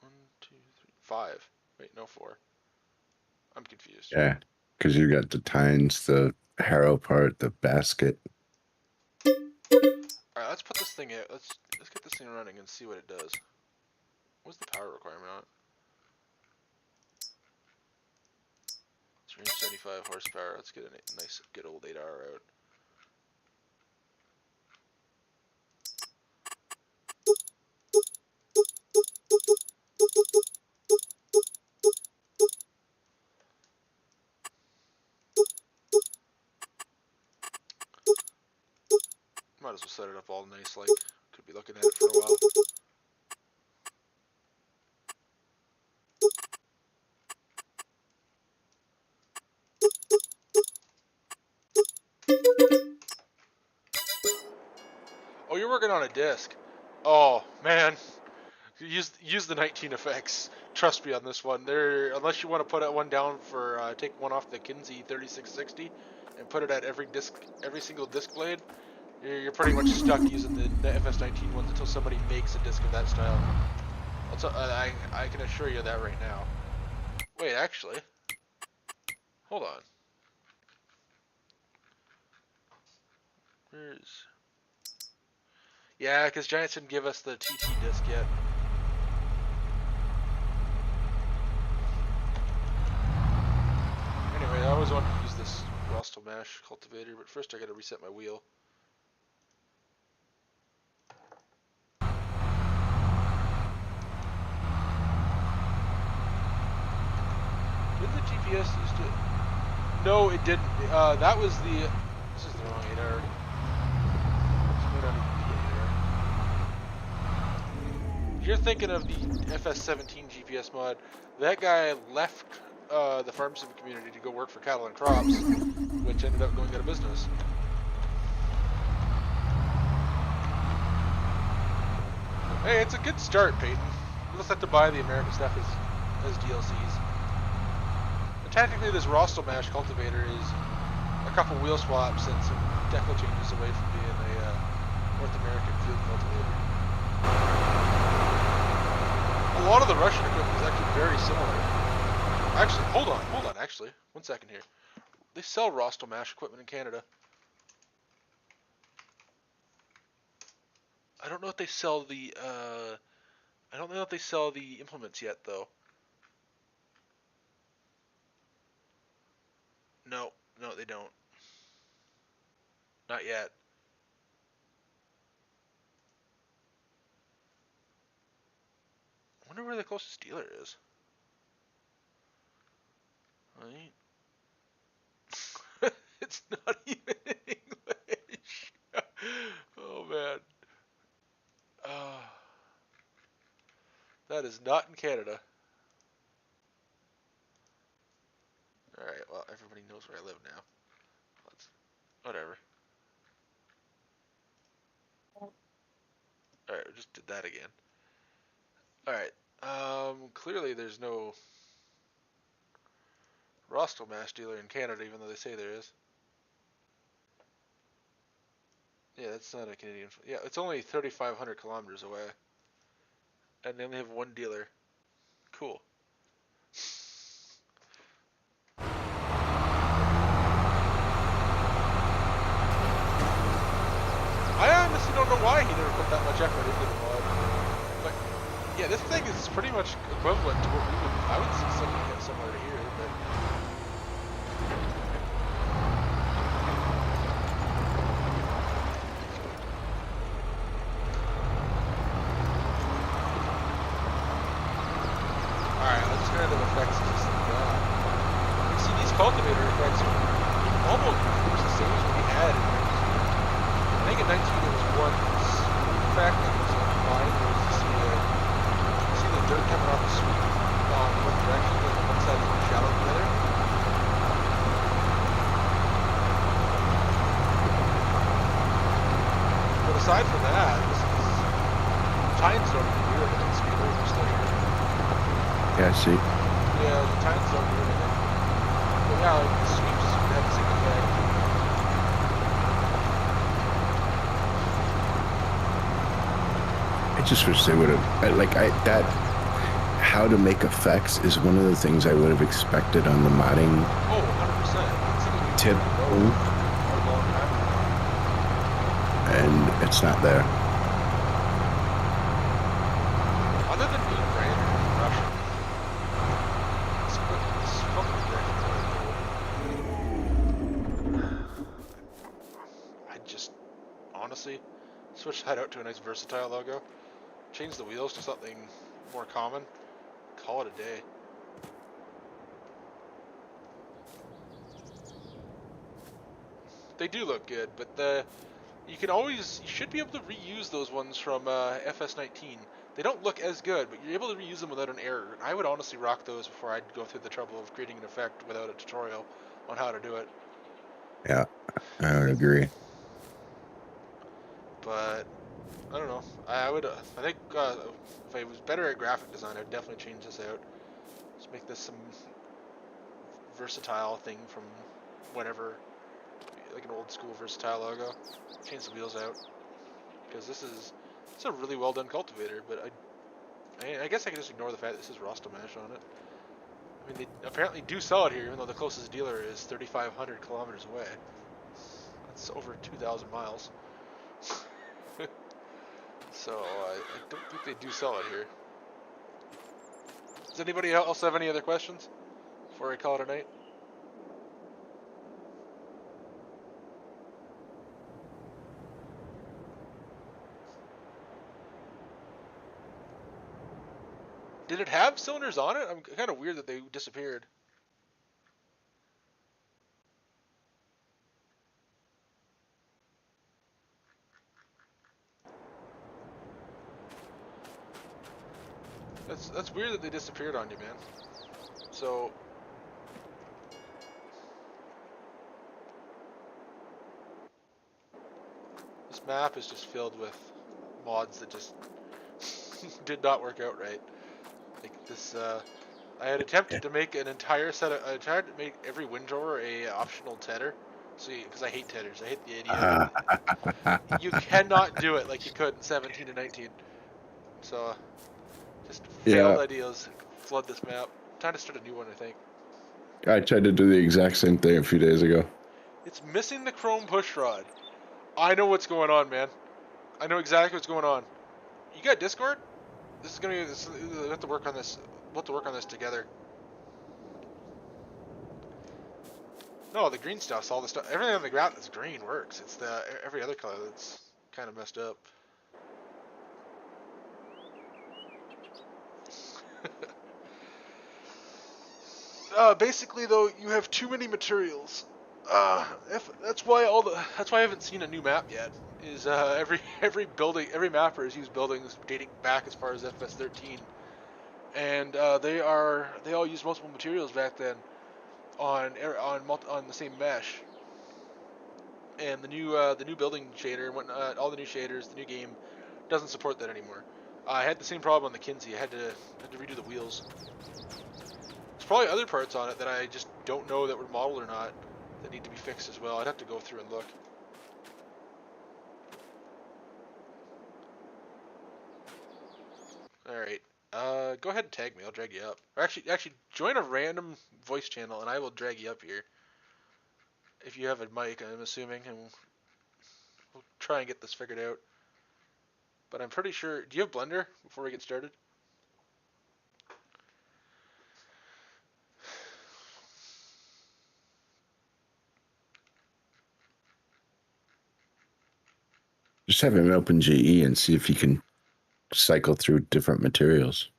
1, 2, 3, 5. Wait, no 4. I'm confused. Yeah, because you got the tines, the harrow part, the basket. Alright, let's put this thing out. Let's get this thing running and see what it does. What's the power requirement on it? 375 horsepower. Let's get a nice, good old 8R out. Might as well set it up all nice, like, could be looking at it for a while. Oh, you're working on a disc. Oh, man. Use the 19 effects. Trust me on this one. Unless you want to put one down for take one off the Kinsey 3660 and put it at every single disc blade, you're pretty much stuck using the FS19 ones until somebody makes a disc of that style. I can assure you that right now. Wait, actually, hold on. Where's? Yeah, because Giants didn't give us the TT disc yet. Anyway, I always wanted to use this Rostov Mash cultivator, but first I gotta reset my wheel. Didn't the GPS used to? No, it didn't. That was the. This is the wrong 8R. If you're thinking of the FS17 GPS mod, that guy left the farm sim community to go work for Cattle and Crops, which ended up going out of business. Hey, it's a good start, Peyton. You just have to buy the American stuff as DLCs. And technically, this Rostov Mash cultivator is a couple wheel swaps and some decal changes away from being a North American field cultivator. A lot of the Russian equipment is actually very similar. Actually, hold on, actually. 1 second here. They sell Rostov Mash equipment in Canada. I don't know if they sell the, I don't know if they sell the implements yet, though. No, they don't. Not yet. I wonder where the closest dealer is. Right? It's not even in English. Oh man. That is not in Canada. Alright, well, everybody knows where I live now. Whatever. Alright, we just did that again. Alright, clearly there's no Roscoe mass dealer in Canada, even though they say there is. Yeah, that's not a Canadian. Yeah, it's only 3,500 kilometers away. And they only have one dealer. Cool. I honestly don't know why he never put that much effort into the mod. But yeah, this thing is pretty much equivalent to what I would see something similar to here, but alright, let's turn into effects and just you see these cultivator effects are almost the same as what we had in 19. I think in 19 there was one effect that was combined. There was you see the dirt coming off the sweep on one direction, and one side is more shallow than the other. But aside from that, this is tines don't even do anything. Speeders are still here. Yeah, I see. Yeah, the tines don't do anything. But yeah, like the sweeps have the same effect. I just wish they would have, that, how to make effects is one of the things I would have expected on the modding Oh, 100%. tip, and it's not there. Other than being branded in Russian, this fucking I just, honestly, switch that out to a nice versatile logo. Change the wheels to something more common. Call it a day. They do look good, but you should be able to reuse those ones from FS19. They don't look as good, but you're able to reuse them without an error. And I would honestly rock those before I'd go through the trouble of creating an effect without a tutorial on how to do it. Yeah, I would agree. But I don't know. I think if I was better at graphic design, I'd definitely change this out. Let's make this some versatile thing from whatever, like an old school versatile logo. Change the wheels out because it's a really well done cultivator. But I guess I can just ignore the fact that this is Rostamash on it. I mean, they apparently do sell it here, even though the closest dealer is 3,500 kilometers away. That's over 2,000 miles. So I don't think they do sell it here. Does anybody else have any other questions before I call it a night? Did it have cylinders on it? I'm kind of weird that they disappeared. That's weird that they disappeared on you, man. So this map is just filled with mods that just did not work out right. Like this, I had attempted to make an entire set of. I tried to make every windrower a optional tedder. See, because I hate tedders. I hate the idea. You cannot do it like you could in 17 and 19. So, just failed ideas flood this map. Time to start a new one, I think. I tried to do the exact same thing a few days ago. It's missing the chrome push rod. I know what's going on, man. I know exactly what's going on. You got Discord? This is gonna be. We have to work on this. We'll have to work on this together. No, the green stuff's all the stuff. Everything on the ground that's green works. It's the every other color that's kind of messed up. Basically, though, you have too many materials. That's why I haven't seen a new map yet. Is every building, every mapper has used buildings dating back as far as FS13, and they all used multiple materials back then. on the same mesh. And the new building shader and whatnot, all the new shaders, the new game doesn't support that anymore. I had the same problem on the Kinsey. I had to redo the wheels. There's probably other parts on it that I just don't know that were modeled or not that need to be fixed as well. I'd have to go through and look. All right. Go ahead and tag me. I'll drag you up. Or actually, join a random voice channel and I will drag you up here. If you have a mic, I'm assuming, and we'll try and get this figured out. But I'm pretty sure. Do you have Blender before we get started? Just have him open GE and see if he can cycle through different materials.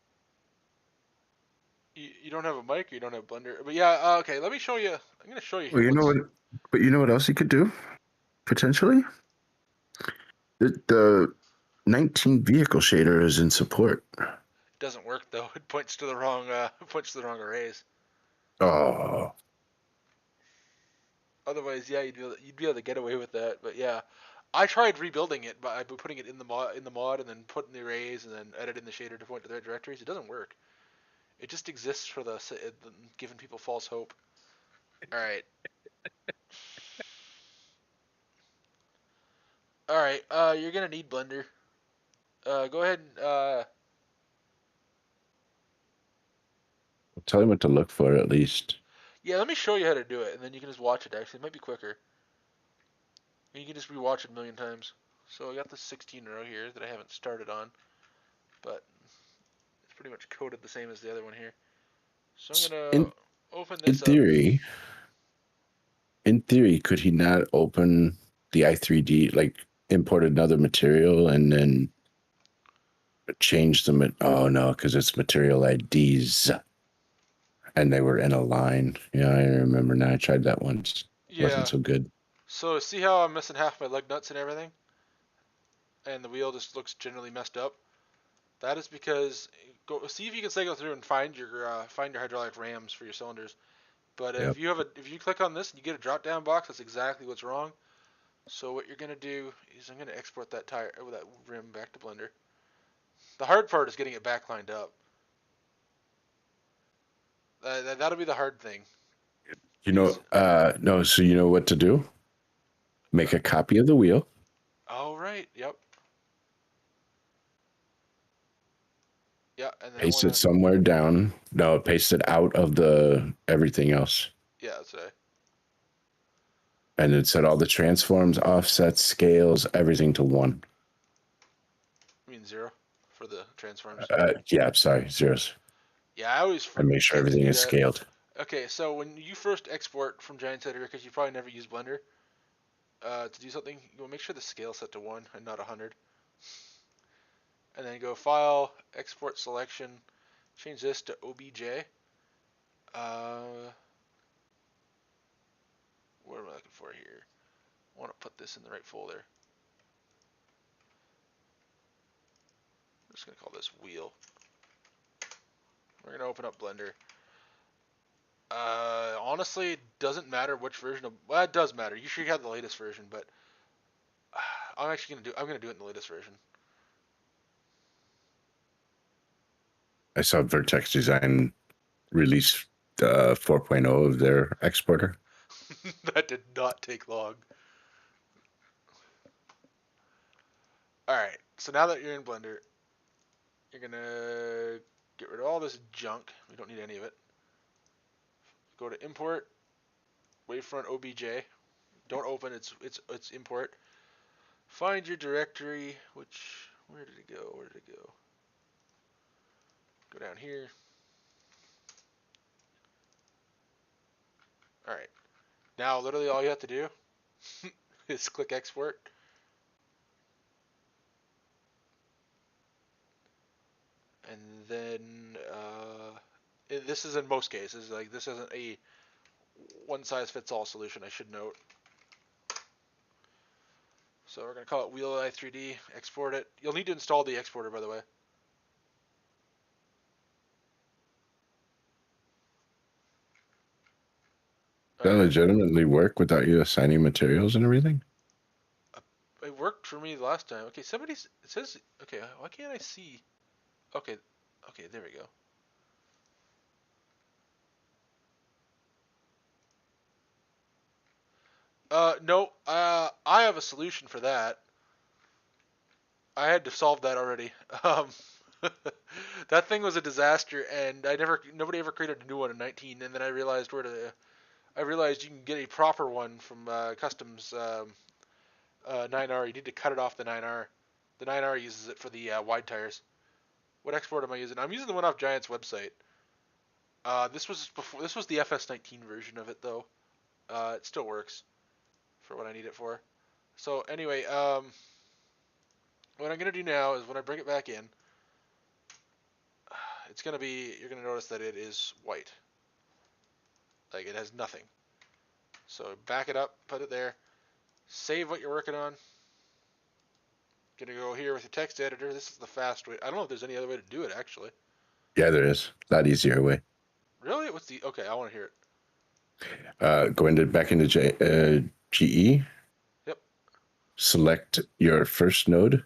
You don't have a mic, or you don't have Blender, but yeah. Okay, let me show you. I'm gonna show you. Well, you know what? But you know what else he could do? Potentially, the 19 vehicle shader is in support. It doesn't work though. It points to the wrong arrays. Oh. Otherwise, yeah, you'd be able to get away with that. But yeah, I tried rebuilding it by putting it in the mod and then putting the arrays and then editing the shader to point to their directories. It doesn't work. It just exists for giving people false hope. All right. All right. You're gonna need Blender. Go ahead and Tell him what to look for at least. yeah, let me show you how to do it, and then you can just watch it. Actually, it might be quicker. And you can just rewatch it a million times. So I got the 16 row here that I haven't started on, but it's pretty much coded the same as the other one here. So I'm gonna open this up. In theory, could he not open the i3D, like import another material and then change them? Oh no, because it's material IDs, and they were in a line. Yeah, I remember now. I tried that once. Yeah. Wasn't so good. So see how I'm missing half my lug nuts and everything, and the wheel just looks generally messed up. That is because see if you can cycle through and find your hydraulic rams for your cylinders. But if you click on this and you get a drop down box, that's exactly what's wrong. So what you're gonna do is I'm gonna export that that rim back to Blender. The hard part is getting it back lined up. That'll be the hard thing. You know, no. So you know what to do? Make a copy of the wheel. Oh right. Yep. Yeah, and then Paste it somewhere down. No, paste it out of the everything else. Yeah, that's right. And it set all the transforms, offsets, scales, everything to 1. You mean 0 for the transforms? Yeah, sorry, zeros. Yeah, I always and make sure everything is scaled. Okay, so when you first export from Giant Editor, because you probably never use Blender, to do something, you will make sure the scale is set to 1 and not 100. And then go File, Export Selection, change this to OBJ. What am I looking for here? I want to put this in the right folder. I'm just going to call this Wheel. We're going to open up Blender. Honestly, it doesn't matter which version of... Well, it does matter. You should have the latest version, but... I'm actually going to do it in the latest version. I saw Vertex Design release 4.0 of their exporter. That did not take long. Alright, so now that you're in Blender, you're going to get rid of all this junk. We don't need any of it. Go to Import, Wavefront OBJ. Don't open, it's import. Find your directory, where did it go? Go down here. Alright. Now, literally all you have to do is click export. And then, this is in most cases, like this isn't a one-size-fits-all solution, I should note. So we're going to call it Wheel i3D, export it. You'll need to install the exporter, by the way. That legitimately work without you assigning materials and everything? It worked for me last time. Okay, it says, okay, why can't I see? Okay, there we go. No, I have a solution for that. I had to solve that already. That thing was a disaster, and nobody ever created a new one in 19. And then I realized you can get a proper one from Customs 9R. You need to cut it off the 9R. The 9R uses it for the wide tires. What export am I using? I'm using the one off Giant's website. This was the FS19 version of it though. It still works for what I need it for. So anyway, what I'm gonna do now is when I bring it back in, you're gonna notice that it is white. Like it has nothing. So back it up, put it there, save what you're working on. Gonna go here with the text editor. This is the fast way. I don't know if there's any other way to do it actually. Yeah, there is. A lot easier way. Really? Okay, I want to hear it. Go back into GE. Yep. Select your first node.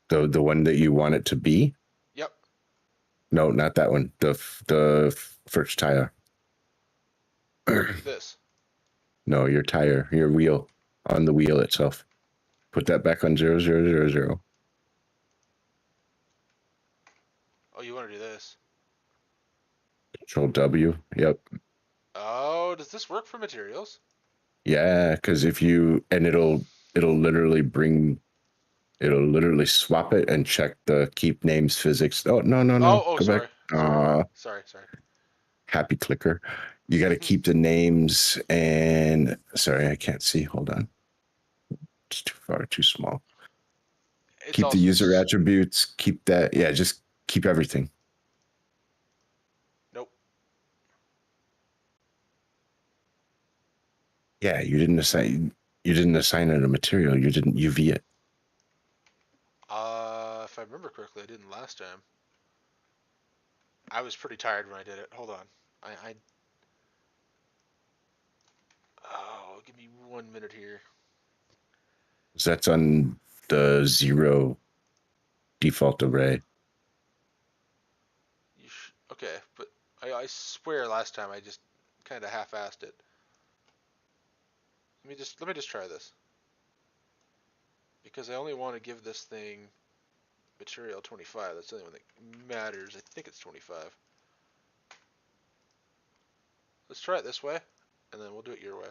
The one that you want it to be. Yep. No, not that one. The first tire. This. No, your tire, your wheel, on the wheel itself. Put that back on 0000. Oh, you want to do this? Control W. Yep. Oh, does this work for materials? Yeah, because it'll literally swap it and check the keep names physics. Oh no. Oh, Go sorry. back. Sorry. Happy clicker. You got to keep the names and sorry, I can't see. Hold on. It's too far, too small. Keep the user attributes. Keep that. Yeah, just keep everything. Nope. Yeah, you didn't assign it a material. You didn't UV it. If I remember correctly, I didn't last time. I was pretty tired when I did it. Hold on. Oh, give me 1 minute here. That's on the 0 default array. Okay, but I swear last time I just kind of half-assed it. Let me just try this. Because I only want to give this thing material 25. That's the only one that matters. I think it's 25. Let's try it this way, and then we'll do it your way.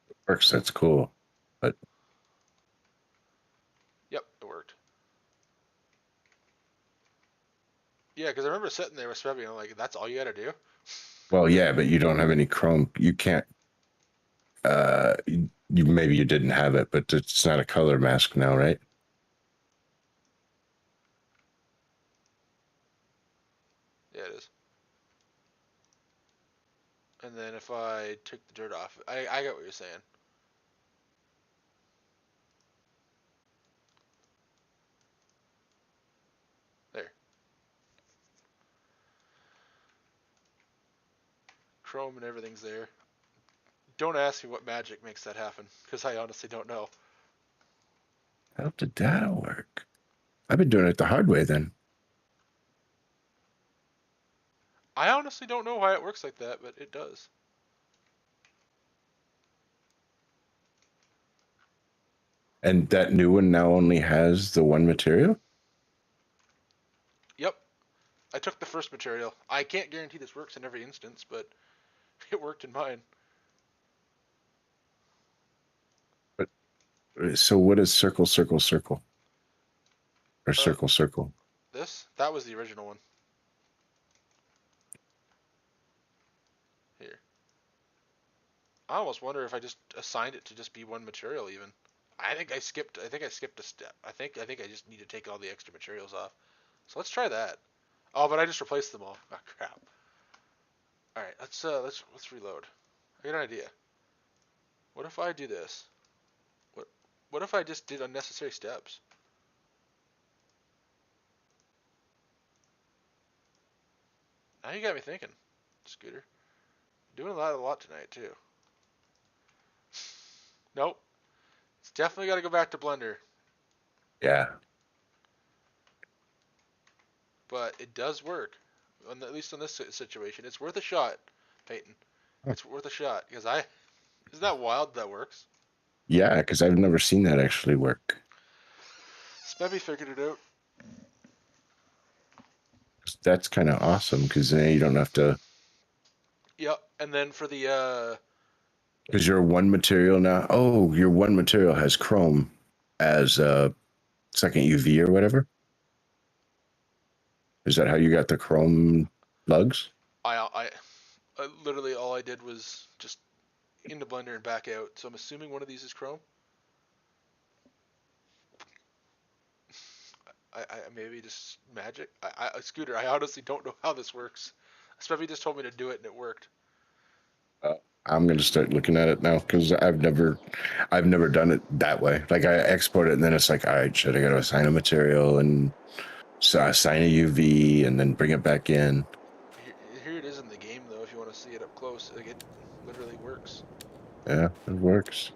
It works. That's cool. But yep, it worked. Yeah, because I remember sitting there with Svevy and I'm like, that's all you gotta do? Well, yeah, but you don't have any Chrome. You can't. Maybe you didn't have it, but it's not a color mask now, right? Yeah, it is. And then if I took the dirt off, I get what you're saying. There. Chrome and everything's there. Don't ask me what magic makes that happen, because I honestly don't know. How did that work? I've been doing it the hard way then. I honestly don't know why it works like that, but it does. And that new one now only has the one material? Yep. I took the first material. I can't guarantee this works in every instance, but it worked in mine. But so what is circle, circle, circle? Or circle, circle? That was the original one. Here. I almost wonder if I just assigned it to just be one material even. I think I skipped a step. I think I just need to take all the extra materials off. So let's try that. Oh, but I just replaced them all. Oh crap. All right, let's reload. I got an idea. What if I do this? What if I just did unnecessary steps? Now you got me thinking, Scooter. Doing a lot tonight too. Nope. It's definitely got to go back to Blender. Yeah. But it does work. At least on this situation, it's worth a shot, Peyton. It's worth a shot because isn't that wild that works? Yeah, because I've never seen that actually work. Smebby figured it out. That's kind of awesome because then you don't have to. Yep, and then for the because your one material now. Oh, your one material has chrome as second UV or whatever. Is that how you got the chrome lugs? I literally all I did was just into Blender and back out. So I'm assuming one of these is chrome. I maybe just magic. Scooter, I honestly don't know how this works. Smebby just told me to do it and it worked. I'm gonna start looking at it now because I've never done it that way. Like I export it and then it's like, all right, shit, I gotta assign a material and so assign a UV and then bring it back in. Here it is in the game though. If you want to see it up close, like it literally works. Yeah, it works.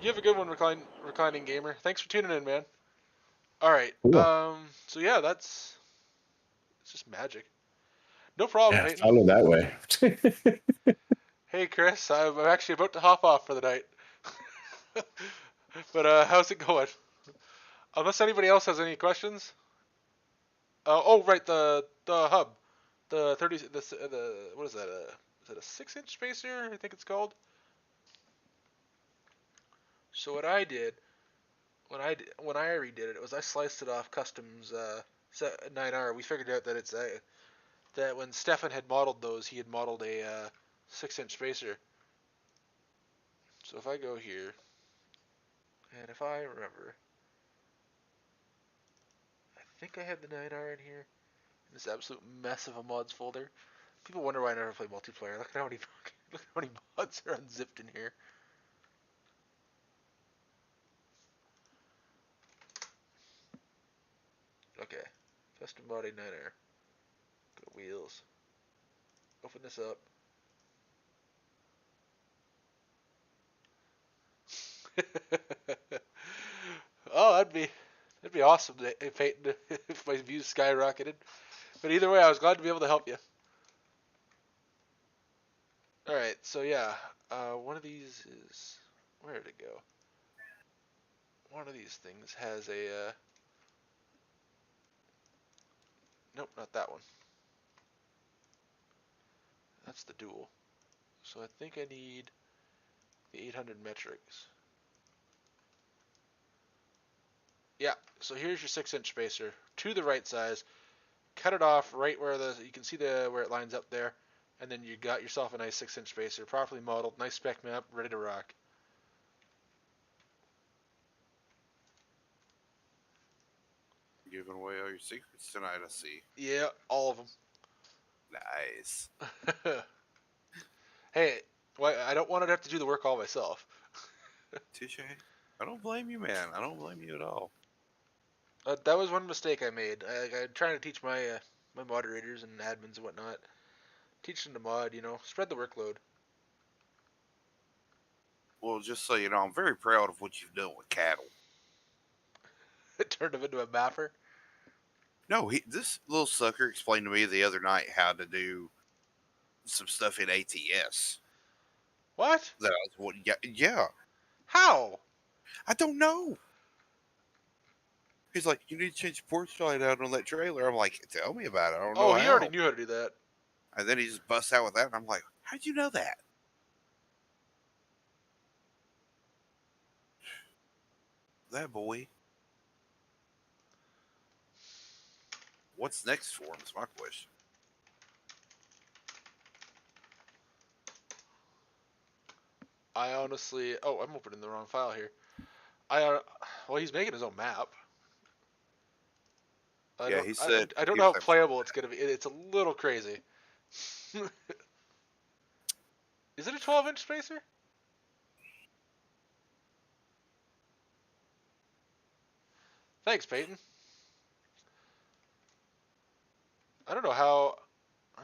You have a good one, reclining gamer. Thanks for tuning in, man. All right. Cool. So yeah, it's just magic. No problem, Yeah, Peyton. follow that way. Hey, Chris. I'm actually about to hop off for the night. But how's it going? Unless anybody else has any questions. Oh, right. The hub, the 30. The what is that? Is it a 6-inch spacer? I think it's called. So what I did when I redid it, was I sliced it off customs 9R. We figured out that it's that when Stefan had modeled those, he had modeled a 6-inch spacer. So if I go here, and if I remember, I think I had the 9R in here, in this absolute mess of a mods folder. People wonder why I never play multiplayer. Look at how many mods are unzipped in here. Okay, custom body 9R. Go to wheels. Open this up. Oh, that'd be awesome, Peyton, if my views skyrocketed. But either way, I was glad to be able to help you. All right, so yeah, one of these is, where did it go? One of these things has a nope, not that one. That's the dual. So I think I need the 800 metrics. Yeah, so here's your 6-inch spacer to the right size. Cut it off right where you can see where it lines up there, and then you got yourself a nice 6-inch spacer, properly modeled, nice spec map, ready to rock. Giving away all your secrets tonight, I see. Yeah, all of them. Nice. Hey, I don't want to have to do the work all myself. Touche. I don't blame you, man. I don't blame you at all. That was one mistake I made. I'm trying to teach my my moderators and admins and whatnot. Teach them to mod, spread the workload. Well, just so you know, I'm very proud of what you've done with cattle. Turned them into a mapper. No, this little sucker explained to me the other night how to do some stuff in ATS. What? That was what? Yeah. How? I don't know. He's like, you need to change the porch light out on that trailer. I'm like, tell me about it. I don't know. Oh, he how. already knew how to do that. And then he just busts out with that, and I'm like, how'd you know that? That boy. What's next for him is my question. I honestly... Oh, I'm opening the wrong file here. Well, he's making his own map. He said... I don't know how playable it's going to be. It's a little crazy. Is it a 12-inch spacer? Thanks, Peyton. I don't know how. I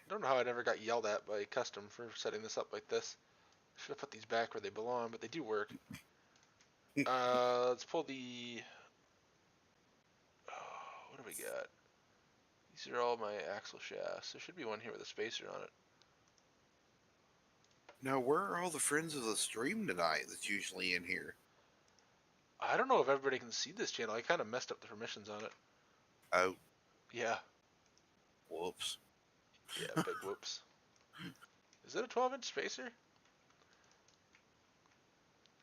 don't know how I never got yelled at by Custom for setting this up like this. Should have put these back where they belong, but they do work. Let's pull the. Oh, what do we got? These are all my axle shafts. There should be one here with a spacer on it. Now, where are all the friends of the stream tonight that's usually in here? I don't know if everybody can see this channel. I kind of messed up the permissions on it. Oh. Yeah. Whoops. Yeah, big whoops. Is it a 12-inch spacer?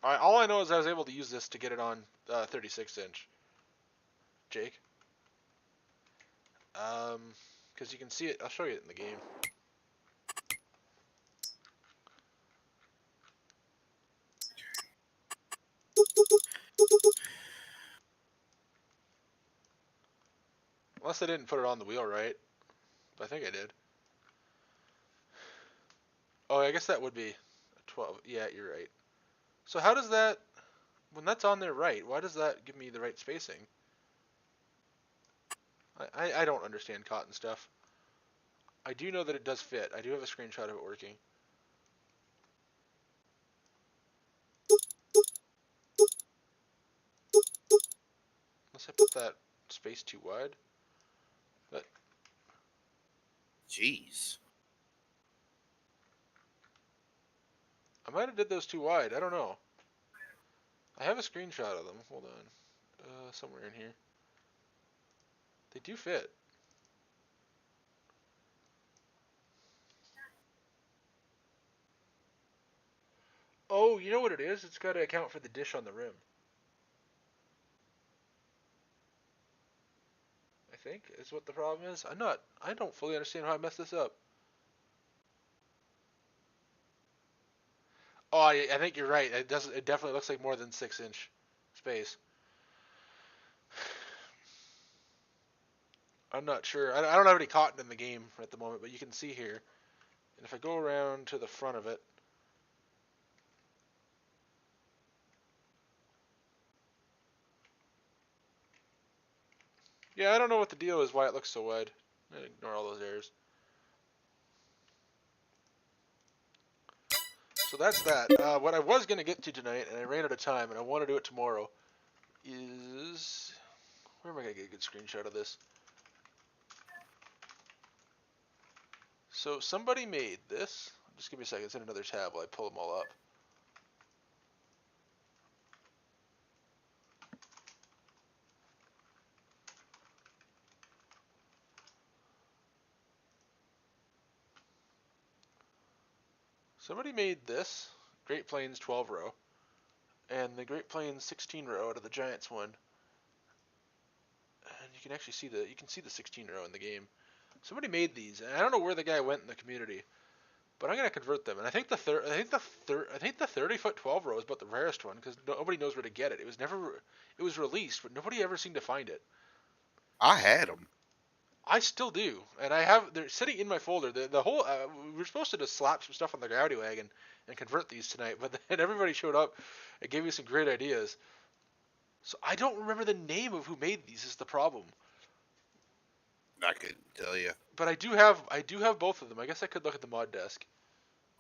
Alright, all I know is I was able to use this to get it on 36-inch. Jake? Because you can see it. I'll show you it in the game. Unless I didn't put it on the wheel right. But I think I did. Oh, I guess that would be a 12. Yeah, you're right. So how does that, when that's on there right, why does that give me the right spacing? I don't understand cotton stuff. I do know that it does fit. I do have a screenshot of it working. Unless I put that space too wide. But Jeez. I might have did those too wide. I don't know. I have a screenshot of them. Hold on. Somewhere in here. They do fit. Oh, you know what it is? It's got to account for the dish on the rim. I think is what the problem is. I don't fully understand how I messed this up. Oh, I think you're right. It definitely looks like more than 6-inch space. I'm not sure. I don't have any cotton in the game at the moment, but you can see here. And if I go around to the front of it, yeah, I don't know what the deal is, why it looks so wide. Ignore all those errors. So that's that. What I was going to get to tonight, and I ran out of time, and I want to do it tomorrow, is... Where am I going to get a good screenshot of this? So somebody made this. Just give me a second. It's in another tab while I pull them all up. Somebody made this Great Plains 12 row and the Great Plains 16 row out of the Giants one. And you can actually see the 16 row in the game. Somebody made these, and I don't know where the guy went in the community, but I'm gonna convert them. And I think the 30-foot 12 row is about the rarest one because nobody knows where to get it. It was released, but nobody ever seemed to find it. I had them. I still do, and they're sitting in my folder. The whole we were supposed to just slap some stuff on the Gravity Wagon and convert these tonight, but then everybody showed up and gave me some great ideas. So I don't remember the name of who made these. Is the problem? I couldn't tell you. But I do have both of them. I guess I could look at the mod desk.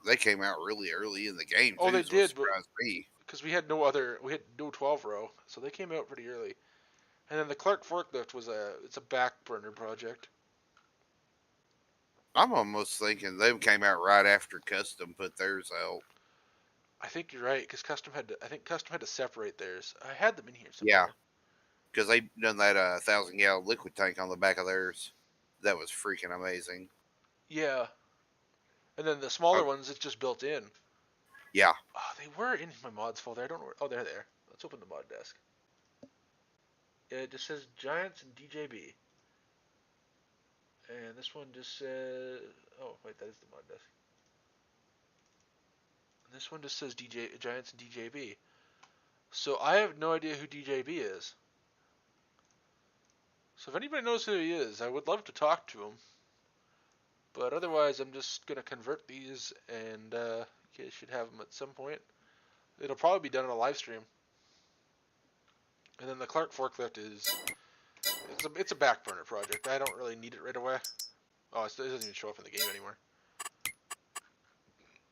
They came out really early in the game. Oh, too, they so did, it surprised me. Because we had no 12 row, so they came out pretty early. And then the Clark forklift it's a back burner project. I'm almost thinking they came out right after Custom put theirs out. I think you're right, because Custom had to separate theirs. I had them in here somewhere. Yeah, because they done that 1,000-gallon liquid tank on the back of theirs. That was freaking amazing. Yeah. And then the smaller ones, it's just built in. Yeah. Oh, they were in my mods folder. I don't know. Oh, they're there. Let's open the mod desk. It just says Giants and DJB. And this one just says... Oh, wait, that is the mod desk. And this one just says Giants and DJB. So I have no idea who DJB is. So if anybody knows who he is, I would love to talk to him. But otherwise, I'm just going to convert these, and you guys should have them at some point. It'll probably be done on a live stream. And then the Clark forklift it's it's a back burner project. I don't really need it right away. Oh, it doesn't even show up in the game anymore.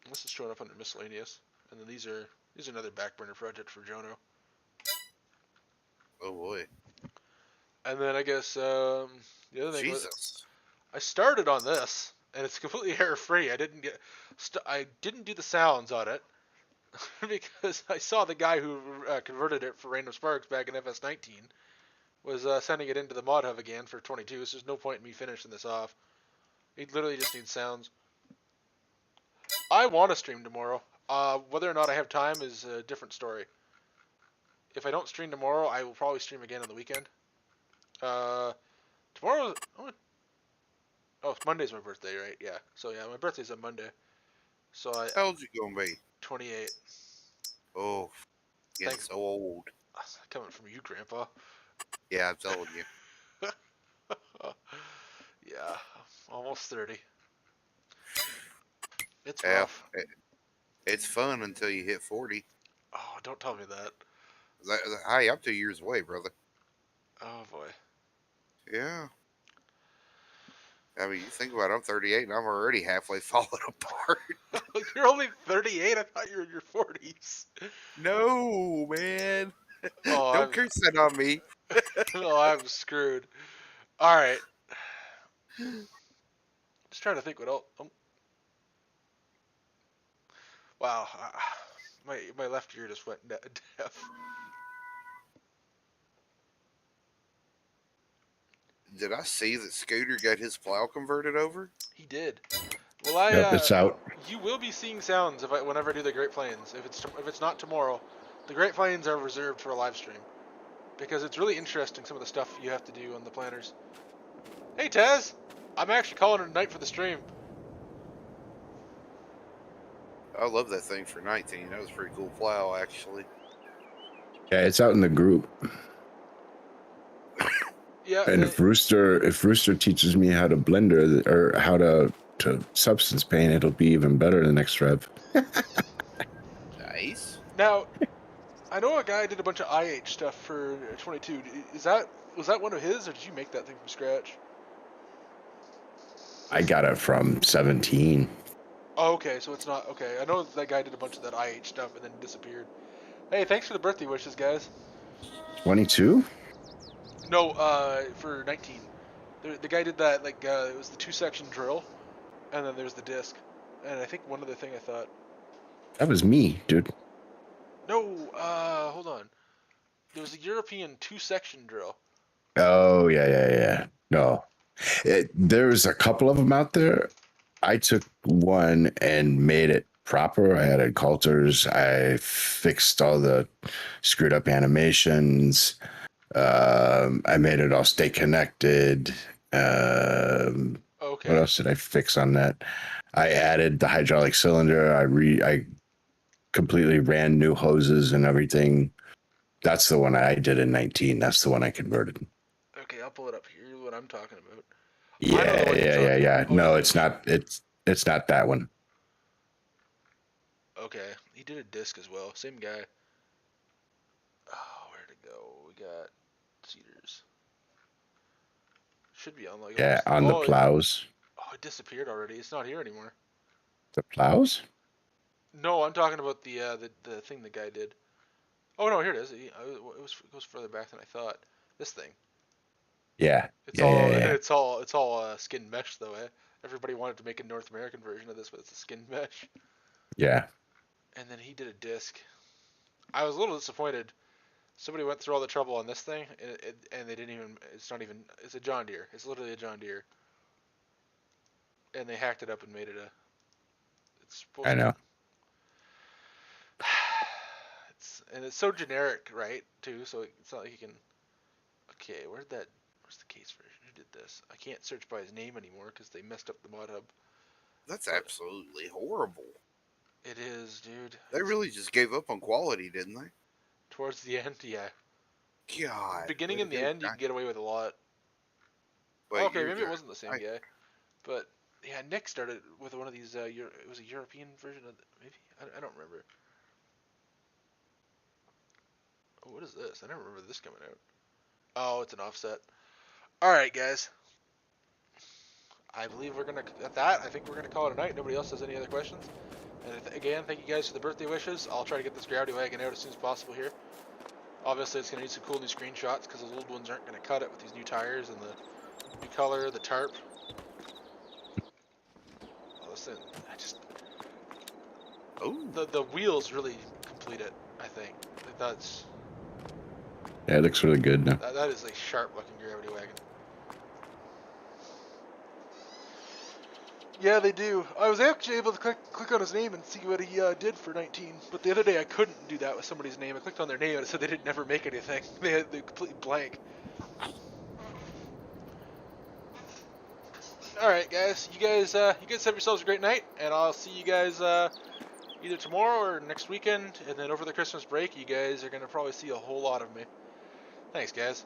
This is showing up under miscellaneous, and then these are another back burner project for Jono. Oh boy. And then I guess the other thing was I started on this, and it's completely error free. I didn't do the sounds on it because I saw the guy who converted it for random sparks back in FS19 was sending it into the mod hub again for 22. So there's no point in me finishing this off. It literally just needs sounds. I want to stream tomorrow. Whether or not I have time is a different story. If I don't stream tomorrow, I will probably stream again on the weekend. Tomorrow. Oh, Monday's my birthday, right? Yeah. So yeah, my birthday's on Monday. So How old's you gonna be? 28. Oh, getting so old. Coming from you, Grandpa. Yeah, I'm telling you. Yeah, almost 30. It's rough. It's fun until you hit 40. Oh, don't tell me that. Hey, I'm 2 years away, brother. Oh boy. Yeah. I mean, you think about it, I'm 38 and I'm already halfway falling apart. You're only 38? I thought you were in your 40s. No, man. Oh, Don't curse that on me. Oh, I'm screwed. All right. Just trying to think what else. Oh. Wow. My left ear just went deaf. Did I see that Scooter got his plow converted over? He did. Well, yep, it's out. You will be seeing sounds whenever I do the Great Plains. If it's not tomorrow, the Great Plains are reserved for a live stream because it's really interesting some of the stuff you have to do on the planners. Hey Taz, I'm actually calling it a night for the stream. I love that thing for 19. That was a pretty cool plow, actually. Yeah, it's out in the group. Yeah. And if Rooster teaches me how to blender or how to substance paint, it'll be even better the next rev. Nice. Now, I know a guy did a bunch of IH stuff for 22. Was that one of his, or did you make that thing from scratch? I got it from 17. Oh, okay, so it's not okay. I know that guy did a bunch of that IH stuff and then disappeared. Hey, thanks for the birthday wishes, guys. 22? No, for 19. The guy did that, like, it was the 2-section drill, and then there's the disc. And I think one other thing I thought. That was me, dude. No, hold on. There was a European 2-section drill. Oh, yeah. No. There's a couple of them out there. I took one and made it proper. I added coulters. I fixed all the screwed up animations. I made it all stay connected. Okay. What else did I fix on that? I added the hydraulic cylinder. I completely ran new hoses and everything. That's the one I did in 19. That's the one I converted. Okay, I'll pull it up here. What I'm talking about. Yeah. No, it's not. It's not that one. Okay, he did a disc as well. Same guy. Oh, where'd it go? We got Cedars. Should be on like. Yeah, on the plows. It disappeared already. It's not here anymore. The plows? No, I'm talking about the thing the guy did. Oh no, here it is. It goes further back than I thought. This thing. Yeah. It's all skin mesh though. Everybody wanted to make a North American version of this, but it's a skin mesh. Yeah. And then he did a disc. I was a little disappointed. Somebody went through all the trouble on this thing, and they didn't even. It's a John Deere. It's literally a John Deere. And they hacked it up and made it a. I know. It's so generic, right? Too, so it's not like you can. Okay, where's the case version? Who did this? I can't search by his name anymore because they messed up the mod hub. That's absolutely horrible. It is, dude. They really just gave up on quality, didn't they? Towards the end, yeah. God. Beginning and the end, you can get away with a lot. Wait, okay, maybe it wasn't the same guy, but yeah, Nick started with one of these. It was a European version of maybe. I don't remember. Oh, what is this? I never remember this coming out. Oh, it's an offset. All right, guys. I believe we're gonna at that. I think we're gonna call it a night. Nobody else has any other questions. And again, thank you guys for the birthday wishes. I'll try to get this gravity wagon out as soon as possible here. Obviously, it's gonna need some cool new screenshots because those old ones aren't gonna cut it with these new tires and the new color, the tarp. Listen, the wheels really complete it. I think that's. Yeah, it looks really good now. That is a sharp looking gravity wagon. Yeah, they do. I was actually able to click on his name and see what he did for 19, but the other day I couldn't do that with somebody's name. I clicked on their name and it said they didn't never make anything. They're completely blank. All right, guys. You guys have yourselves a great night, and I'll see you guys either tomorrow or next weekend, and then over the Christmas break, you guys are gonna probably see a whole lot of me. Thanks, guys.